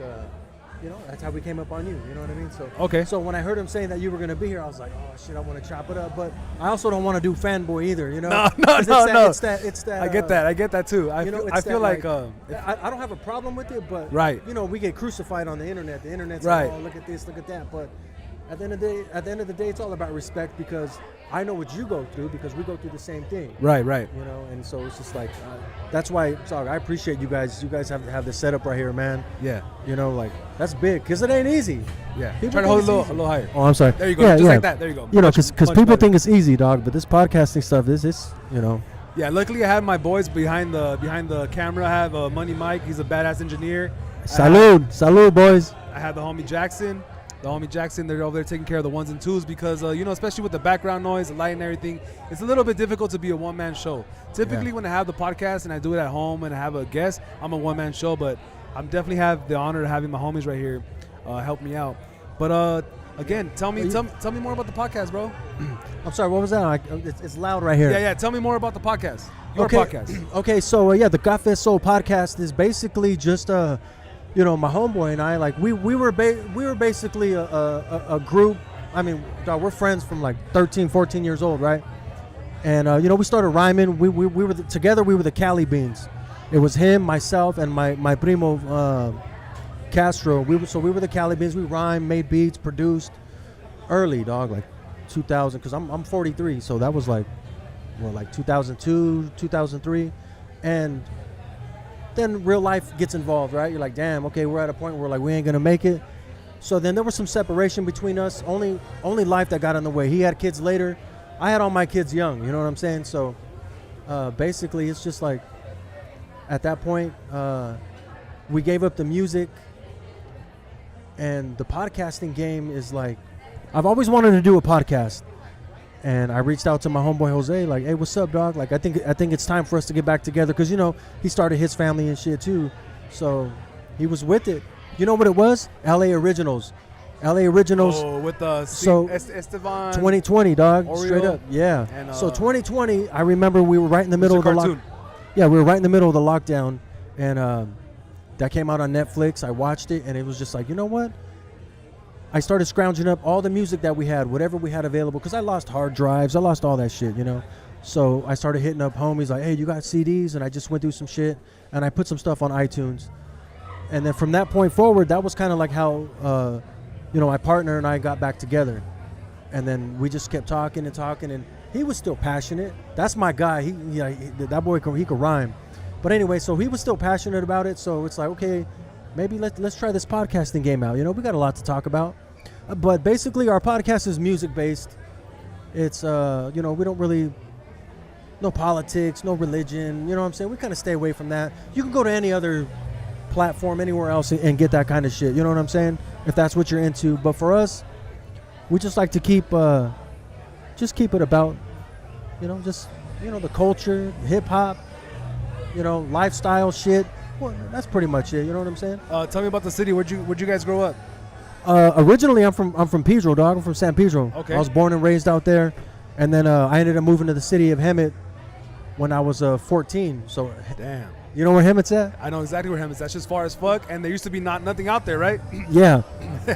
That's how we came up on you. You know what I mean? So okay. So when I heard him saying that you were gonna be here, I was like, oh shit, I want to chop it up. But I also don't want to do fanboy either. No. It's that. I get that too. I feel like I don't have a problem with it, but right. We get crucified on the internet. The internet's right. like, oh, look at this, look at that. But at the end of the day, it's all about respect, because I know what you go through, because we go through the same thing. Right. And so it's just like that's why. Sorry, I appreciate you guys. You guys have this setup right here, man. Yeah. Like that's big, because it ain't easy. Yeah. People try to hold it a little higher. Oh, I'm sorry. There you go. Yeah, just like that. There you go. Because people think it's easy, dog. But this podcasting stuff, this. Yeah. Luckily, I have my boys behind the camera. I have Money Mike. He's a badass engineer. Salud, boys. I have the homie Jackson. They're over there taking care of the ones and twos, because especially with the background noise, the light and everything, it's a little bit difficult to be a one-man show. Typically, when I have the podcast and I do it at home and I have a guest, I'm a one-man show. But I'm definitely have the honor of having my homies right here help me out. But again, tell me more about the podcast, bro. I'm sorry, what was that? It's loud right here. Yeah. Tell me more about the podcast. Your podcast. Okay, so the Café Soul podcast is basically just my homeboy and I, like we were basically a group. I mean, dog, we're friends from like 13, 14 years old, right? And we started rhyming. We were together. We were the Cali Beans. It was him, myself, and my primo Castro. We were the Cali Beans. We rhymed, made beats, produced early, dog, like 2000. Because I'm 43, so that was like 2002, 2003, and then real life gets involved, right? You're like, damn, okay, we're at a point where like we ain't gonna make it. So then there was some separation between us. Only life that got in the way. He had kids later. I had all my kids young. You know what I'm saying? So basically, it's just like at that point, we gave up the music, and the podcasting game is like, I've always wanted to do a podcast. And I reached out to my homeboy Jose, like, hey, what's up, dog? Like, I think it's time for us to get back together, because he started his family and shit too, so he was with it. You know what it was? LA Originals. Oh, with the Esteban. 2020, dog. Oreo. Straight up, yeah. And, so 2020, I remember we were right in the middle of the lockdown. Yeah, we were right in the middle of the lockdown, and that came out on Netflix. I watched it, and it was just like, you know what? I started scrounging up all the music that we had, whatever we had available, because I lost hard drives. I lost all that shit, So I started hitting up homies like, hey, you got CDs? And I just went through some shit, and I put some stuff on iTunes. And then from that point forward, that was kind of like how my partner and I got back together, and then we just kept talking and talking, and he was still passionate. That's my guy. That boy he could rhyme. But anyway, so he was still passionate about it. So it's like, okay, maybe let's try this podcasting game out. We got a lot to talk about. But basically, our podcast is music based. It's we don't really no politics, no religion. You know what I'm saying? We kind of stay away from that. You can go to any other platform anywhere else and get that kind of shit. You know what I'm saying? If that's what you're into. But for us, we just like to keep it about the culture, hip hop, lifestyle shit. Well, that's pretty much it. You know what I'm saying? Tell me about the city. Where'd you guys grow up? Originally, I'm from Pedro, dog. I'm from San Pedro. Okay. I was born and raised out there, and then I ended up moving to the city of Hemet when I was 14. So, damn. You know where Hemet's at? I know exactly where Hemet's at. That's just far as fuck, and there used to be nothing out there, right? Yeah,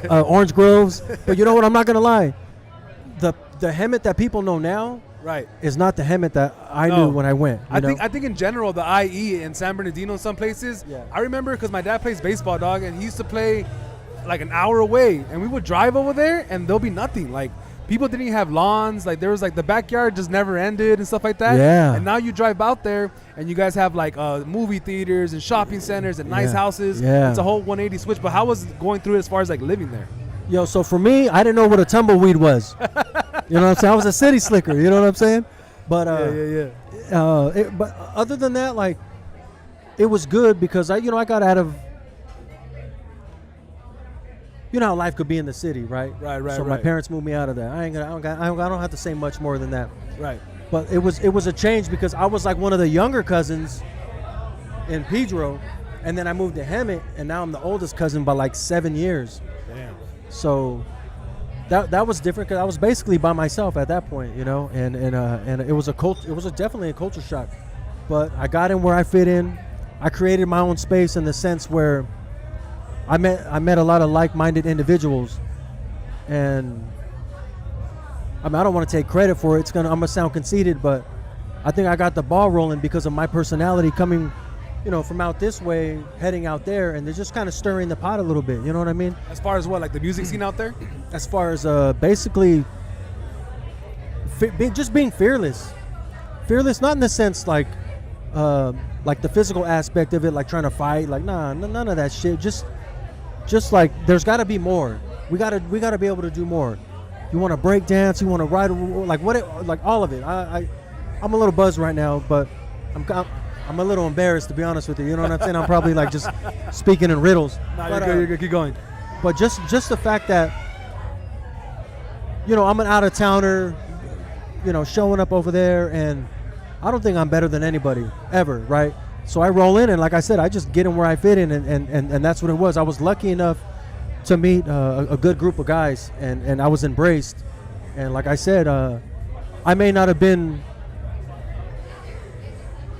orange groves. But you know what? I'm not gonna lie. The Hemet that people know now, right, is not the Hemet that I knew when I went. I think in general, the IE in San Bernardino, in some places, I remember because my dad plays baseball, dog, and he used to play like an hour away, and we would drive over there, and there'll be nothing. Like, people didn't even have lawns. Like, there was like the backyard just never ended and stuff like that. Yeah. And now you drive out there, and you guys have like movie theaters and shopping centers and nice houses. Yeah. It's a whole 180 switch. But how was going through it as far as like living there? Yo, so for me, I didn't know what a tumbleweed was. You know what I'm saying? I was a city slicker. You know what I'm saying? But but other than that, like, it was good because I got out of. You know how life could be in the city, right? Right. So my parents moved me out of that. I don't have to say much more than that. Right. But it was a change because I was like one of the younger cousins in Pedro, and then I moved to Hemet, and now I'm the oldest cousin by like 7 years. Damn. So that was different because I was basically by myself at that point, and it was definitely a culture shock. But I got in where I fit in. I created my own space in the sense where I met a lot of like-minded individuals, and I don't want to take credit for it. I'm gonna sound conceited, but I think I got the ball rolling because of my personality coming, from out this way, heading out there, and they're just kind of stirring the pot a little bit. You know what I mean? As far as what, like the music scene out there? As far as basically just being fearless, not in the sense like the physical aspect of it, like trying to fight, like none of that shit. Just like there's got to be more. We gotta be able to do more. You want to break dance? You want to ride? Like all of it. I'm a little buzzed right now, but I'm a little embarrassed, to be honest with you. You know what I'm saying? I'm probably like just speaking in riddles. Nah, you're good. Keep going. But just the fact that I'm an out of towner, showing up over there, and I don't think I'm better than anybody ever, right? So I roll in, and like I said, I just get in where I fit in, and that's what it was. I was lucky enough to meet a good group of guys, and I was embraced. And like I said, I may not have been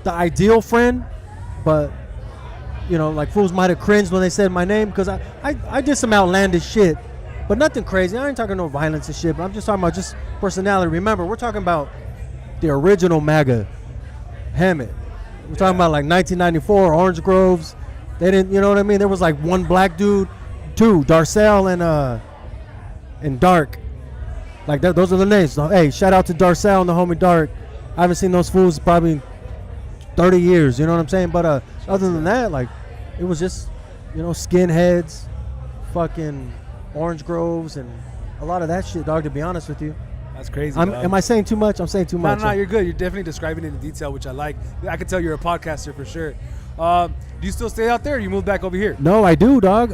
the ideal friend, but like fools might have cringed when they said my name because I did some outlandish shit, but nothing crazy. I ain't talking no violence and shit, but I'm just talking about just personality. Remember, we're talking about the original MAGA, Hemet. We're talking about like 1994, Orange Groves. They didn't, you know what I mean? There was like one black dude, two, Darcel and Dark. Like those are the names. So, hey, shout out to Darcel and the homie Dark. I haven't seen those fools probably 30 years, you know what I'm saying? But other than that, like, it was just, skinheads, fucking Orange Groves, and a lot of that shit, dog, to be honest with you. That's crazy. Am I saying too much? I'm saying too much. No, you're good. You're definitely describing it in detail, which I like. I can tell you're a podcaster for sure. Do you still stay out there, or you moved back over here? No, I do, dog.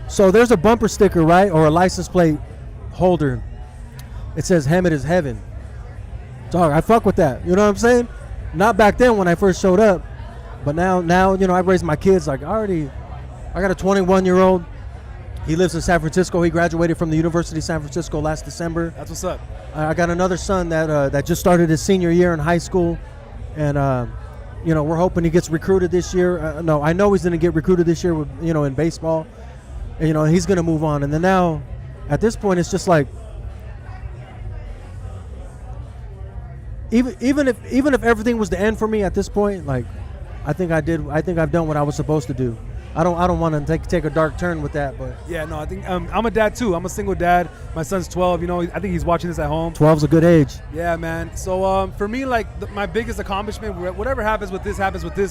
So there's a bumper sticker, right, or a license plate holder. It says Hemet is heaven. Dog, I fuck with that. You know what I'm saying? Not back then when I first showed up, but now I've raised my kids. Like I got a 21-year-old. He lives in San Francisco. He graduated from the University of San Francisco last December. That's what's up. I got another son that just started his senior year in high school, and we're hoping he gets recruited this year. No, I know he's going to get recruited this year with in baseball. And, he's going to move on. And then now, at this point, it's just like even if everything was to end for me at this point, like I think I've done what I was supposed to do. I don't want to take a dark turn with that, but Yeah, no, I think I'm a dad too. I'm a single dad. My son's 12. You know, I think he's watching this at home. 12's a good age. Yeah, man. So for me, like my biggest accomplishment, whatever happens with this.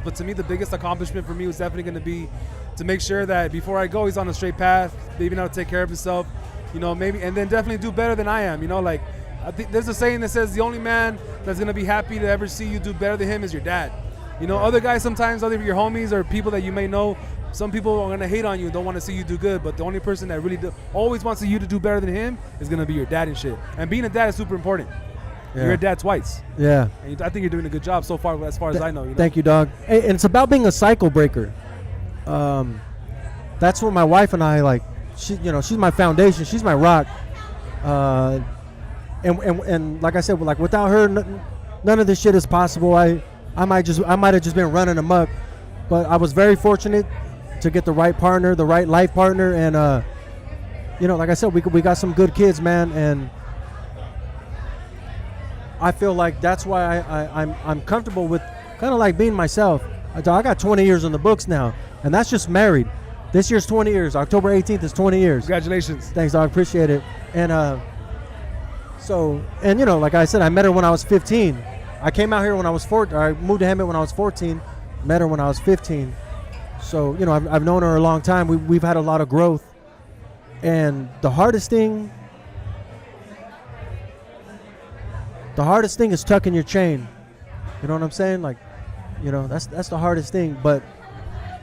But to me, the biggest accomplishment for me was definitely going to be to make sure that before I go, he's on a straight path, maybe now to take care of himself. You know, maybe, and then definitely do better than I am. You know, like I think there's a saying that says the only man that's going to be happy to ever see you do better than him is your dad. You know, other guys sometimes, other your homies or people that you may know, some people are going to hate on you and don't want to see you do good, but the only person that really always wants you to do better than him is going to be your dad and shit. And being a dad is super important. Yeah. You're a dad twice. Yeah. And I think you're doing a good job so far as I know. You know? Thank you, dog. And it's about being a cycle breaker. That's what my wife and I like. She's my foundation. She's my rock. And like I said, like without her, none of this shit is possible. I might have just been running amok, but I was very fortunate to get the right partner, the right life partner, and like I said, we got some good kids, man, and I feel like that's why I'm comfortable with kind of like being myself. I got 20 years in the books now, and that's just married. This year's 20 years. October 18th is 20 years. Congratulations. Thanks, dog. Appreciate it. And like I said, I met her when I was 15. I came out here when I was 14. I moved to Hemet when I was 14. Met her when I was 15. So, I've known her a long time. We've had a lot of growth. And the hardest thing is tucking your chain. You know what I'm saying? Like, that's the hardest thing. But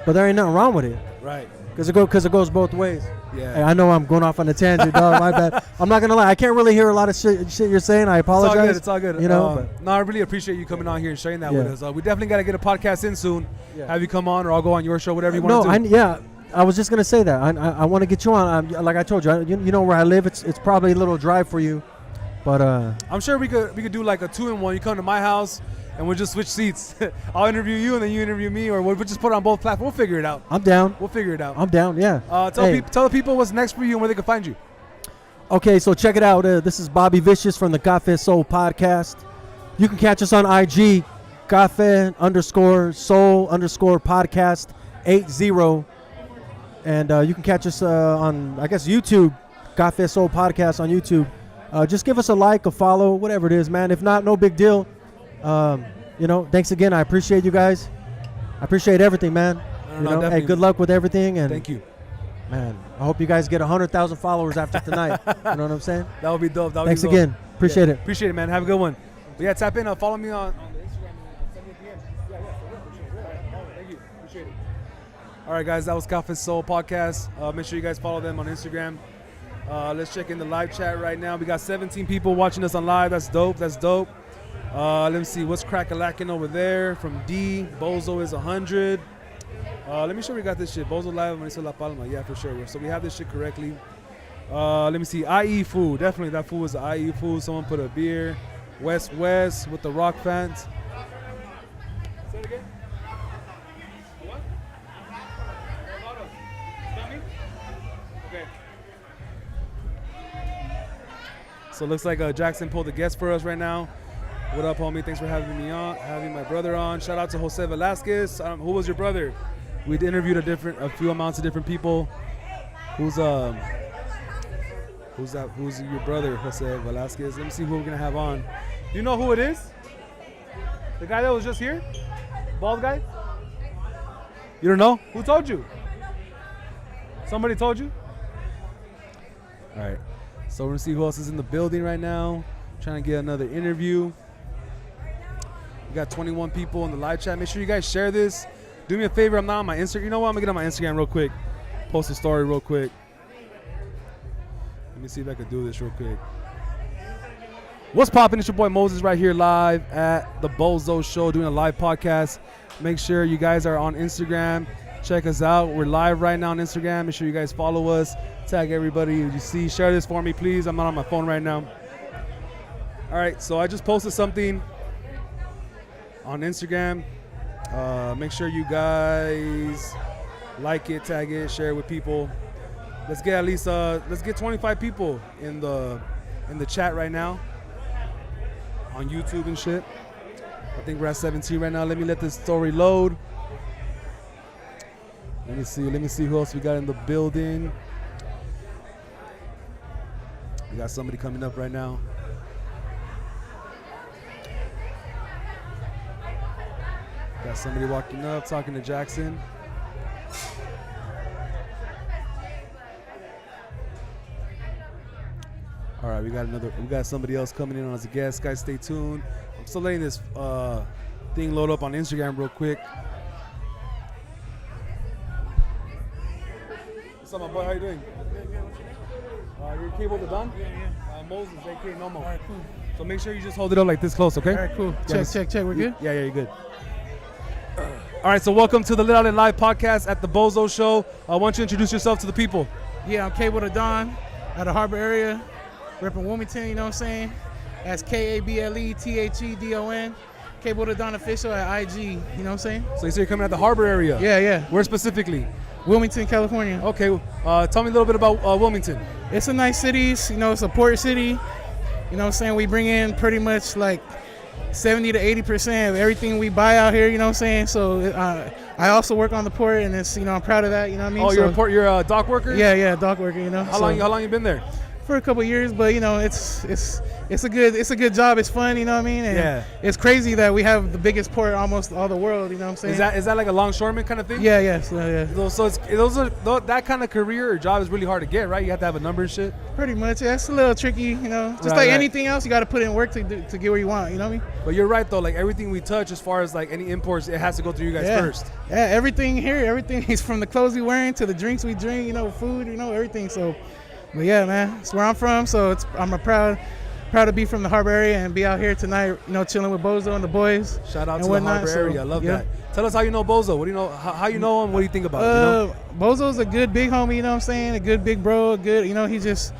there ain't nothing wrong with it. Right. Because it goes both ways. Yeah. Hey, I know I'm going off on a tangent, dog. My bad. I'm not gonna lie. I can't really hear a lot of shit you're saying. I apologize. It's all good. No, I really appreciate you coming on here and sharing that Yeah. with us. We definitely got to get a podcast in soon. Yeah. Have you come on, or I'll go on your show, whatever you want to do. I was just gonna say that. I want to get you on. Like I told you, you know where I live. It's probably a little drive for you, but I'm sure we could do like a 2-in-1. You come to my house and we'll just switch seats. I'll interview you and then you interview me, or we'll just put it on both platforms. We'll figure it out. I'm down. We'll figure it out. I'm down. Yeah. Tell the people what's next for you and where they can find you. Okay, so check it out. This is Bobby Vicious from the Cafe Soul podcast. You can catch us on IG, Cafe_Soul_podcast 80. And you can catch us on, I guess, YouTube, Cafe Soul podcast on YouTube. Just give us a like, a follow, whatever it is, man. If not, no big deal. Thanks again. I appreciate you guys. I appreciate everything, man. Hey, good luck with everything. And thank you. Man, I hope you guys get 100,000 followers after tonight. You know what I'm saying? That would be dope. Thanks again. Appreciate it. Appreciate it, man. Have a good one. But yeah, tap in. Follow me on the Instagram. Send me a DM. Thank you. Appreciate it. All right, guys. That was Cafe Soul podcast. Make sure you guys follow them on Instagram. Let's check in the live chat right now. We got 17 people watching us on live. That's dope. Let me see. What's crack-a-lacking over there from D? Bozo is 100. Let me show we got this shit. Bozo Live, Mariscos La Palma. Yeah, for sure. So we have this shit correctly. Let me see. IE food. Definitely that food is the IE food. Someone put a beer. West with the rock fans. Say it again. What? Okay. So it looks like Jackson pulled the guest for us right now. What up, homie? Thanks for having me on, having my brother on. Shout out to Jose Velasquez. Who was your brother? We interviewed a few amounts of different people. Who's that? Who's your brother, Jose Velasquez? Let me see who we're gonna have on. Do you know who it is? The guy that was just here? Bald guy? You don't know? Who told you? Somebody told you? All right. So we're gonna see who else is in the building right now. Trying to get another interview. We got 21 people in the live chat. Make sure you guys share this. Do me a favor. I'm not on my Instagram. You know what? I'm gonna get on my Instagram real quick. Post a story real quick. Let me see if I can do this real quick. What's poppin'? It's your boy Moses right here live at the Bozo Show doing a live podcast. Make sure you guys are on Instagram. Check us out. We're live right now on Instagram. Make sure you guys follow us. Tag everybody you see. Share this for me, please. I'm not on my phone right now. All right, so I just posted something on Instagram. Make sure you guys like it, tag it, share it with people. Let's get at least 25 people in the chat right now on YouTube and shit. I think we're at 17 right now. Let me let this story load. Let me see who else we got in the building. We got somebody coming up right now. Got somebody walking up, talking to Jackson. All right, we got somebody else coming in as a guest. Guys, stay tuned. I'm still letting this thing load up on Instagram real quick. What's up, my boy? How you doing? You're Cable to Don? Yeah. Moses, a.k.a. Nomo. All right, cool. So make sure you just hold it up like this close, okay? All right, cool. Check. We're good? Yeah, you're good. All right, so welcome to the Lit Out and Live podcast at the Bozo Show. Why don't you introduce yourself to the people? Yeah, I'm Cable to Don out of the Harbor area, repping Wilmington, you know what I'm saying? That's KableThedon. Cable to Don official at IG, you know what I'm saying? So you say you're coming out the Harbor area? Yeah. Where specifically? Wilmington, California. Okay, tell me a little bit about Wilmington. It's a nice city, you know, it's a port city. You know what I'm saying? We bring in pretty much like 70 to 80% of everything we buy out here, you know what I'm saying? So I also work on the port, and it's, you know, I'm proud of that, you know what I mean? Oh, you're a dock worker? Yeah, dock worker, you know. How long you been there? For a couple of years, but you know, it's a good job. It's fun, you know what I mean? And it's crazy that we have the biggest port almost all the world, you know what I'm saying? Is that like a longshoreman kind of thing? Yeah. So that kind of career or job is really hard to get, right? You have to have a number and shit. Pretty much. Yeah, it's a little tricky, you know. Just like anything else, you got to put in work to get where you want, you know what I mean? But you're right though. Like everything we touch, as far as like any imports, it has to go through you guys first. Yeah, everything is from the clothes we wearing to the drinks we drink, you know, food, you know, everything. So. But yeah, man, it's where I'm from, so I'm proud to be from the Harbor area and be out here tonight, you know, chilling with Bozo and the boys. Shout out to the Harbor area. I love that. Tell us how you know Bozo. What do you know? How you know him? What do you think about him? Bozo's a good big homie, you know what I'm saying? A good big bro, you know, he just,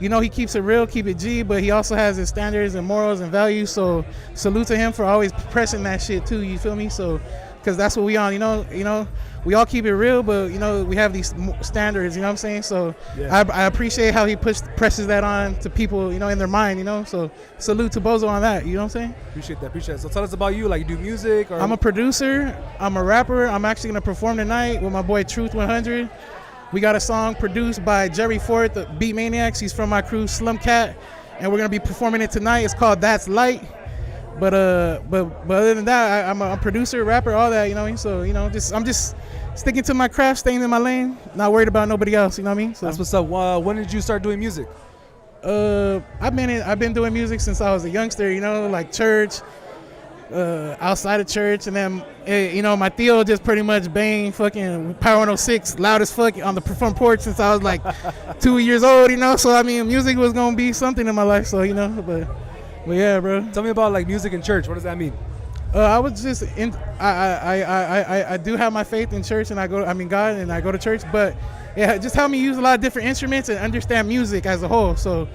you know, he keeps it real, keep it G, but he also has his standards and morals and values. So salute to him for always pressing that shit too. You feel me? So, because that's what we on, you know. We all keep it real, but, you know, we have these standards, you know what I'm saying? So I appreciate how he presses that on to people, you know, in their mind, you know? So salute to Bozo on that, you know what I'm saying? Appreciate that. So tell us about you. Like, you do music? Or? I'm a producer. I'm a rapper. I'm actually going to perform tonight with my boy Truth 100. We got a song produced by Jerry Ford, the Beat Maniacs. He's from my crew, Slum Cat. And we're going to be performing it tonight. It's called That's Light. But other than that, I'm a producer, rapper, all that, you know what I mean? So, you know, I'm just sticking to my craft, staying in my lane, not worried about nobody else, you know what I mean? So that's what's up. When did you start doing music? I've been doing music since I was a youngster, you know, like church, outside of church, and then, you know, my Theo just pretty much banged fucking Power 106 loud as fuck on the front porch since I was like 2 years old, you know? So, I mean, music was going to be something in my life, so, you know, but yeah, bro. Tell me about like music in church. What does that mean? I was just I do have my faith in church, and God, and I go to church, but yeah, just helped me use a lot of different instruments and understand music as a whole. So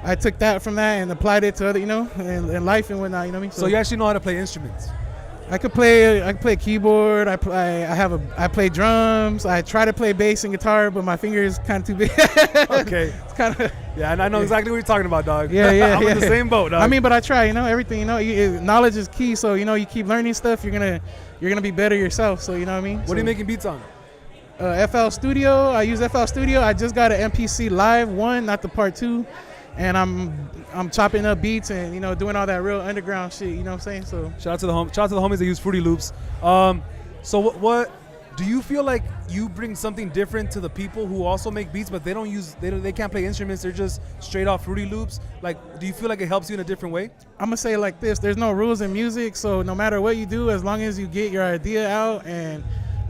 I took that from that and applied it to other, you know, and life and whatnot. You know what I mean? So you actually know how to play instruments? I could play keyboard. I play drums. I try to play bass and guitar, but my fingers kind of too big. Okay. It's kind of. Yeah, and I know exactly what you're talking about, dog. Yeah. I'm in the same boat, dog. I mean, but I try, you know, everything, you know, knowledge is key. So, you know, you keep learning stuff, you're gonna be better yourself. So, you know what I mean? What are you making beats on? FL Studio. I use FL Studio. I just got an MPC Live 1, not the part 2. And I'm chopping up beats and, you know, doing all that real underground shit, you know what I'm saying? So shout out to the homies that use Fruity Loops. So what do you feel like you bring something different to the people who also make beats, but they can't play instruments, they're just straight off Fruity Loops? Like, do you feel like it helps you in a different way? I'm gonna say it like this: there's no rules in music, so no matter what you do, as long as you get your idea out and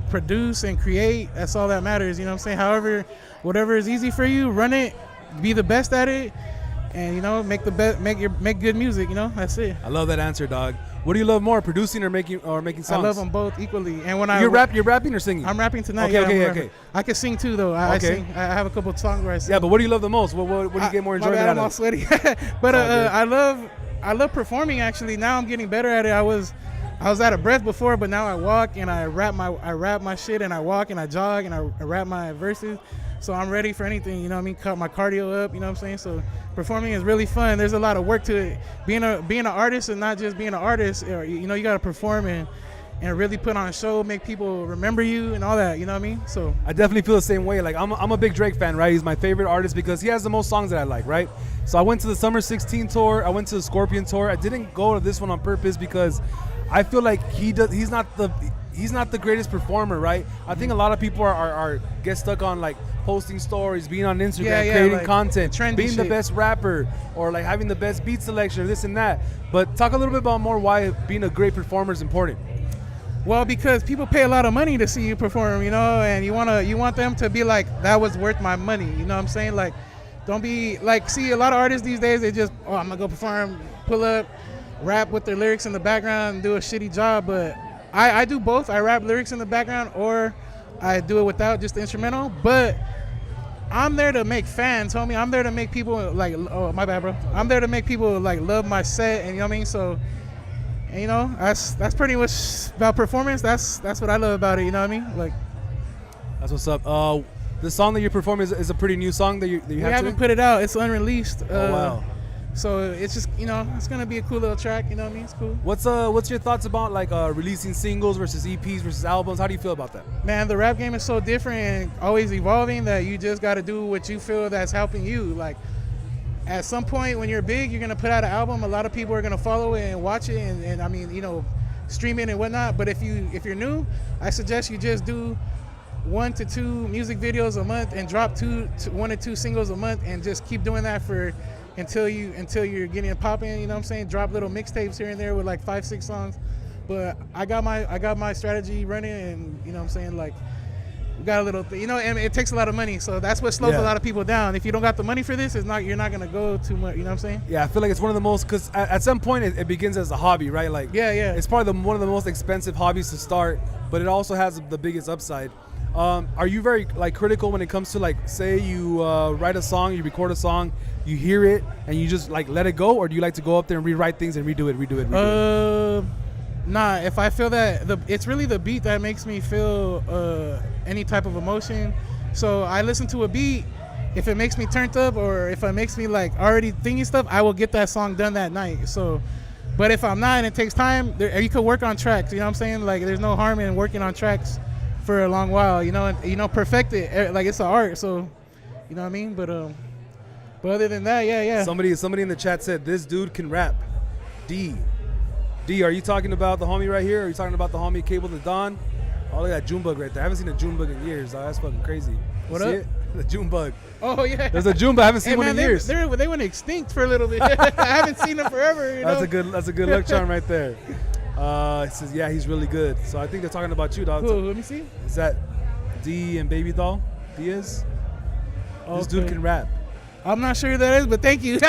produce and create, that's all that matters, you know what I'm saying? However, whatever is easy for you, run it, be the best at it. And, you know, make good music, you know, that's it. I love that answer, dog. What do you love more, producing or making songs? I love them both equally. And when you're rapping or singing? I'm rapping tonight. Okay. I can sing too, though. I sing. I have a couple of songs where I sing. Yeah, but what do you love the most? What do you get more enjoyment out of? I'm all sweaty. But I love performing. Actually, now I'm getting better at it. I was out of breath before, but now I walk and I rap my shit, and I walk and I jog and I rap my verses. So I'm ready for anything, you know what I mean? Cut my cardio up, you know what I'm saying? So performing is really fun. There's a lot of work to it. Being an artist and not just being an artist, you know, you got to perform and really put on a show, make people remember you and all that. You know what I mean? So I definitely feel the same way. Like I'm a big Drake fan, right? He's my favorite artist because he has the most songs that I like, right? So I went to the Summer 16 tour. I went to the Scorpion tour. I didn't go to this one on purpose because I feel like he's not the greatest performer, right? I think a lot of people are get stuck on like posting stories, being on Instagram, creating like content, trendy being the shit. best rapper, or like having the best beat selection, or this and that. But talk a little bit about more why being a great performer is important. Well, because people pay a lot of money to see you perform, you know, and you want them to be like, that was worth my money. You know what I'm saying? Like, don't be like, see, a lot of artists these days, they just, oh, I'm gonna go perform, pull up, rap with their lyrics in the background and do a shitty job. But I do both. I rap lyrics in the background, or I do it without, just the instrumental. But I'm there to make fans, homie. I'm there to make people like, oh, my bad, bro. I'm there to make people like love my set, and you know what I mean? So, and, you know, that's pretty much about performance. That's what I love about it. You know what I mean? Like, That's what's up. The song that you're performing is a pretty new song that you we have haven't to? put it out. It's unreleased. Oh wow. So it's just, you know, it's gonna be a cool little track. You know what I mean? It's cool. What's your thoughts about like releasing singles versus EPs versus albums? How do you feel about that? Man, the rap game is so different and always evolving that you just got to do what you feel that's helping you. Like, at some point when you're big, you're gonna put out an album. A lot of people are gonna follow it and watch it, and I mean, you know, stream it and whatnot. But if you're new, I suggest you just do 1 to 2 music videos a month and drop 1 or 2 singles a month, and just keep doing that for until you're getting it popping. You know what I'm saying? Drop little mixtapes here and there with like 5-6 songs. But I got my strategy running, and you know what I'm saying, like, we got a little you know, and it takes a lot of money, so that's what slows a lot of people down. If you don't got the money for this, you're not gonna go too much. You know what I'm saying? Yeah, I feel like it's one of the most, because at some point it begins as a hobby, right? Like, Yeah. it's probably one of the most expensive hobbies to start, but it also has the biggest upside. Are you very like critical when it comes to, like, say you write a song, you record a song, you hear it, and you just like let it go, or do you like to go up there and rewrite things and redo it? Nah, if I feel that it's really the beat that makes me feel any type of emotion. So I listen to a beat. If it makes me turned up, or if it makes me like already thinking stuff, I will get that song done that night. So, but if I'm not and it takes time, you could work on tracks. You know what I'm saying? Like, there's no harm in working on tracks for a long while. You know, and, you know, perfect it. Like, it's an art. So, you know what I mean? But other than that, yeah. Somebody in the chat said this dude can rap. D, are you talking about the homie right here? Or are you talking about the homie Cable the Don? Oh, look at that June bug right there. I haven't seen a June bug in years. Oh, that's fucking crazy. What See up? it? The June bug. Oh yeah. There's a June bug. I haven't seen one in years. They went extinct for a little bit. I haven't seen them forever. You know? That's a good luck charm right there. It says, yeah, he's really good. So I think they're talking about you, dog. Cool. Let me see. Is that D and Baby Doll? Diaz? This dude can rap. I'm not sure who that is, but thank you.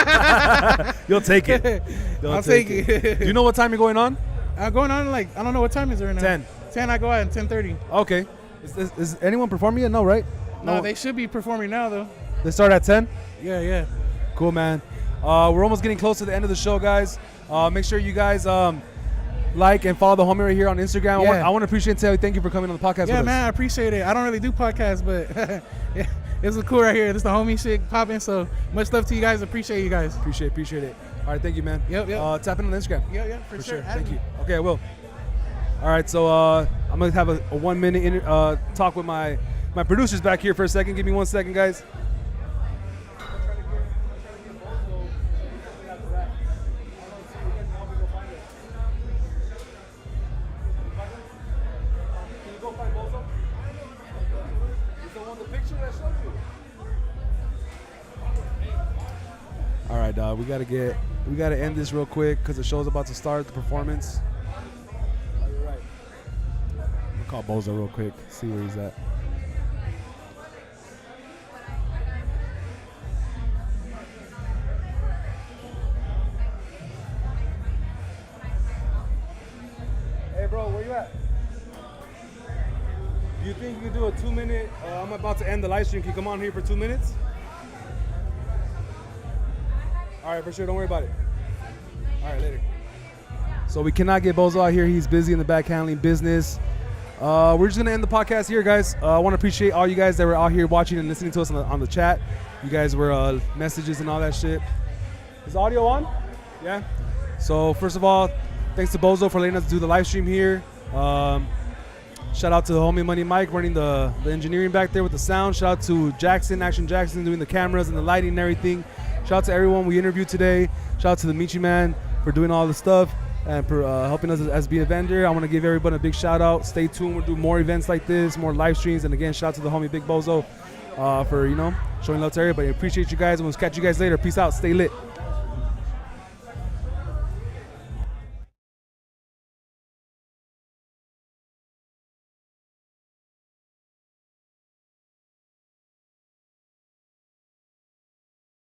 You'll take it. I'll take it. Do you know what time you're going on? I'm going on, like, I don't know what time is it right now. 10. I go out at 10:30. Okay. Is anyone performing yet? No, right? No, they should be performing now, though. They start at 10? Yeah. Cool, man. We're almost getting close to the end of the show, guys. Make sure you guys like and follow the homie right here on Instagram. Yeah. I want to appreciate and tell you thank you for coming on the podcast with us. Yeah, man, I appreciate it. I don't really do podcasts, but yeah, this is cool right here. This is the homie shit popping, so much love to you guys. Appreciate you guys. Appreciate it. All right, thank you, man. Yep. Tap in on Instagram. Yeah, for sure. Thank you. Okay, I will. All right, so I'm going to have a 1 minute talk with my producers back here for a second. Give me 1 second, guys. All right, dog. We gotta end this real quick because the show's about to start. The performance. Oh, you're right. I'll call Bozo real quick. See where he's at. Hey, bro, where you at? Do you think you can do a 2 minute? I'm about to end the live stream. Can you come on here for 2 minutes? All right, for sure. Don't worry about it. All right, later. So we cannot get Bozo out here. He's busy in the back handling business. We're just going to end the podcast here, guys. I want to appreciate all you guys that were out here watching and listening to us on the chat. You guys were messages and all that shit. Is audio on? Yeah? So first of all, thanks to Bozo for letting us do the live stream here. Shout out to the homie Money Mike running the engineering back there with the sound. Shout out to Jackson, Action Jackson, doing the cameras and the lighting and everything. Shout out to everyone we interviewed today. Shout out to the Michi Man for doing all the stuff and for helping us as being a vendor. I want to give everyone a big shout out. Stay tuned. We'll do more events like this, more live streams. And again, shout out to the homie Big Bozo for, showing love to everybody. Appreciate you guys. And we'll catch you guys later. Peace out. Stay lit.